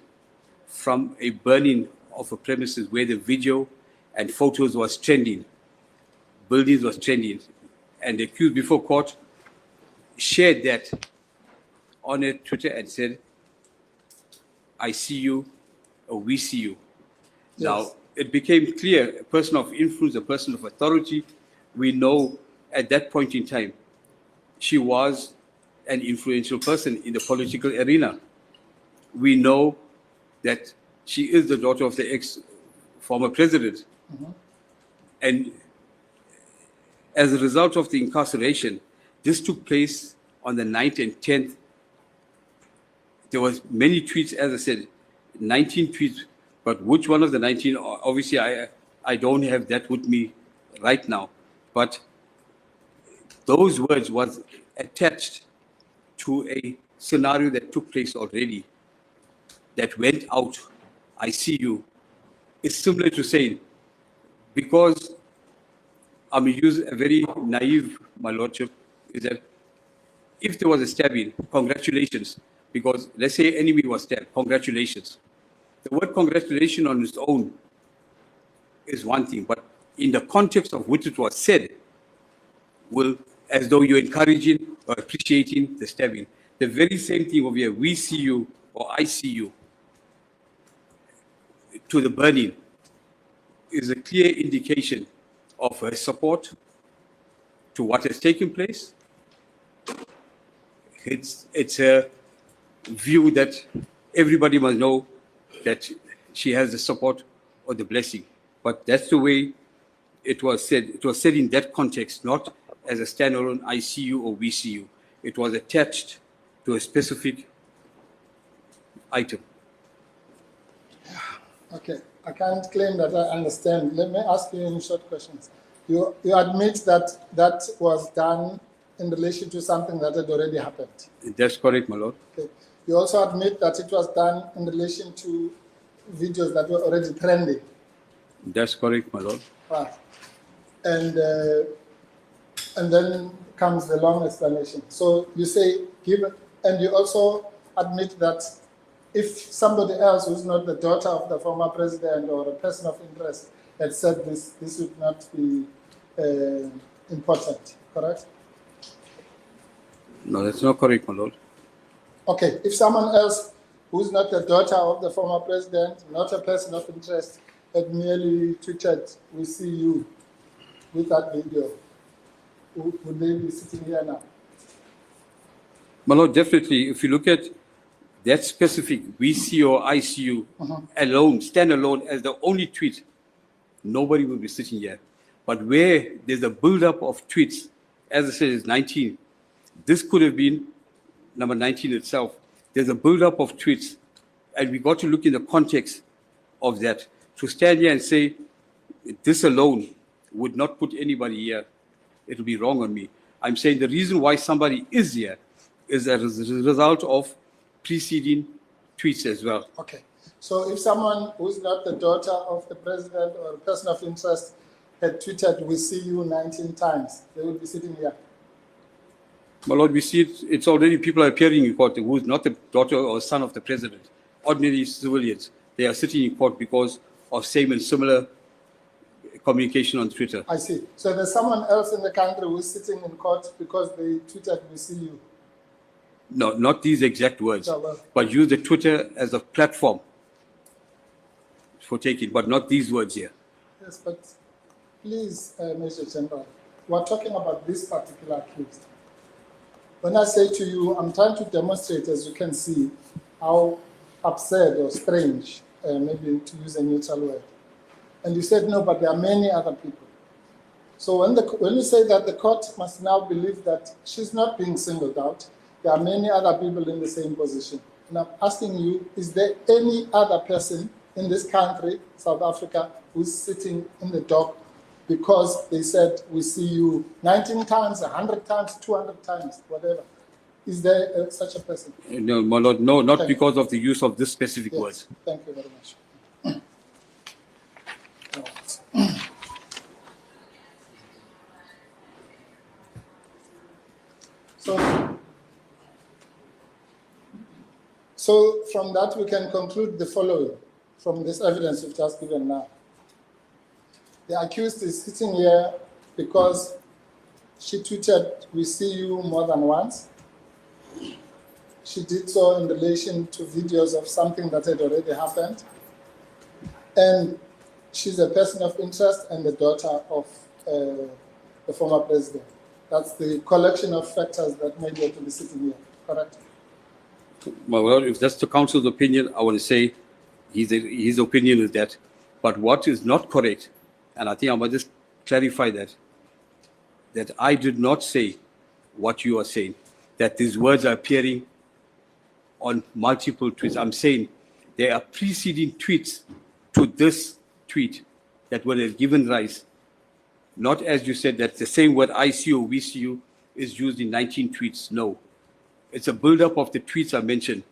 A: from a burning of a premises where the video and photos was trending, buildings was trending, and the accused before court shared that on a Twitter and said, I see you, or we see you.
D: Yes.
A: Now, it became clear, a person of influence, a person of authority, we know at that point in time, she was an influential person in the political arena. We know that she is the daughter of the ex-former president.
D: Mm-hmm.
A: And as a result of the incarceration, this took place on the 9th and 10th. There was many tweets, as I said, 19 tweets, but which one of the 19, obviously I don't have that with me right now, but those words was attached to a scenario that took place already, that went out, I see you. It's similar to saying, because I'm going to use a very naive, my Lordship, is that if there was a stabbing, congratulations, because let's say enemy was stabbed, congratulations. The word congratulation on its own is one thing, but in the context of which it was said, will, as though you're encouraging or appreciating the stabbing. The very same thing over here, we see you or I see you, to the burning, is a clear indication of her support to what has taken place. It's a view that everybody must know that she has the support or the blessing. But that's the way it was said. It was said in that context, not as a standalone I see you or we see you. It was attached to a specific item.
D: Okay, I can't claim that I understand. Let me ask you in short questions. You admit that that was done in relation to something that had already happened.
A: That's correct, my lord.
D: Okay. You also admit that it was done in relation to videos that were already trending.
A: That's correct, my lord.
D: Right. And then comes the long explanation. So you say, and you also admit that if somebody else who's not the daughter of the former president or a person of interest had said this, this would not be important, correct?
A: No, that's not correct, my lord.
D: Okay, if someone else who's not the daughter of the former president, not a person of interest, had merely tweeted, "We see you," with that video, would they be sitting here now?
A: My lord, definitely, if you look at that specific "we see you" or "I see you" alone, stand alone as the only tweet, nobody will be sitting here. But where there's a build-up of tweets, as I said, it's 19. This could have been number 19 itself. There's a build-up of tweets, and we got to look in the context of that. To stand here and say this alone would not put anybody here, it will be wrong on me. I'm saying the reason why somebody is here is as a result of preceding tweets as well.
D: Okay, so if someone who's not the daughter of the president or a person of interest had tweeted, "We see you" 19 times, they would be sitting here.
A: My lord, we see it's already people are appearing in court who is not the daughter or son of the president. Ordinary civilians, they are sitting in court because of same and similar communication on Twitter.
D: I see. So there's someone else in the country who's sitting in court because they tweeted, "We see you."
A: No, not these exact words,
D: So, well,
A: but use the Twitter as a platform for taking, but not these words here.
D: yes, but please, Major General, we're talking about this particular accused. When I say to you, I'm trying to demonstrate, as you can see, how absurd or strange, maybe to use a neutral word. And you said, no, but there are many other people. So when you say that the court must now believe that she's not being singled out, there are many other people in the same position. And I'm asking you, is there any other person in this country, South Africa, who's sitting in the dock because they said, "We see you" 19 times, 100 times, 200 times, whatever? Is there such a person?
A: No, my lord, no, not
D: Thank
A: because of the use of this specific
D: Yes,
A: words.
D: thank you very much. So from that, we can conclude the following from this evidence you've just given now. The accused is sitting here because she tweeted, "We see you" more than once. She did so in relation to videos of something that had already happened. And she's a person of interest and the daughter of the former president. That's the collection of factors that made her to be sitting here, correct?
A: Well, if that's the council's opinion, I want to say his opinion is that. But what is not correct, and I think I must just clarify that I did not say what you are saying, that these words are appearing on multiple tweets. I'm saying there are preceding tweets to this tweet that would have given rise, not as you said that the same word "I see you," "we see you" is used in 19 tweets. No. It's a build-up of the tweets I mentioned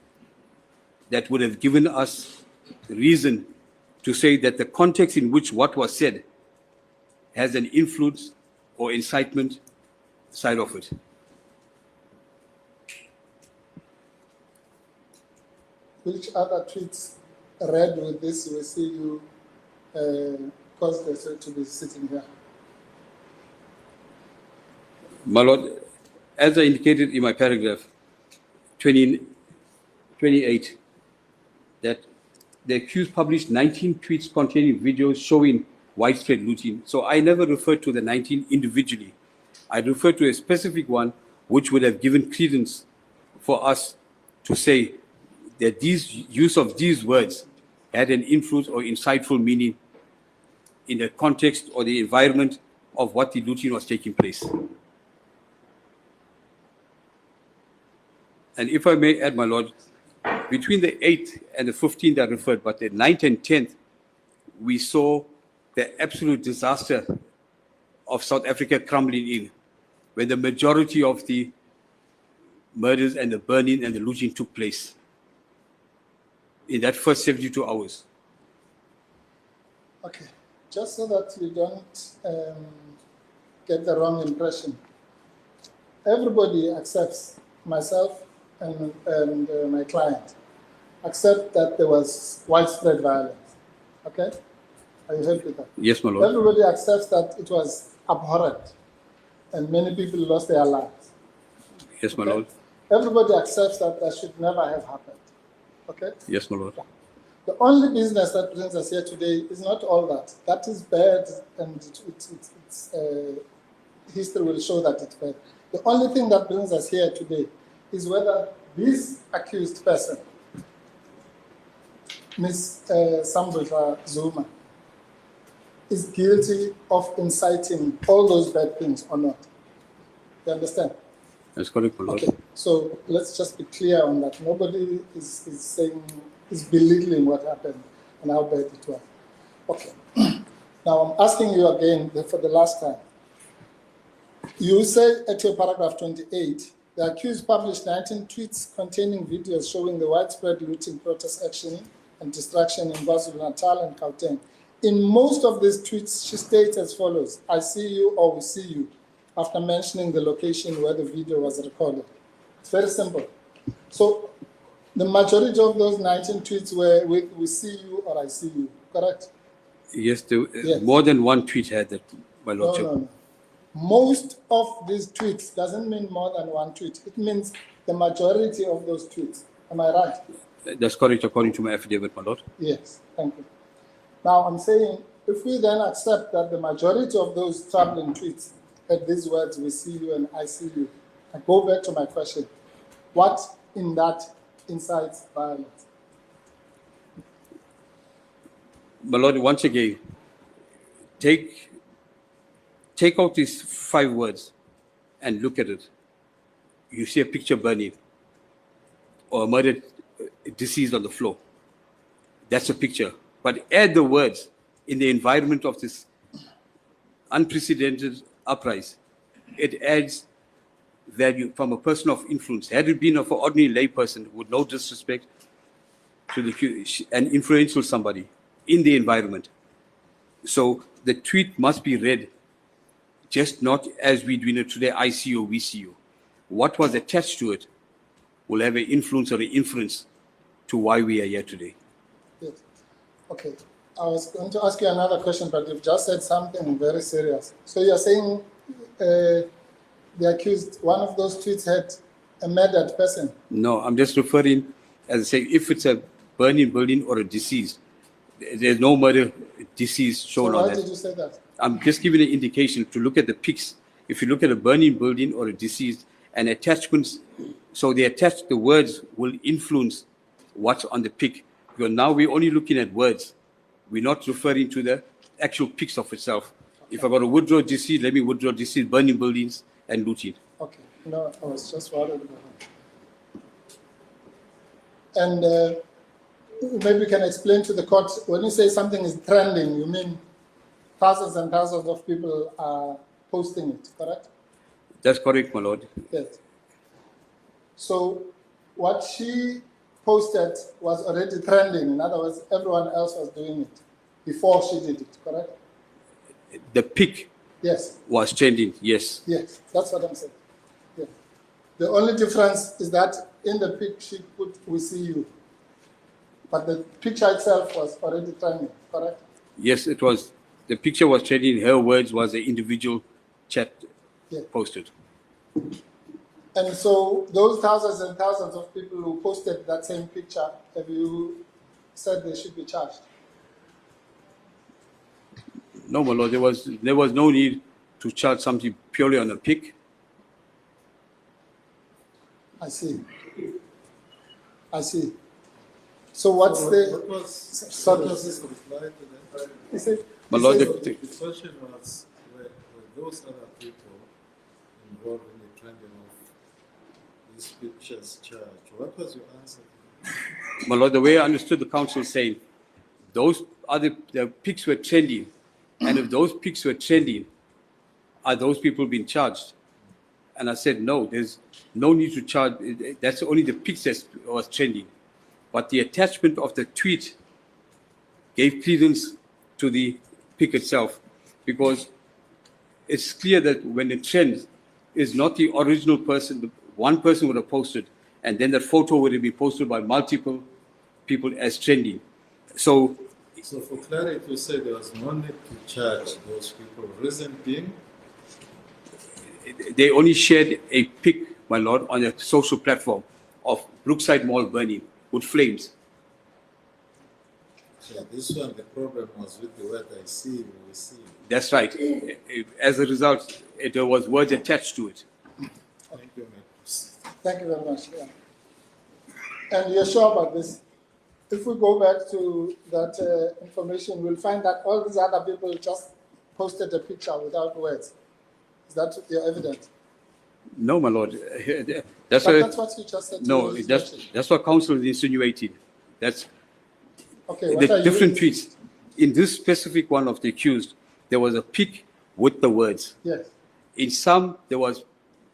A: that would have given us reason to say that the context in which what was said has an influence or incitement side of it.
D: Which other tweets read with this "We see you" caused us to be sitting here?
A: My lord, as I indicated in my paragraph 28, that the accused published 19 tweets containing videos showing widespread looting. So I never referred to the 19 individually. I referred to a specific one which would have given credence for us to say that use of these words had an influence or insightful meaning in the context or the environment of what the looting was taking place. And if I may add, my lord, between the 8th and the 15th I referred, but the 9th and 10th, we saw the absolute disaster of South Africa crumbling in, when the majority of the murders and the burning and the looting took place in that first 72 hours.
D: Okay, just so that you don't get the wrong impression. Everybody accepts, myself and my client, accept that there was widespread violence. Okay? Are you happy with that?
A: Yes, my lord.
D: Everybody accepts that it was abhorrent and many people lost their lives.
A: Yes, my
D: Okay?
A: lord.
D: Everybody accepts that that should never have happened. Okay?
A: Yes, my lord.
D: The only business that brings us here today is not all that. That is bad, and history will show that it's bad. The only thing that brings us here today is whether this accused person, Ms. Sambudla Zuma, is guilty of inciting all those bad things or not. You understand?
A: That's correct, my lord.
D: Okay, so let's just be clear on that. Nobody is belittling what happened and how bad it was. Okay. Now I'm asking you again for the last time. You say at your paragraph 28, the accused published 19 tweets containing videos showing the widespread looting, protest action, and destruction in KwaZulu-Natal and Gauteng. In most of these tweets, she states as follows: "I see you," or "we see you," after mentioning the location where the video was recorded. It's very simple. So the majority of those 19 tweets were with "we see you" or "I see you," correct?
A: Yes,
D: Yes.
A: more than one tweet had that, my lordship.
D: No. Most of these tweets doesn't mean more than one tweet. It means the majority of those tweets. Am I right?
A: That's correct according to my affidavit, my lord.
D: Yes, thank you. Now I'm saying, if we then accept that the majority of those troubling tweets had these words, "we see you" and "I see you," I go back to my question: what in that incites violence?
A: My lord, once again, take out these 5 words and look at it. You see a picture burning or a murdered deceased on the floor. That's a picture. But add the words in the environment of this unprecedented uprising. It adds value from a person of influence. Had it been of an ordinary lay person with no disrespect to an influential somebody in the environment. So the tweet must be read just not as we do it today, "I see you," "we see you." What was attached to it will have an influence or an inference to why we are here today.
D: Yes. Okay. I was going to ask you another question, but you've just said something very serious. So you're saying the accused, one of those tweets had a murdered person?
A: No, I'm just referring, as I say, if it's a burning building or a deceased, there's no murder deceased shown
D: So
A: on
D: why
A: that.
D: did you say that?
A: I'm just giving an indication to look at the pics. If you look at a burning building or a deceased and attachments, so they attach the words will influence what's on the pic. Because now we're only looking at words. We're not referring to the actual pics of itself. If I got a withdraw deceased, let me withdraw deceased, burning buildings and looting.
D: Okay. No, I was just worried about that. And maybe you can explain to the court, when you say something is trending, you mean thousands and thousands of people are posting it, correct?
A: That's correct, my lord.
D: Yes. So what she posted was already trending. In other words, everyone else was doing it before she did it, correct?
A: The pic
D: Yes,
A: was trending, yes.
D: yes, that's what I'm saying. Yes. The only difference is that in the pic she put "we see you," but the picture itself was already trending, correct?
A: Yes, it was. The picture was trending. Her words was the individual chat
D: Yeah.
A: posted.
D: And so those thousands and thousands of people who posted that same picture, have you said they should be charged?
A: No, my lord, there was no need to charge something purely on a pic.
D: I see. I see. So what's
C: So
D: the...
C: what was
D: Sorry.
C: his reply to that?
D: He said,
A: My
D: he
A: lord,
D: said-
C: The question was, were those other people involved in the trending of these pictures charged? What was your answer?
A: My Lord, the way I understood the council saying, the pics were trending, and if those pics were trending, are those people being charged? And I said, no, there's no need to charge. That's only the pics that was trending. But the attachment of the tweet gave credence to the pic itself, because it's clear that when the trend is not the original person, one person would have posted, and then that photo would have been posted by multiple people as trending. So
C: for clarity, you say there was no need to charge those people. Reason being,
A: they only shared a pic, my Lord, on a social platform of Brookside Mall burning with flames.
C: yeah, this one, the problem was with the word I see, we see.
A: That's right. As a result, there was words attached to it.
C: Thank you, ma'am.
D: Thank you very much. Yeah. And you're sure about this? If we go back to that information, we'll find that all these other people just posted a picture without words. Is that your evidence?
A: No, my Lord.
D: But that's what you just said.
A: No, that's what counsel is insinuating. That's
D: okay. What
A: the
D: are
A: different
D: you?
A: tweets. In this specific one of the accused, there was a pic with the words.
D: Yes.
A: In some, there was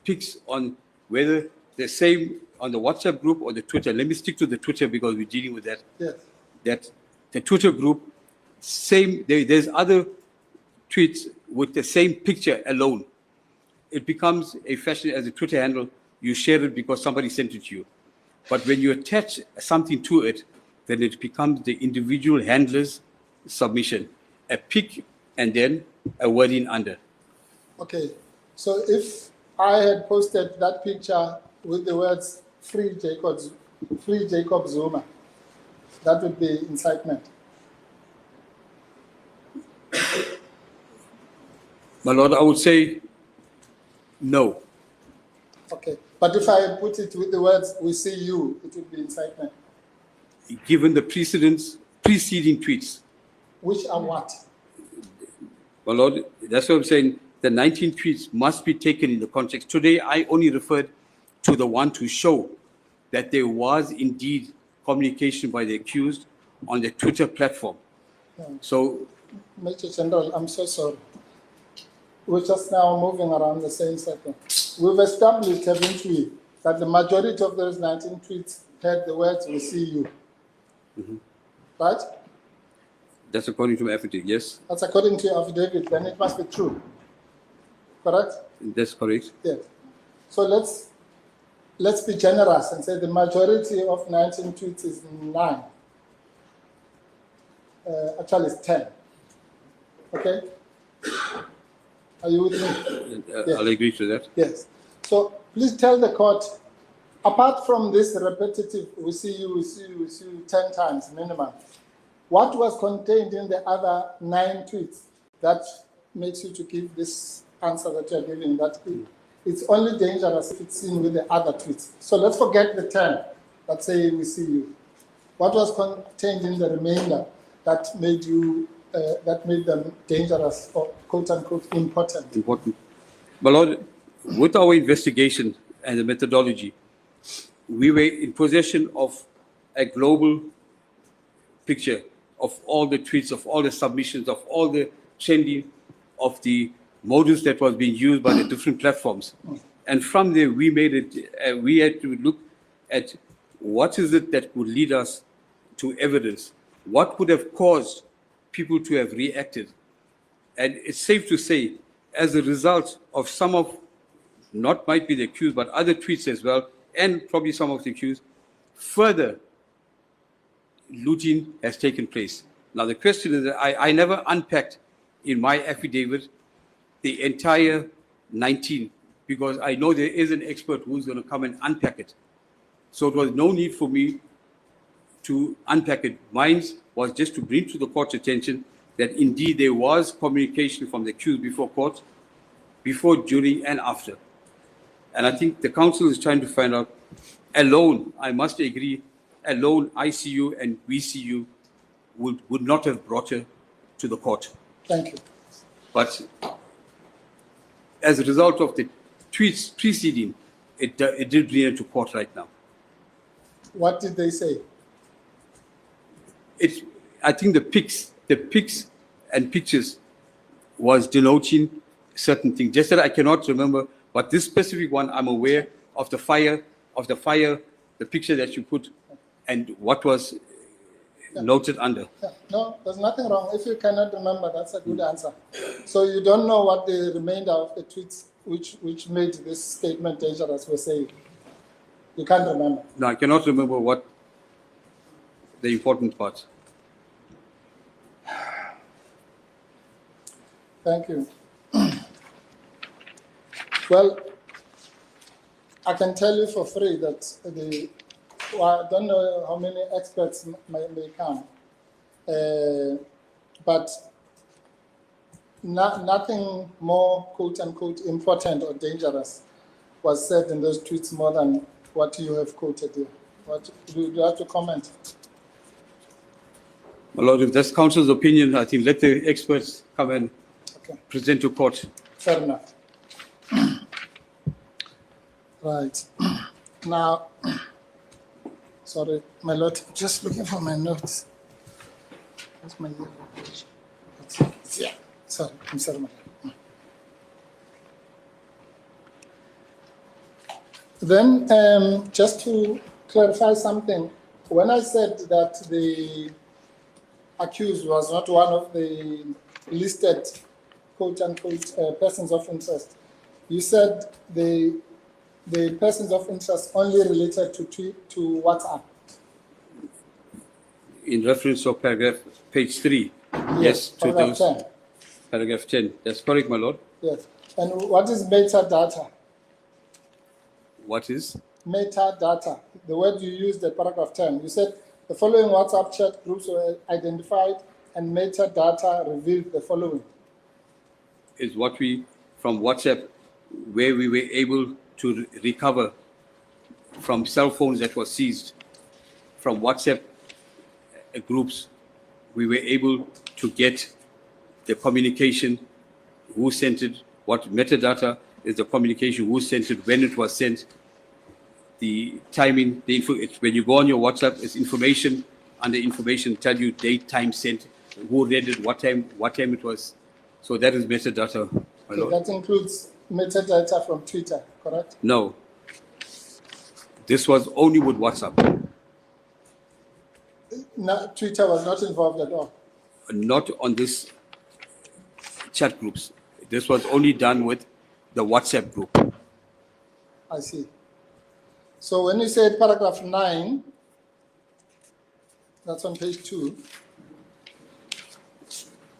A: pics on whether the same on the WhatsApp group or the Twitter. Let me stick to the Twitter because we're dealing with that.
D: Yes.
A: That the Twitter group, there's other tweets with the same picture alone. It becomes a fashion as a Twitter handle. You share it because somebody sent it to you. But when you attach something to it, then it becomes the individual handler's submission, a pic and then a wording under.
D: Okay. So if I had posted that picture with the words "Free Jacob Zuma," that would be incitement.
A: My Lord, I would say no.
D: Okay. But if I had put it with the words "We see you," it would be incitement.
A: Given the preceding tweets.
D: Which are what?
A: My Lord, that's what I'm saying. The 19 tweets must be taken in the context. Today, I only referred to the one to show that there was indeed communication by the accused on the Twitter platform. So,
D: Major General, I'm so sorry. We're just now moving around the same circle. We've established, haven't we, that the majority of those 19 tweets had the words "We see you." Right?
A: that's according to my affidavit, yes?
D: That's according to your affidavit, then it must be true. Correct?
A: That's correct.
D: Yes. So let's be generous and say the majority of 19 tweets is 9. Actually, it's 10. Okay? Are you with me? Yes.
A: I'll agree to that.
D: Yes. So please tell the court, apart from this repetitive, "We see you, we see you, we see you" 10 times minimum, what was contained in the other 9 tweets that makes you to give this answer that you're giving, that it's only dangerous if it's seen with the other tweets? So let's forget the 10 that say "We see you." What was contained in the remainder that made them dangerous or quote unquote important?
A: Important. My Lord, with our investigation and the methodology, we were in possession of a global picture of all the tweets, of all the submissions, of all the trending, of the modules that was being used by the different platforms. And from there, we had to look at what is it that would lead us to evidence, what would have caused people to have reacted. And it's safe to say, as a result of some of, not might be the accused, but other tweets as well, and probably some of the accused, further looting has taken place. Now the question is that I never unpacked in my affidavit the entire 19, because I know there is an expert who's going to come and unpack it. So it was no need for me to unpack it. Mine was just to bring to the court's attention that indeed there was communication from the accused before court, before, during, and after. And I think the counsel is trying to find out, alone, I must agree, alone ICU and VCU would not have brought her to the court.
D: Thank you.
A: But as a result of the tweets preceding, it did bring her to court right now.
D: What did they say?
A: I think the pics and pictures was denoting certain things. Just that I cannot remember, but this specific one, I'm aware of the fire, the picture that you put, and what was noted under.
D: Yeah, no, there's nothing wrong. If you cannot remember, that's a good answer. So you don't know what the remainder of the tweets which made this statement dangerous were saying. You can't remember.
A: No, I cannot remember what the important part.
D: Thank you. Well, I can tell you for free that I don't know how many experts may come, but nothing more quote unquote important or dangerous was said in those tweets more than what you have quoted here. What do you have to comment?
A: My Lord, if that's Council's opinion, I think let the experts come and present to court.
D: Fair enough. Right. Now, sorry, my Lord, just looking for my notes. Where's my yellow page? Yeah, sorry, I'm sorry, my Lord. Then, just to clarify something, when I said that the accused was not one of the listed quote-unquote persons of interest, you said the persons of interest only related to WhatsApp.
A: In reference to paragraph page 3. Yes, to
D: paragraph
A: those.
D: 10.
A: Paragraph 10. That's correct, my Lord.
D: Yes. And what is metadata?
A: What is?
D: Metadata. The word you used at paragraph 10. You said the following WhatsApp chat groups were identified and metadata revealed the following.
A: Is what we, from WhatsApp, where we were able to recover from cell phones that were seized, from WhatsApp groups, we were able to get the communication, who sent it, what metadata is the communication, who sent it, when it was sent, the timing, the info. When you go on your WhatsApp, it's information, under information tell you date, time sent, who read it, what time it was. So that is metadata, my Lord.
D: That includes metadata from Twitter, correct?
A: No. This was only with WhatsApp.
D: No, Twitter was not involved at all.
A: Not on this chat groups. This was only done with the WhatsApp group.
D: I see. So when you said paragraph 9, that's on page 2,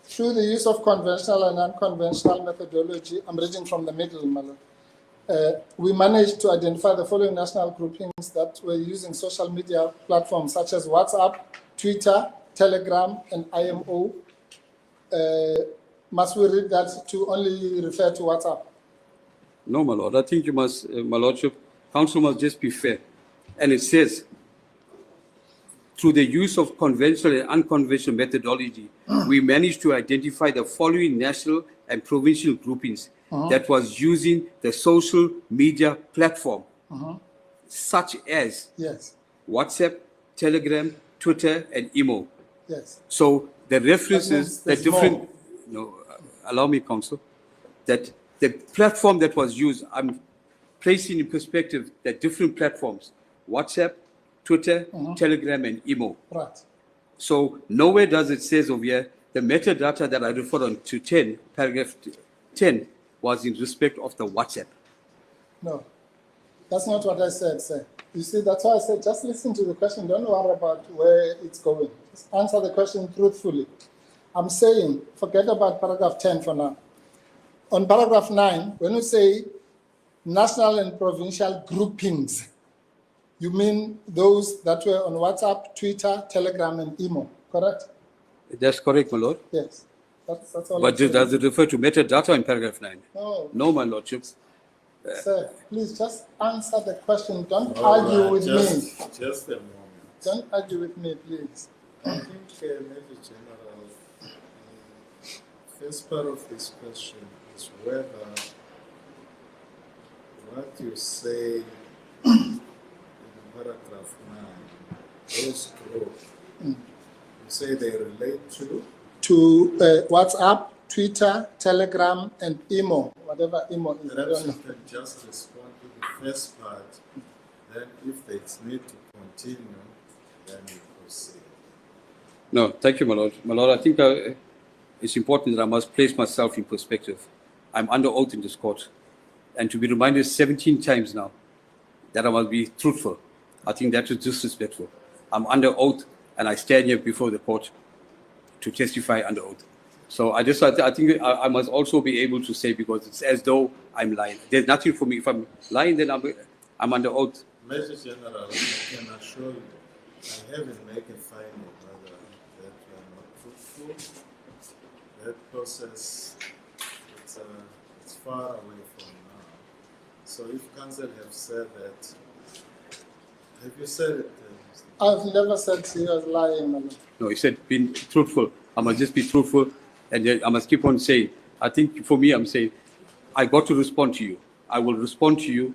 D: through the use of conventional and unconventional methodology, I'm reading from the middle, Malo, we managed to identify the following national groupings that were using social media platforms such as WhatsApp, Twitter, Telegram, and IMO. Must we read that to only refer to WhatsApp?
A: No, my Lord. I think you must, my Lordship, Council must just be fair. And it says, through the use of conventional and unconventional methodology, we managed to identify the following national and provincial groupings that was using the social media platform, such as WhatsApp, Telegram, Twitter, and IMO.
D: Yes.
A: So the references, the
D: there's
A: different,
D: more.
A: no, allow me, Council, that the platform that was used, I'm placing in perspective the different platforms, WhatsApp, Twitter, Telegram, and IMO.
D: Right.
A: So nowhere does it says over here, the metadata that I referred on to 10, paragraph 10, was in respect of the WhatsApp.
D: No, that's not what I said, sir. You see, that's why I said, just listen to the question. Don't worry about where it's going. Just answer the question truthfully. I'm saying, forget about paragraph 10 for now. On paragraph 9, when you say national and provincial groupings, you mean those that were on WhatsApp, Twitter, Telegram, and IMO, correct?
A: That's correct, my Lord.
D: Yes. That's all.
A: But does it refer to metadata in paragraph 9?
D: No.
A: No, my Lordship.
D: Sir, please just answer the question. Don't argue with me.
C: Just a moment.
D: Don't argue with me, please.
C: I think, Major General, first part of this question is whether what you say in paragraph 9, those groups You say they relate to?
D: WhatsApp, Twitter, Telegram, and emo, whatever emo is. I
C: Perhaps
D: don't
C: you
D: know.
C: can just respond to the first part. Then if there's need to continue, then we proceed.
A: No, thank you, my lord. My lord, I think it's important that I must place myself in perspective. I'm under oath in this court, and to be reminded 17 times now that I must be truthful, I think that is disrespectful. I'm under oath, and I stand here before the court to testify under oath. So I think I must also be able to say, because it's as though I'm lying. There's nothing for me. If I'm lying, then I'm under oath.
C: Major General, I can assure you, I haven't made a finding whether that we are not truthful. That process, it's far away from now. So if counsel have said that, have you said it?
D: I've never said he was lying, my lord.
A: No, he said being truthful. I must just be truthful, and then I must keep on saying. I think for me, I'm saying, I got to respond to you. I will respond to you,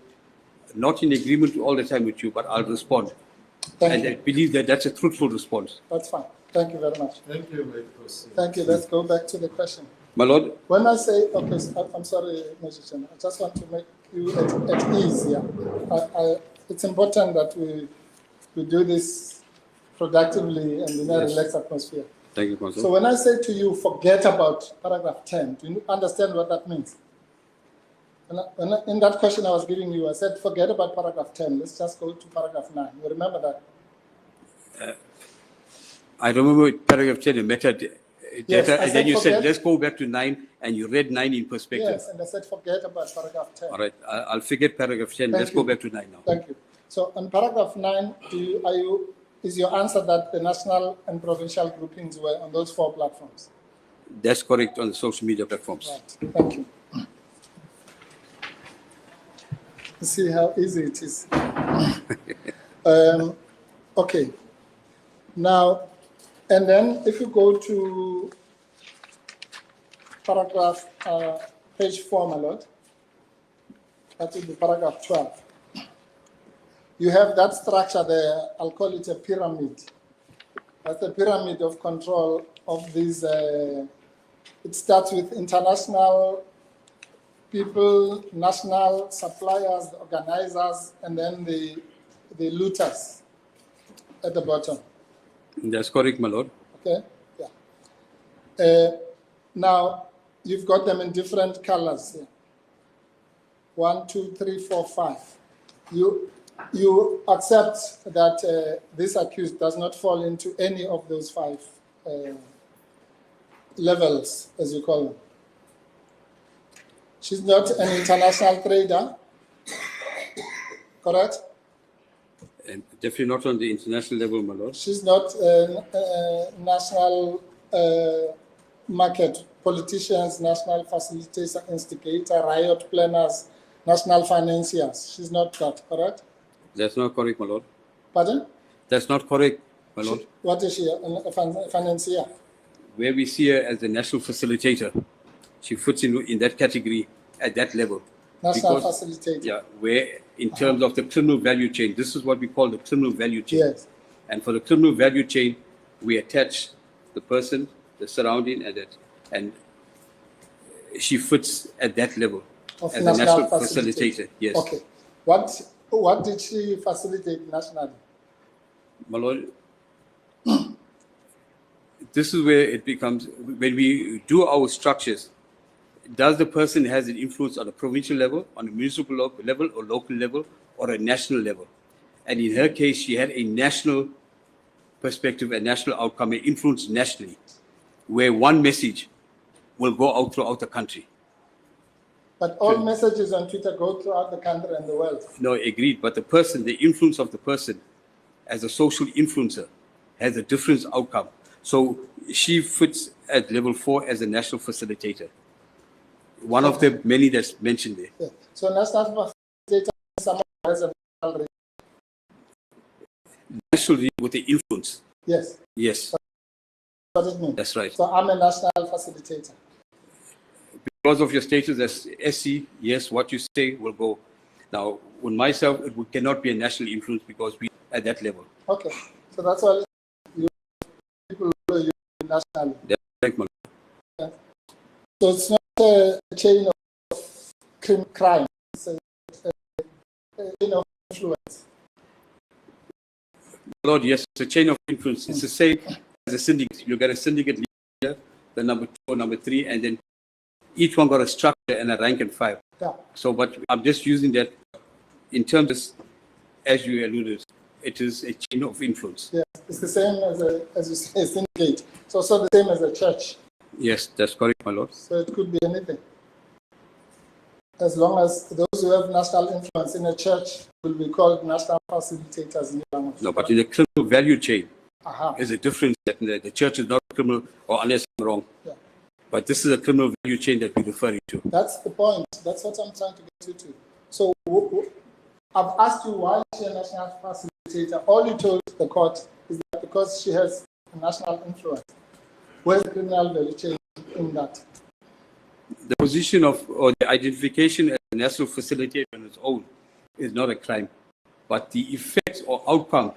A: not in agreement all the time with you, but I'll respond.
D: Thank you.
A: I believe that that's a truthful response.
D: That's fine. Thank you very much.
C: Thank you, may proceed.
D: Thank you. Let's go back to the question.
A: My lord,
D: When I say, okay, so I'm sorry, Mr. Chairman, I just want to make you at ease here. It's important that we do this productively and in a
A: Yes.
D: relaxed atmosphere.
A: thank you, Counsel.
D: So when I say to you, forget about paragraph 10, do you understand what that means? In that question I was giving you, I said, forget about paragraph 10. Let's just go to paragraph 9. You remember that?
A: I remember paragraph 10, data,
D: Yes, I
A: and then
D: said
A: you said,
D: forget.
A: let's go back to 9, and you read 9 in perspective.
D: Yes, and I said, forget about paragraph 10.
A: All right, I'll forget paragraph 10.
D: Thank
A: Let's go
D: you.
A: back to 9 now.
D: Thank you. So on paragraph 9, is your answer that the national and provincial groupings were on those 4 platforms?
A: That's correct on the social media platforms.
D: Right. Thank you. See how easy it is. Okay. Now, and then if you go to paragraph, page 4, my lord, that will be paragraph 12. You have that structure there, I'll call it a pyramid. That's a pyramid of control of these, it starts with international people, national suppliers, organizers, and then the looters at the bottom.
A: That's correct, my lord.
D: Okay, yeah. Now, you've got them in different colors here. 1, 2, 3, 4, 5. You accept that this accused does not fall into any of those 5 levels, as you call them. She's not an international trader, correct?
A: And definitely not on the international level, my lord.
D: She's not a national market politicians, national facilitators, instigator, riot planners, national financiers. She's not that, correct?
A: That's not correct, my lord.
D: Pardon?
A: That's not correct, my lord.
D: What is she, a financier?
A: Where we see her as the national facilitator, she fits in that category at that level.
D: National facilitator.
A: Yeah, where in terms of the criminal value chain, this is what we call the criminal value chain.
D: Yes.
A: And for the criminal value chain, we attach the person, the surrounding, and she fits at that level
D: Of
A: as a
D: national
A: national facilitator. Yes.
D: Okay. What did she facilitate nationally?
A: My lord, this is where it becomes, when we do our structures, does the person has an influence on a provincial level, on a municipal level, or local level, or a national level? And in her case, she had a national perspective, a national outcome, an influence nationally, where one message will go out throughout the country.
D: But all messages on Twitter go throughout the country and the world.
A: No, agreed. But the person, the influence of the person as a social influencer has a different outcome. So she fits at level 4 as a national facilitator. One of the many that's mentioned there.
D: Yeah. So national facilitator is someone who has a national reach.
A: National with the influence.
D: Yes.
A: Yes,
D: What does it mean?
A: that's right.
D: So I'm a national facilitator.
A: Because of your status as SC, yes, what you say will go. Now, with myself, it cannot be a national influence because we are at that level.
D: Okay. So that's all you people nationally.
A: That's correct, my lord.
D: So it's not a chain of crime, it's a chain of influence.
A: Lord, yes, it's a chain of influence. It's the same as a syndicate. You got a syndicate leader, the number 2 or number 3, and then each one got a structure and a rank and file.
D: Yeah.
A: So, but I'm just using that in terms of, as you alluded, it is a chain of influence.
D: Yes, it's the same as you say, syndicate. It's also the same as a church.
A: Yes, that's correct, my lord.
D: So it could be anything. As long as those who have national influence in a church will be called national facilitators in your language.
A: No, but in the criminal value chain,
D: Aha.
A: there's a difference that the church is not criminal, or unless I'm wrong.
D: Yeah.
A: But this is a criminal value chain that we're referring to.
D: That's the point. That's what I'm trying to get you to. So I've asked you why is she a national facilitator. All you told the court is that because she has a national influence. Where's the criminal value chain in that?
A: The position of, or the identification as a national facilitator on its own is not a crime, but the effects or outcome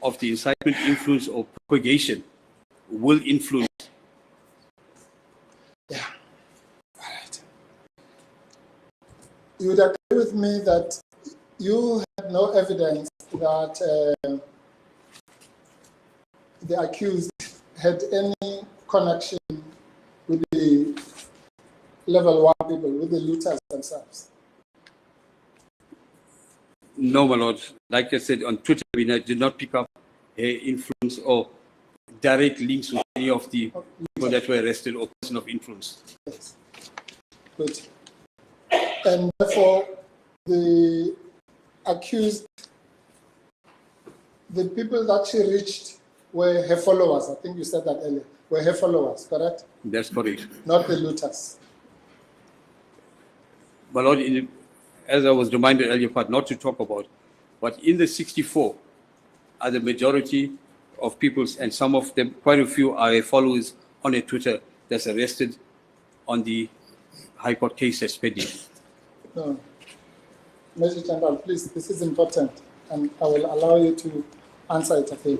A: of the incitement, influence, or propagation will influence.
D: Yeah. All right. You would agree with me that you had no evidence that the accused had any connection with the level 1 people, with the looters themselves.
A: No, my lord. Like I said, on Twitter, we did not pick up influence or direct links with any of the people that were arrested or person of influence.
D: Yes. Good. And therefore, the accused, the people that she reached were her followers. I think you said that earlier. Were her followers, correct?
A: That's correct.
D: Not the looters.
A: My lord, as I was reminded earlier, part not to talk about, but in the 64 are the majority of people, and some of them, quite a few, are followers on a Twitter that's arrested on the High Court case that's pending.
D: No. Major General, please, this is important, and I will allow you to answer it again.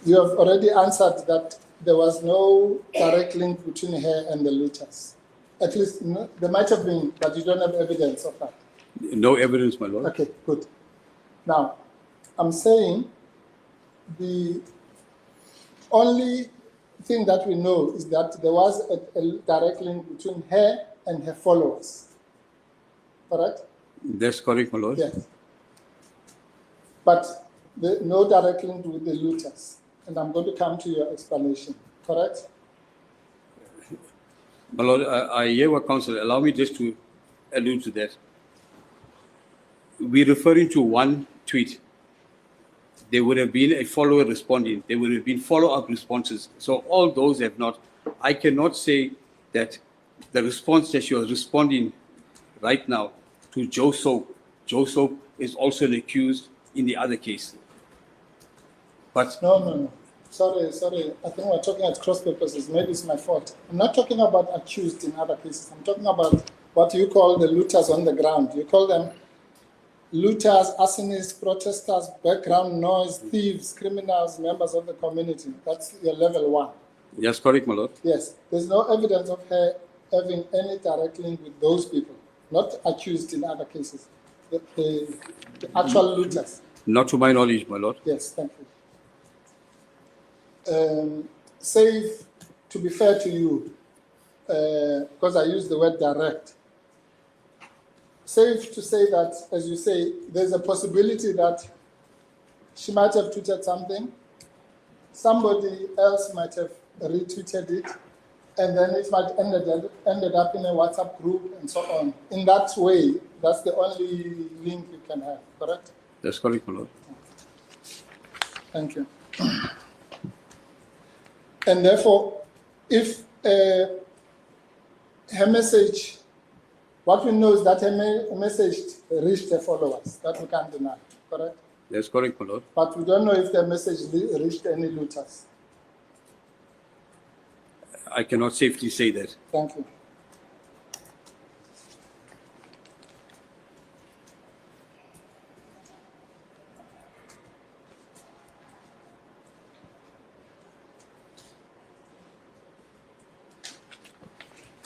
D: You have already answered that there was no direct link between her and the looters. At least there might have been, but you don't have evidence of that.
A: No evidence, my lord.
D: Okay, good. Now, I'm saying the only thing that we know is that there was a direct link between her and her followers. Correct?
A: That's correct, my lord.
D: Yes. But no direct link with the looters. And I'm going to come to your explanation. Correct?
A: My lord, I hear what counsel. Allow me just to allude to that. We're referring to one tweet. There would have been a follower responding. There would have been follow-up responses. So all those have not. I cannot say that the response that she was responding right now to Joe Soap is also an accused in the other case. But
D: No. Sorry. I think we're talking at cross purposes. Maybe it's my fault. I'm not talking about accused in other cases. I'm talking about what you call the looters on the ground. You call them looters, arsonists, protesters, background noise, thieves, criminals, members of the community. That's your level 1.
A: that's correct, my lord.
D: Yes. There's no evidence of her having any direct link with those people, not accused in other cases. The actual looters.
A: Not to my knowledge, my lord.
D: Yes, thank you. Safe, to be fair to you, because I use the word direct, safe to say that, as you say, there's a possibility that she might have tweeted something, somebody else might have retweeted it, and then it might ended up in a WhatsApp group and so on. In that way, that's the only link you can have, correct?
A: That's correct, my lord.
D: Thank you. And therefore, if her message, what we know is that her message reached her followers, that we can't deny, correct?
A: That's correct, my lord.
D: But we don't know if the message reached any looters.
A: I cannot safely say that.
D: Thank you.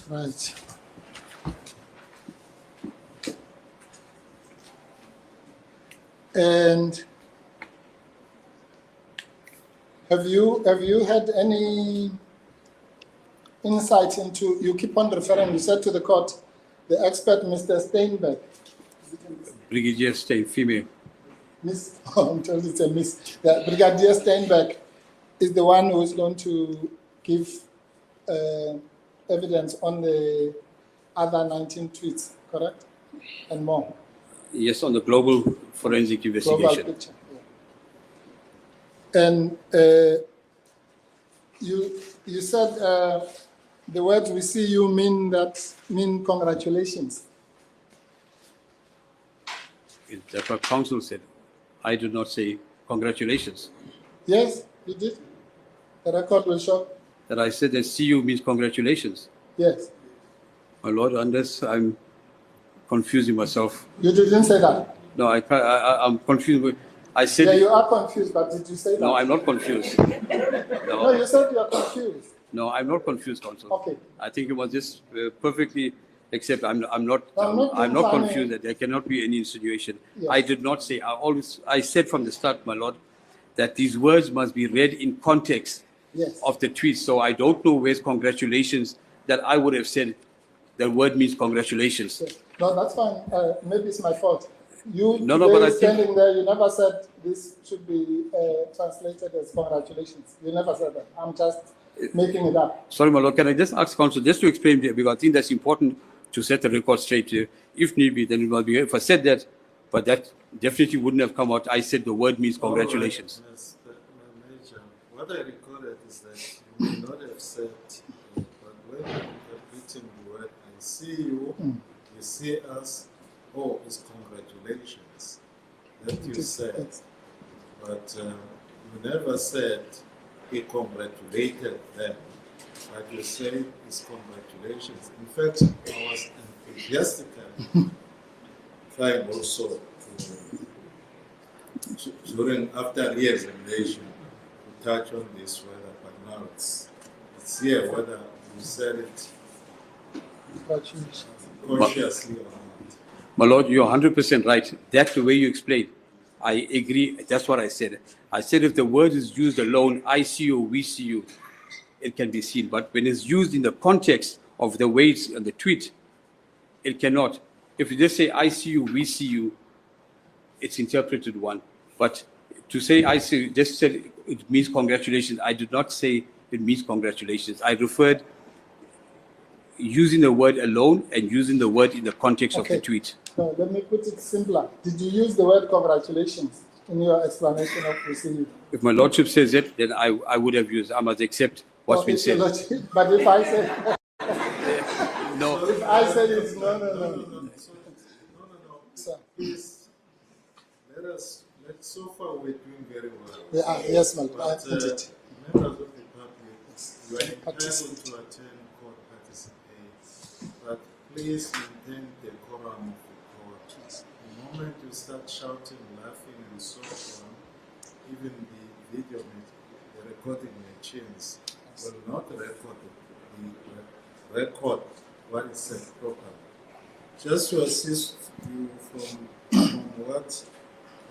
D: Right. And have you had any insight into, you keep on referring, you said to the court, the expert, Mr. Steinberg.
A: Brigadier Stein, female.
D: Miss, I'm told it's a miss. Yeah, Brigadier Steinberg is the one who is going to give evidence on the other 19 tweets, correct? And more.
A: Yes, on the global forensic
D: Global
A: investigation.
D: picture. Yeah. And you said the words "we see you" mean congratulations.
A: That's what counsel said. I did not say congratulations.
D: Yes, you did. The record will show.
A: That I said that see you means congratulations.
D: Yes.
A: My lord, unless I'm confusing myself.
D: You didn't say that.
A: No, I'm confused. I said.
D: Yeah, you are confused, but did you say that?
A: No, I'm not confused.
D: No, you said you are confused.
A: No, I'm not confused, counsel.
D: Okay.
A: I think you must just perfectly accept. I'm not
D: I'm not
A: confused. That there cannot be any insinuation.
D: Yes.
A: I did not say. I said from the start, my lord, that these words must be read in context
D: Yes.
A: of the tweet. So I don't know where's congratulations that I would have said. The word means congratulations.
D: Yes. No, that's fine. Maybe it's my fault. You
A: No, but I think-
D: standing there, you never said this should be translated as congratulations. You never said that. I'm just making it up.
A: Sorry, my lord, can I just ask counsel just to explain, because I think that's important to set the record straight here. If need be, then it will be. If I said that, but that definitely wouldn't have come out. I said the word means congratulations.
C: All right, Mr. Major, what I recorded is that you may not have said, but when you have written the word "I see you," you see us. Oh, it's congratulations that you said,
D: Yes.
C: but you never said he congratulated them. But you said it's congratulations. In fact, I was enthusiastically trying also during after re-examination to touch on this whether, but now it's here whether you said it
D: Congratulations.
C: consciously or not.
A: My lord, you're 100% right. That's the way you explained. I agree. That's what I said. I said if the word is used alone, I see you, we see you, it can be seen. But when it's used in the context of the way it's on the tweet, it cannot. If you just say I see you, we see you, it's interpreted one. But to say I see, just said it means congratulations. I did not say it means congratulations. I referred using the word alone and using the word in the context of the
D: Okay.
A: tweet.
D: No, let me put it simpler. Did you use the word congratulations in your explanation of receiving?
A: If my lordship says it, then I would have used. I must accept what's been said.
D: But if I say,
A: No,
D: if I said it's no.
C: No.
D: So,
C: Please, so far we're doing very well.
D: yeah, yes, my lord, I
C: But
D: put it.
C: members of the public, you are entitled
D: Participate.
C: to attend court, participate, but please maintain the decorum of the court. The moment you start shouting, laughing, and so on, even the video, the recording machines will not record what is said properly. Just to assist you from what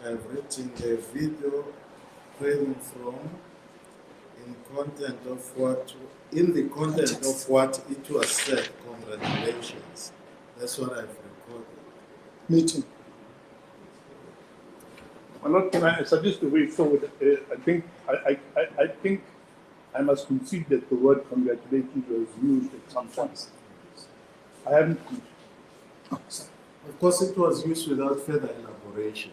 C: I've written, the video training from in the content of what it was said. Congratulations. That's what I've recorded.
D: Me too.
B: My lord, can I suggest a way forward? I think I must concede that the word congratulations was used at some point. I haven't.
C: Of course, it was used without further elaboration.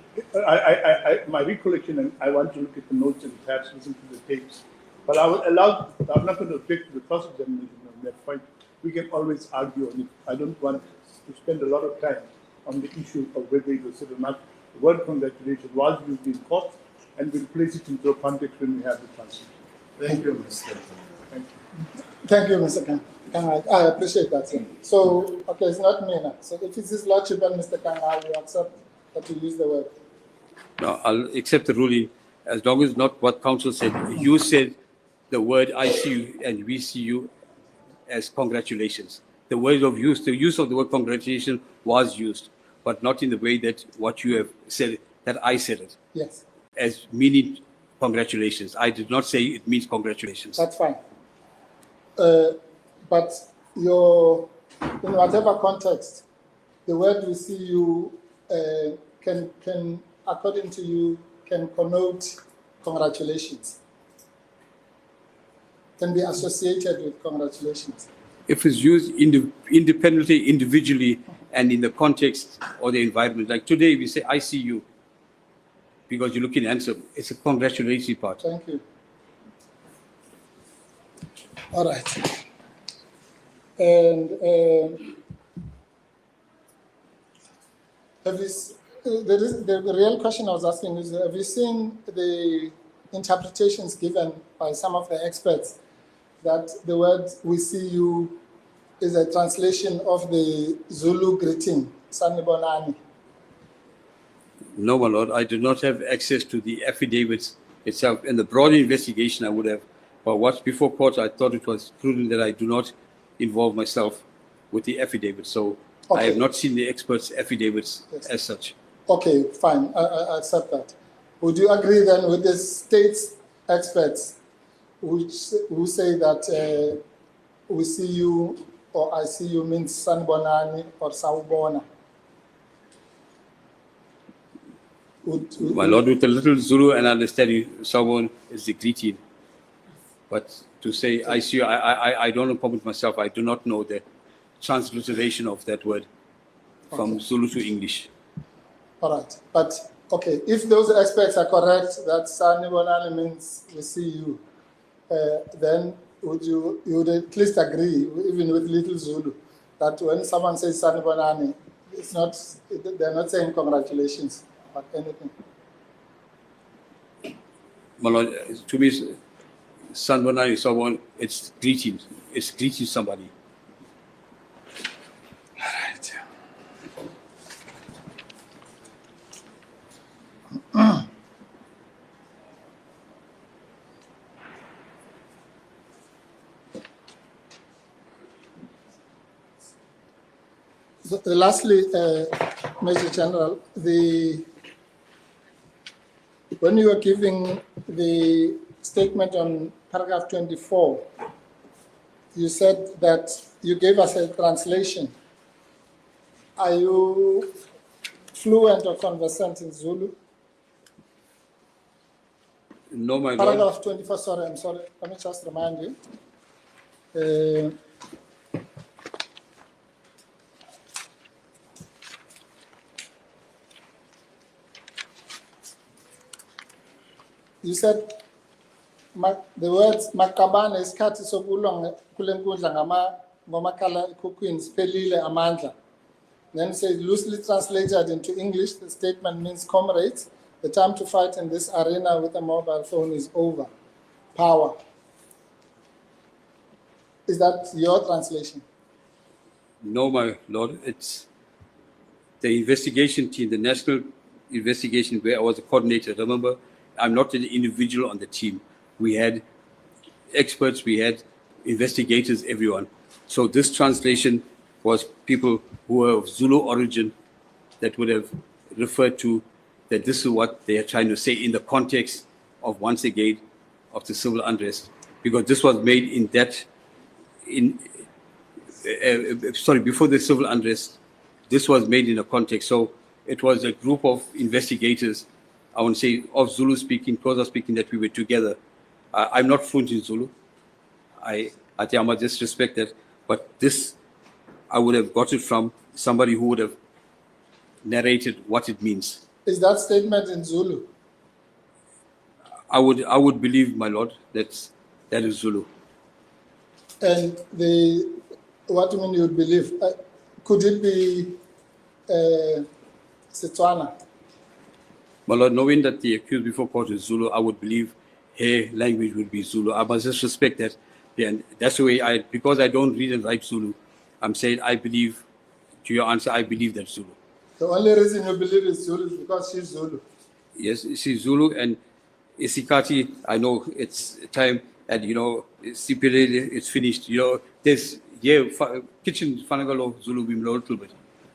B: My recollection, and I want to look at the notes and perhaps listen to the tapes, but I will allow, I'm not going to object to the cross-examination on that point. We can always argue on it. I don't want to spend a lot of time on the issue of whether it was said or not. The word congratulations was used in court, and we'll place it into a context when we have the translation.
C: Thank you, Mr.
B: Thank you.
D: Thank you, Mr. Kang. I appreciate that, sir. So, okay, it's not me now. So if it's his lordship and Mr. Kang, I will accept that you use the word.
A: no, I'll accept the ruling as long as not what counsel said. You said the word I see you and we see you as congratulations. the word of use, the use of the word congratulations was used, but not in the way that what you have said, that I said it,
D: Yes,
A: as meaning congratulations. I did not say it means congratulations.
D: that's fine. But in whatever context, the word we see you can, according to you, can connote congratulations, can be associated with congratulations.
A: If it's used independently, individually, and in the context or the environment, like today we say, I see you, because you're looking handsome. It's a congratulatory part.
D: Thank you. All right. And the real question I was asking is, have you seen the interpretations given by some of the experts that the word "we see you" is a translation of the Zulu greeting, Sanibonani?
A: No, my lord, I do not have access to the affidavits itself. In the broader investigation, I would have. But what's before court, I thought it was prudent that I do not involve myself with the affidavits. So I have
D: Okay.
A: not seen the experts' affidavits
D: Yes.
A: as such.
D: Okay, fine, I accept that. Would you agree then with the state's experts who say that "we see you" or "I see you" means Sanibonani or Sawubona?
A: My lord, with a little Zulu and understanding, someone is the greeting. But to say, I see you, I don't know comment myself. I do not know the transliteration of that word from
D: Okay.
A: Zulu to English.
D: All right, but okay, if those experts are correct that Sanibonani means "we see you," then you would at least agree, even with little Zulu, that when someone says Sanibonani, it's not, they're not saying congratulations or anything.
A: My lord, to me, Sanbonani is someone, it's greeting. It's greeting somebody.
D: Lastly, Major General, when you were giving the statement on paragraph 24, you said that you gave us a translation. Are you fluent or conversant in Zulu?
A: No, my lord.
D: Paragraph 24, sorry, I'm sorry. Let me just remind you. You said the words "makabane isikhathi sokulwa kule nkundla ngomakhala ekhukhwini siphelile amandla." Then it says, loosely translated into English, the statement means, comrades, the time to fight in this arena with a mobile phone is over. Power. Is that your translation?
A: No, my lord. It's the investigation team, the national investigation where I was a coordinator. Remember, I'm not an individual on the team. We had experts, we had investigators, everyone. So this translation was people who were of Zulu origin that would have referred to that this is what they are trying to say in the context of, once again, of the civil unrest. Because this was made in that, before the civil unrest, this was made in a context. So it was a group of investigators, I want to say, of Zulu speaking, Xhosa speaking, that we were together. I'm not fluent in Zulu. I think I must just respect that. But this, I would have got it from somebody who would have narrated what it means.
D: Is that statement in Zulu?
A: I would believe, my lord, that is Zulu.
D: And what do you mean you would believe? Could it be Setswana?
A: My lord, knowing that the accused before court is Zulu, I would believe her language would be Zulu. I must just respect that. And that's the way because I don't read and write Zulu, I'm saying I believe, to your answer, I believe that's Zulu.
D: The only reason you believe it's Zulu is because she's Zulu.
A: Yes, she's Zulu, and Isikati, I know it's time, and Sipilele, it's finished. There's yeah, kitchen Fanagalo Zulu be a little bit,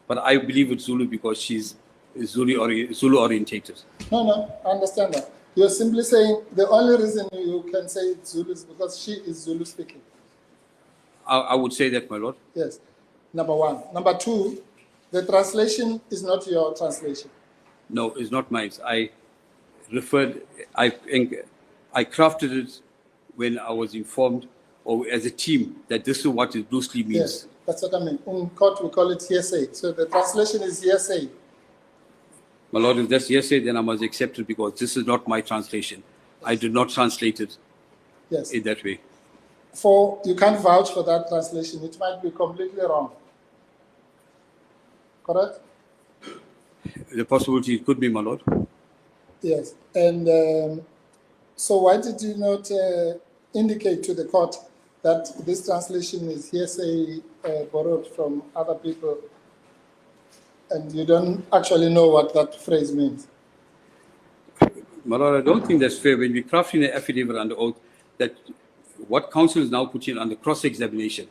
A: but I believe it's Zulu because she's Zulu orientated.
D: No, I understand that. You're simply saying the only reason you can say it's Zulu is because she is Zulu speaking.
A: I would say that, my lord.
D: Yes, number one. Number two, the translation is not your translation.
A: No, it's not mine. I crafted it when I was informed, or as a team, that this is what it loosely means.
D: Yes, that's what I mean. In court, we call it hearsay. So the translation is hearsay.
A: My lord, if that's hearsay, then I must accept it because this is not my translation. I did not translate it
D: Yes.
A: in that way.
D: You can't vouch for that translation. It might be completely wrong. Correct?
A: The possibility it could be, my lord.
D: Yes. And so why did you not indicate to the court that this translation is hearsay borrowed from other people and you don't actually know what that phrase means?
A: My lord, I don't think that's fair when we craft in an affidavit under oath that what counsel is now putting under cross-examination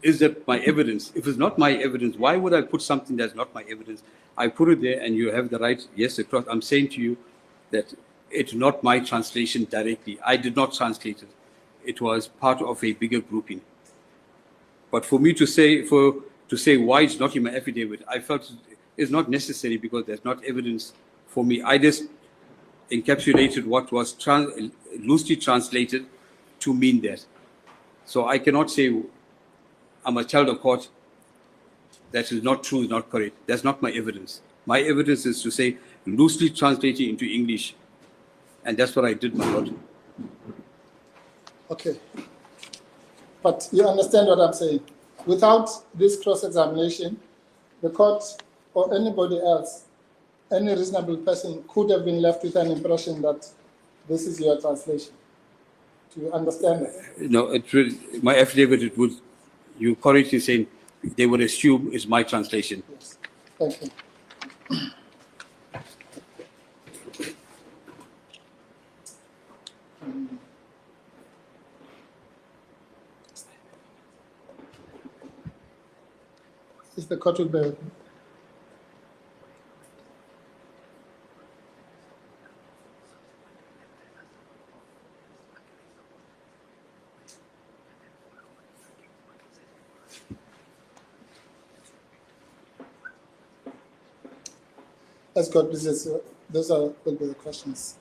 A: is that my evidence. If it's not my evidence, why would I put something that's not my evidence? I put it there and you have the right. Yes, across. I'm saying to you that it's not my translation directly. I did not translate it. It was part of a bigger grouping. But for me to say why it's not in my affidavit, I felt it's not necessary because there's not evidence for me. I just encapsulated what was loosely translated to mean that. So I cannot say I'm a child of court. That is not true, not correct. That's not my evidence. My evidence is to say loosely translated into English. And that's what I did, my lord.
D: Okay. But you understand what I'm saying. Without this cross-examination, the court or anybody else, any reasonable person could have been left with an impression that this is your translation. Do you understand that?
A: No, my affidavit, it would, you correctly saying, they would assume it's my translation.
D: Yes. Thank you. Is the court will bear with me? As God pleases, those will be the questions.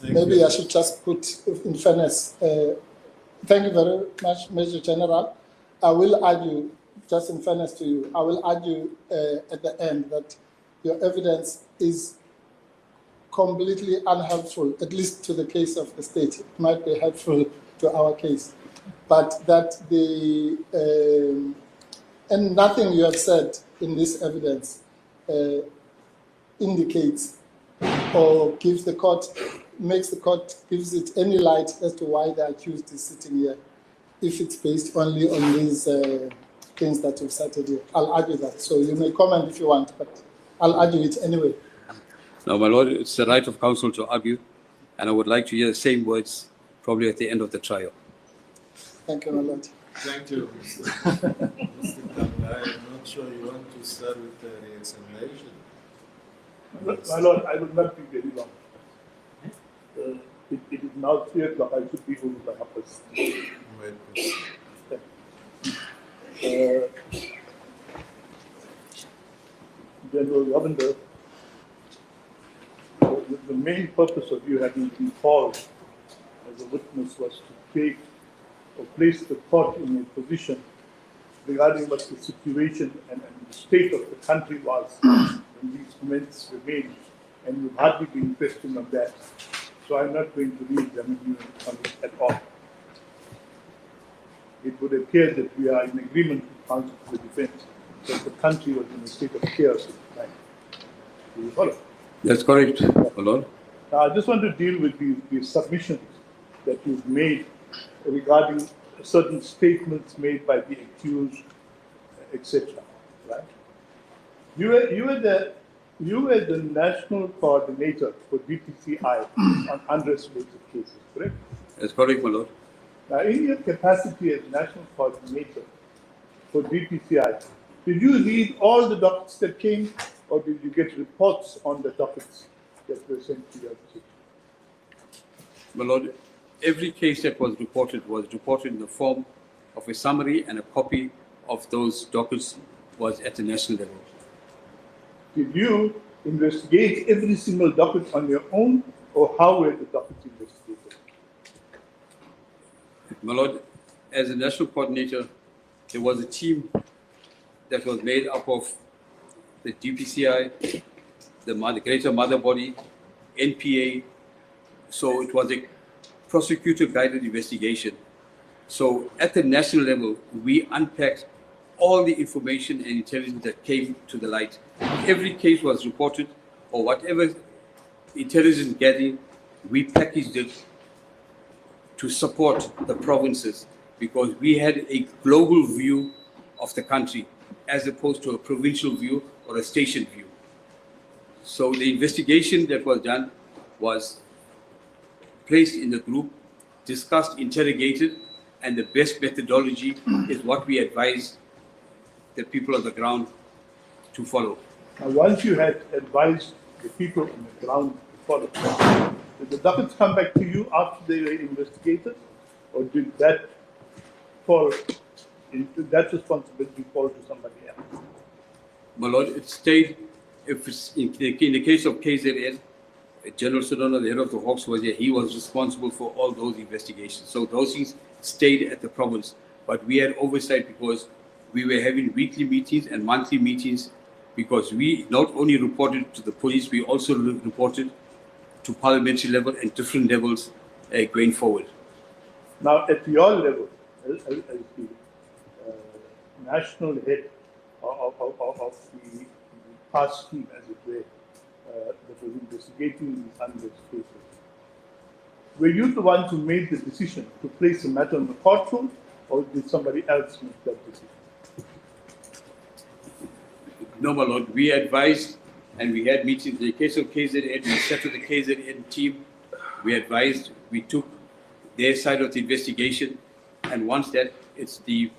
D: Maybe I should just put, in fairness, thank you very much, Major General. I will argue, just in fairness to you, I will argue at the end that your evidence is completely unhelpful, at least to the case of the state. It might be helpful to our case, but that and nothing you have said in this evidence indicates or gives the court, gives it any light as to why the accused is sitting here, if it's based only on these things that you've cited here. I'll argue that. So you may comment if you want, but I'll argue it anyway.
A: Now, my lord, it's the right of counsel to argue, and I would like to hear the same words probably at the end of the trial.
D: Thank you, my lord.
C: Thank you, Mr. Kamla. I'm not sure you want to start with the re-examination.
B: My lord, I will not be very long. It is now 3 o'clock. I should be home by 1:30. General Lavender, the main purpose of you having been called as a witness was to take or place the court in a position regarding what the situation and the state of the country was when these comments were made, and you've hardly been questioned on that. So I'm not going to re-examine you on it at all. It would appear that we are in agreement with counsel for the defense that the country was in a state of chaos at the time. Do you follow?
A: That's correct, my lord.
B: Now, I just want to deal with the submissions that you've made regarding certain statements made by the accused, etc. Right? You were the national coordinator for DPCI on unrest-related cases, correct?
A: That's correct, my lord.
B: Now, in your capacity as national coordinator for DPCI, did you read all the dockets that came, or did you get reports on the dockets that were sent to your position?
A: My Lord, every case that was reported in the form of a summary, and a copy of those dockets was at the national level.
B: Did you investigate every single docket on your own, or how were the dockets investigated?
A: My Lord, as a national coordinator, there was a team that was made up of the DPCI, the Greater Mother Body, NPA. So it was a prosecutor-guided investigation. So at the national level, we unpacked all the information and intelligence that came to the light. Every case was reported, or whatever intelligence gathering, we packaged it to support the provinces, because we had a global view of the country as opposed to a provincial view or a station view. So the investigation that was done was placed in the group, discussed, interrogated, and the best methodology is what we advise the people on the ground to follow.
B: Now, once you had advised the people on the ground to follow, did the dockets come back to you after they were investigated, or did that responsibility fall to somebody else?
A: My Lord, it stayed, if it's in the case of KZN, General Sedona, the head of the Hawks, was here. He was responsible for all those investigations. So those things stayed at the province. But we had oversight because we were having weekly meetings and monthly meetings, because we not only reported to the police, we also reported to parliamentary level and different levels going forward.
B: Now, at your level, as the national head of the past team, as it were, that was investigating these Unrest cases, were you the ones who made the decision to place the matter on the courtroom, or did somebody else make that decision?
A: No, my Lord, we advised and we had meetings. In the case of KZN, we sat with the KZN team, we advised, we took their side of the investigation, and once that, it's the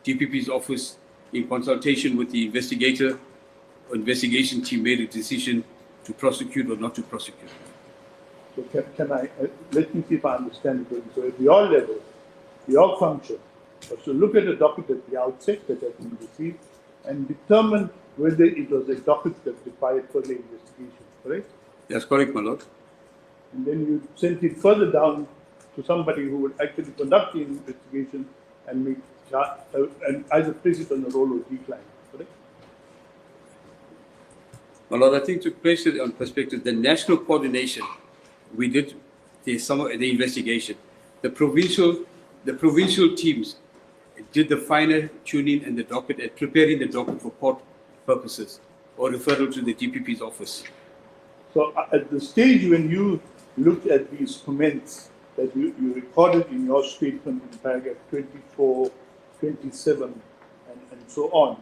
A: DPP's office in consultation with the investigation team made a decision to prosecute or not to prosecute.
B: So can I, let me see if I understand it. So at your level, your function was to look at a docket at the outset that had been received and determine whether it was a docket that required further investigation, correct?
A: That's correct, my Lord.
B: And then you sent it further down to somebody who would actually conduct the investigation and make and either place it on the roll or decline, correct?
A: My Lord, I think to place it on perspective, the national coordination, we did the investigation. The provincial teams did the finer tuning and the docket, and preparing the docket for court purposes or referral to the DPP's office.
B: So at the stage when you looked at these comments that you recorded in your statement in paragraph 24, 27, and so on,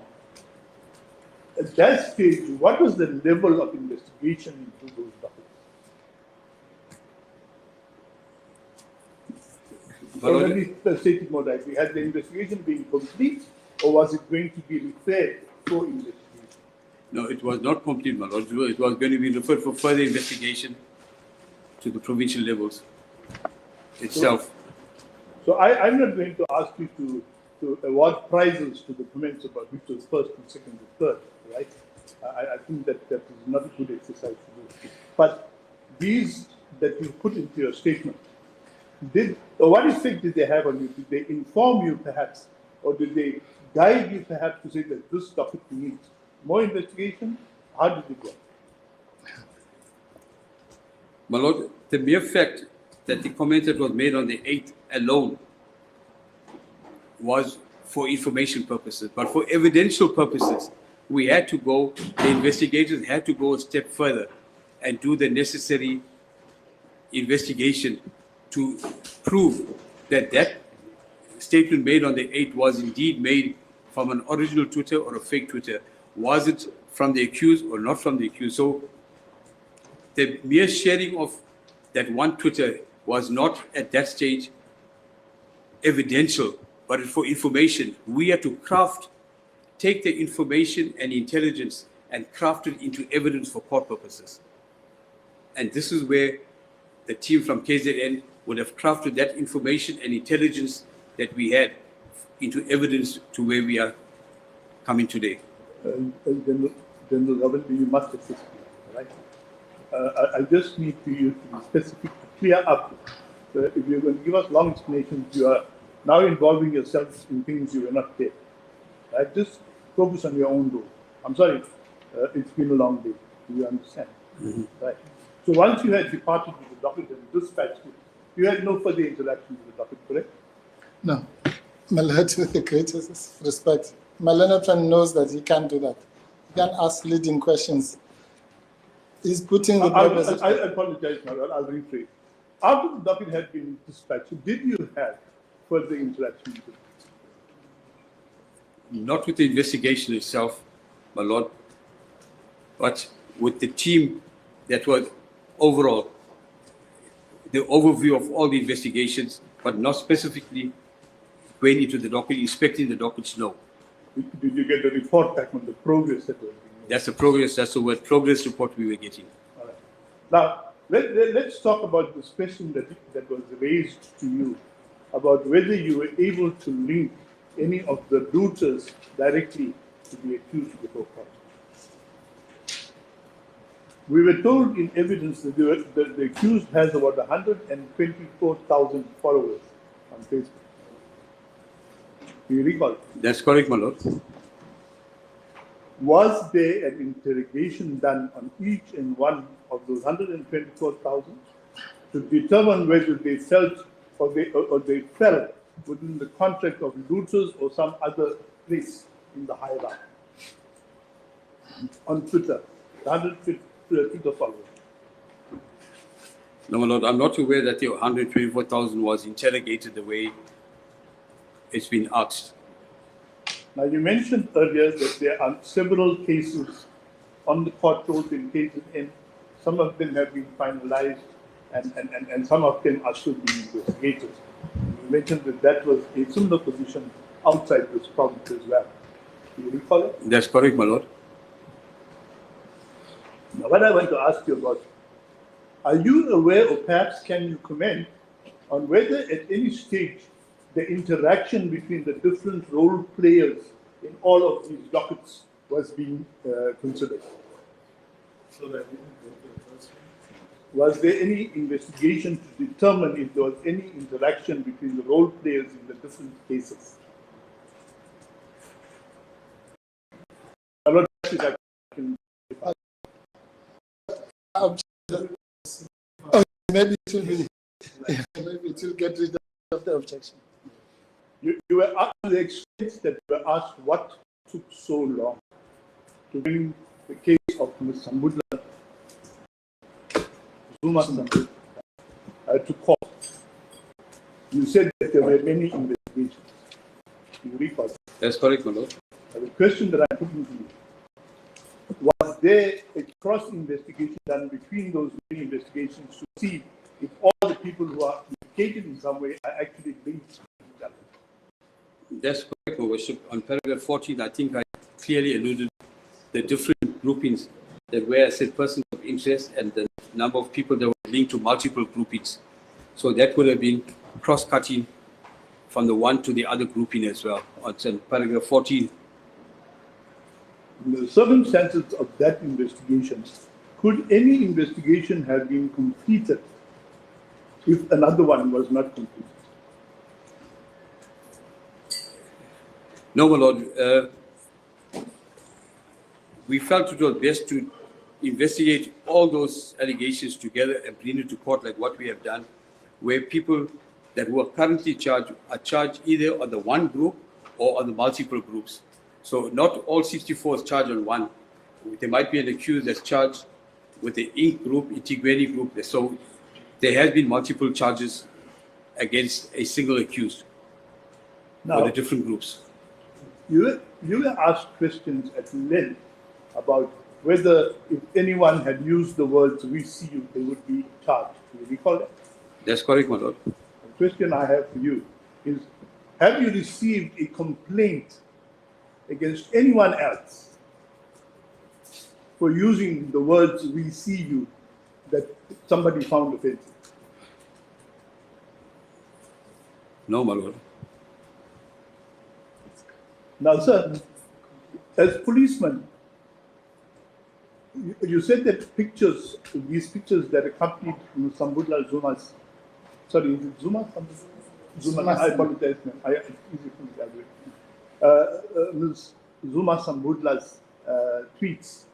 B: at that stage, what was the level of investigation into those dockets? So let me state it more directly. Had the investigation been complete, or was it going to be referred for investigation?
A: No, it was not complete, my Lord. It was going to be referred for further investigation to the provincial levels itself.
B: So I'm not going to ask you to award prizes to the comments about which was first and second and third, right? I think that is not a good exercise to do. But these that you put into your statement, what effect did they have on you? Did they inform you perhaps, or did they guide you perhaps to say that this topic needs more investigation? How did it go?
A: My Lord, the mere fact that the comment that was made on the 8th alone was for information purposes, but for evidential purposes, the investigators had to go a step further and do the necessary investigation to prove that that statement made on the 8th was indeed made from an original Twitter or a fake Twitter. Was it from the accused or not from the accused? So the mere sharing of that one Twitter was not at that stage evidential, but for information. We are to take the information and intelligence and craft it into evidence for court purposes. And this is where the team from KZN would have crafted that information and intelligence that we had into evidence to where we are coming today.
B: General Ravindi, you must assist me, right? I just need you to be specific, to clear up. If you're going to give us long explanations, you are now involving yourselves in things you were not there. Right? Just focus on your own role. I'm sorry, it's been a long day. Do you understand? Right. So once you had departed with the docket and dispatched it, you had no further interaction with the docket, correct?
D: No. My lord, with the greatest respect, my learned friend knows that he can't do that. He can't ask leading questions. He's putting the purpose.
B: I apologize, my lord. I'll rephrase. After the docket had been dispatched, did you have further interaction with it?
A: Not with the investigation itself, my lord, but with the team that was overall, the overview of all the investigations, but not specifically going into the docket, inspecting the dockets, no.
B: Did you get a report back on the progress that was being made?
A: That's the progress, that's the word progress report we were getting.
B: All right. Now, let's talk about this question that was raised to you about whether you were able to link any of the looters directly to the accused before court. We were told in evidence that the accused has about 124,000 followers on Facebook. Do you recall?
A: That's correct, my lord.
B: Was there an interrogation done on each and one of those 124,000 to determine whether they felt or they fell within the contract of looters or some other place in the hierarchy? On Twitter, 150 Twitter followers.
A: No, my lord, I'm not aware that the 124,000 was interrogated the way it's been asked.
B: Now, you mentioned earlier that there are several cases on the court rolls in cases, and some of them have been finalized, and some of them are still being investigated. You mentioned that was a similar position outside this province as well. Do you recall it?
A: That's correct, my lord.
B: Now, what I want to ask you about, are you aware, or perhaps can you comment on whether at any stage the interaction between the different role players in all of these dockets was being considered?
C: So that didn't go to the first one.
B: Was there any investigation to determine if there was any interaction between the role players in the different cases? A lot of this I can-
D: Maybe it will be. Maybe it will get rid of the objection.
B: You were asked to the extent that you were asked what took so long to bring the case of Ms. Sambudla, Zuma-Sambudla, to court. You said that there were many investigations. You recall?
A: That's correct, my lord.
B: The question that I'm putting to you, was there a cross-investigation done between those many investigations to see if all the people who are implicated in some way are actually linked to each other?
A: That's correct, Your Worship. On paragraph 14, I think I clearly alluded the different groupings that were, I said, persons of interest and the number of people that were linked to multiple groupings. So that would have been cross-cutting from the one to the other grouping as well. On paragraph 14.
B: In the circumstances of that investigation, could any investigation have been completed if another one was not completed?
A: No, my lord. We felt it was best to investigate all those allegations together and bring it to court like what we have done, where people that were currently charged are charged either on the one group or on the multiple groups. So not all 64 is charged on one. There might be an accused that's charged with the Inc. group, Itigweni group. So there has been multiple charges against a single accused for the different groups.
B: You were asked questions at length about whether if anyone had used the words "we see you," they would be charged. Do you recall that?
A: That's correct, my lord.
B: The question I have for you is, have you received a complaint against anyone else for using the words "we see you" that somebody found offensive?
A: No, my lord.
B: Now, sir, as policemen, you said that these pictures that accompanied Sambudla Zuma's, sorry, is it Zuma? Zuma, I apologize, ma'am. It's easy for me to do it. Ms. Zuma-Sambudla's tweets,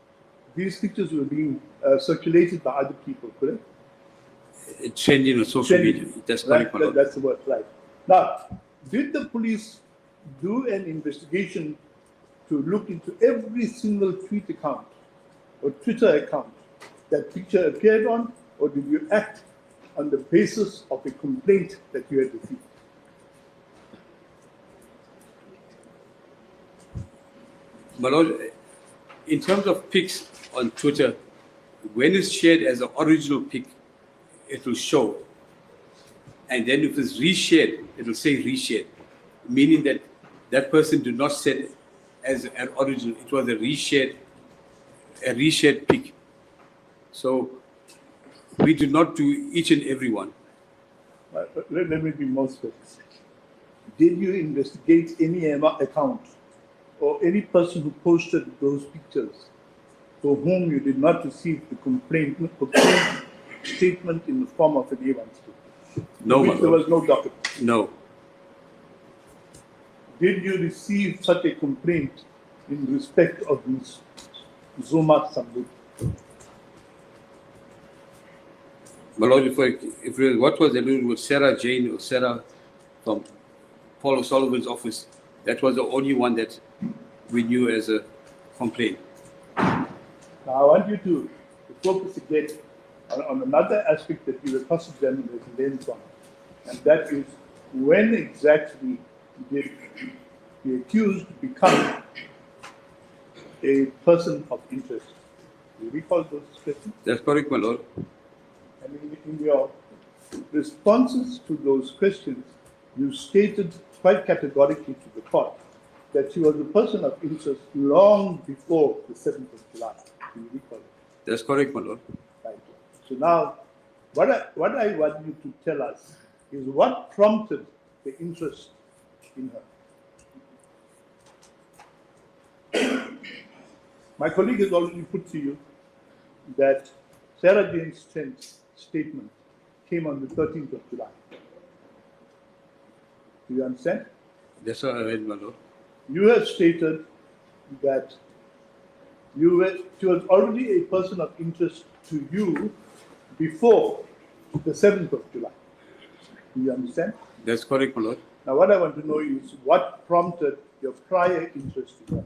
B: these pictures were being circulated by other people, correct?
A: Trending on social
B: Trending.
A: media. That's
B: Right,
A: correct, my lord.
B: that's the word, right. Now, did the police do an investigation to look into every single tweet account or Twitter account that picture appeared on, or did you act on the basis of a complaint that you had received?
A: My lord, in terms of pics on Twitter, when it's shared as an original pic, it will show. And then if it's reshared, it will say reshared, meaning that that person did not set it as an original. It was a reshared pic. So we do not do each and every one.
B: Let me be more specific. Did you investigate any account or any person who posted those pictures for whom you did not receive the complaint statement in the form of an A1 statement?
A: No, my
B: There
A: lord.
B: was no document.
A: No.
B: Did you receive such a complaint in respect of Ms. Zuma-Sambudla?
A: My lord, if what was alluded with Sarah Jane or Sarah from Paul O'Sullivan's office, that was the only one that we knew as a complaint.
B: Now, I want you to focus again on another aspect that you were cross-examined as lens on, and that is when exactly did the accused become a person of interest? Do you recall those questions?
A: That's correct, my lord.
B: And in your responses to those questions, you stated quite categorically to the court that she was a person of interest long before the 7th of July. Do you recall it?
A: That's correct, my lord.
B: Right. So now, what I want you to tell us is what prompted the interest in her. My colleague has already put to you that Sarah Jane Trent's statement came on the 13th of July. Do you understand?
A: That's what I read, my lord.
B: You have stated that she was already a person of interest to you before the 7th of July. Do you understand?
A: That's correct, my lord.
B: Now, what I want to know is what prompted your prior interest in her?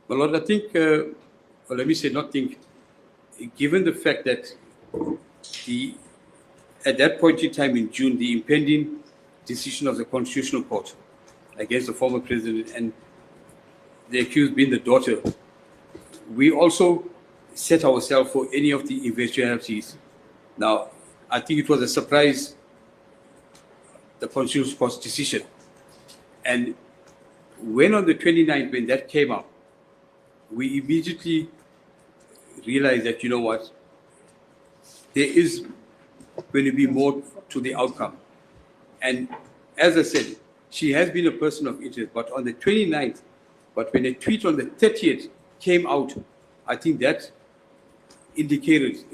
A: My lord, I think, or let me say not think, given the fact that at that point in time in June, the impending decision of the Constitutional Court against the former president and the accused being the daughter, we also set ourselves for any of the eventualities. Now, I think it was a surprise, the Constitutional Court's decision. And when on the 29th, when that came out, we immediately realized that, you know what, there is going to be more to the outcome. And as I said, she has been a person of interest, but on the 29th, but when a tweet on the 30th came out, I think that indicated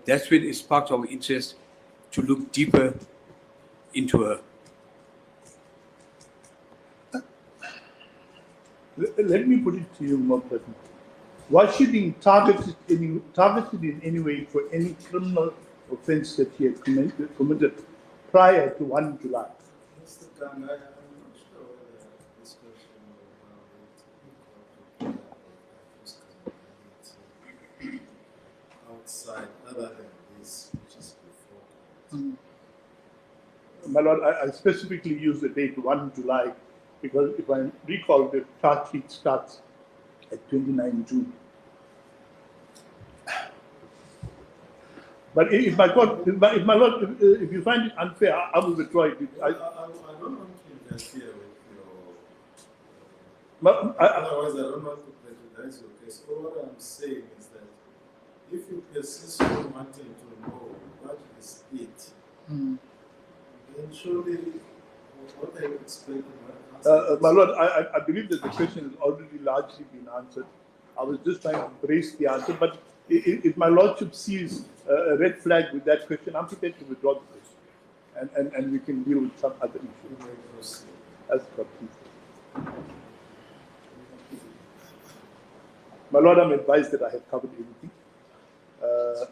A: that's when it sparked our interest to look deeper into her.
B: Let me put it to you more personally. Was she being targeted in any way for any criminal offense that she had committed prior to 1 July?
C: Mr. Kang, I'm not sure whether this question will outside other than this, which is before.
B: My Lord, I specifically use the date 1 July because if I recall, the charge sheet starts at 29 June. But if you find it unfair, I will withdraw it.
C: I don't want to interfere with your.
B: But
C: Otherwise, I don't want to prejudice your case. All what I'm saying is that if you persist in wanting to know what is it, then surely what I expect.
B: my lord, I believe that the question has already largely been answered. I was just trying to brace the answer, but if my lordship sees a red flag with that question, I'm prepared to withdraw the question, and we can deal with some other issues. That's what he said. My lord, I'm advised that I have covered everything.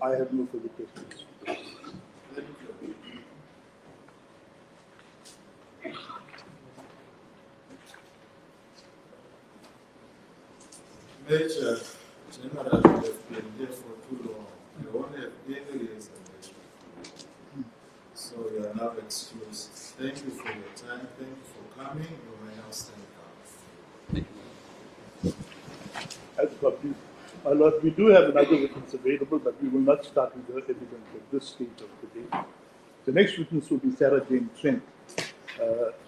B: I have no further questions.
C: Major General, you have been here for too long. You won't have any reason. So you are now excused. Thank you for your time. Thank you for coming. You may now stand down.
B: That's what we, my lord, we do have another witness available, but we will not start with her evidence at this stage of the day. The next witness will be Sarah Jane Trent,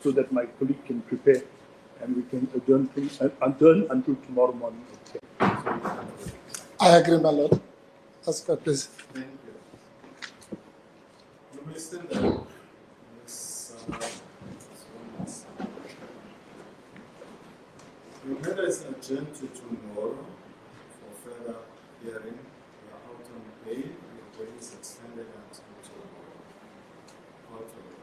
B: so that my colleague can prepare and we can adjourn until tomorrow morning at 10.
D: I agree, my lord. That's good, please.
C: Thank you. You may stand down. Yes, your matter is adjourned to tomorrow for further hearing. You are out on bail. Your bail is extended until tomorrow. Out on bail.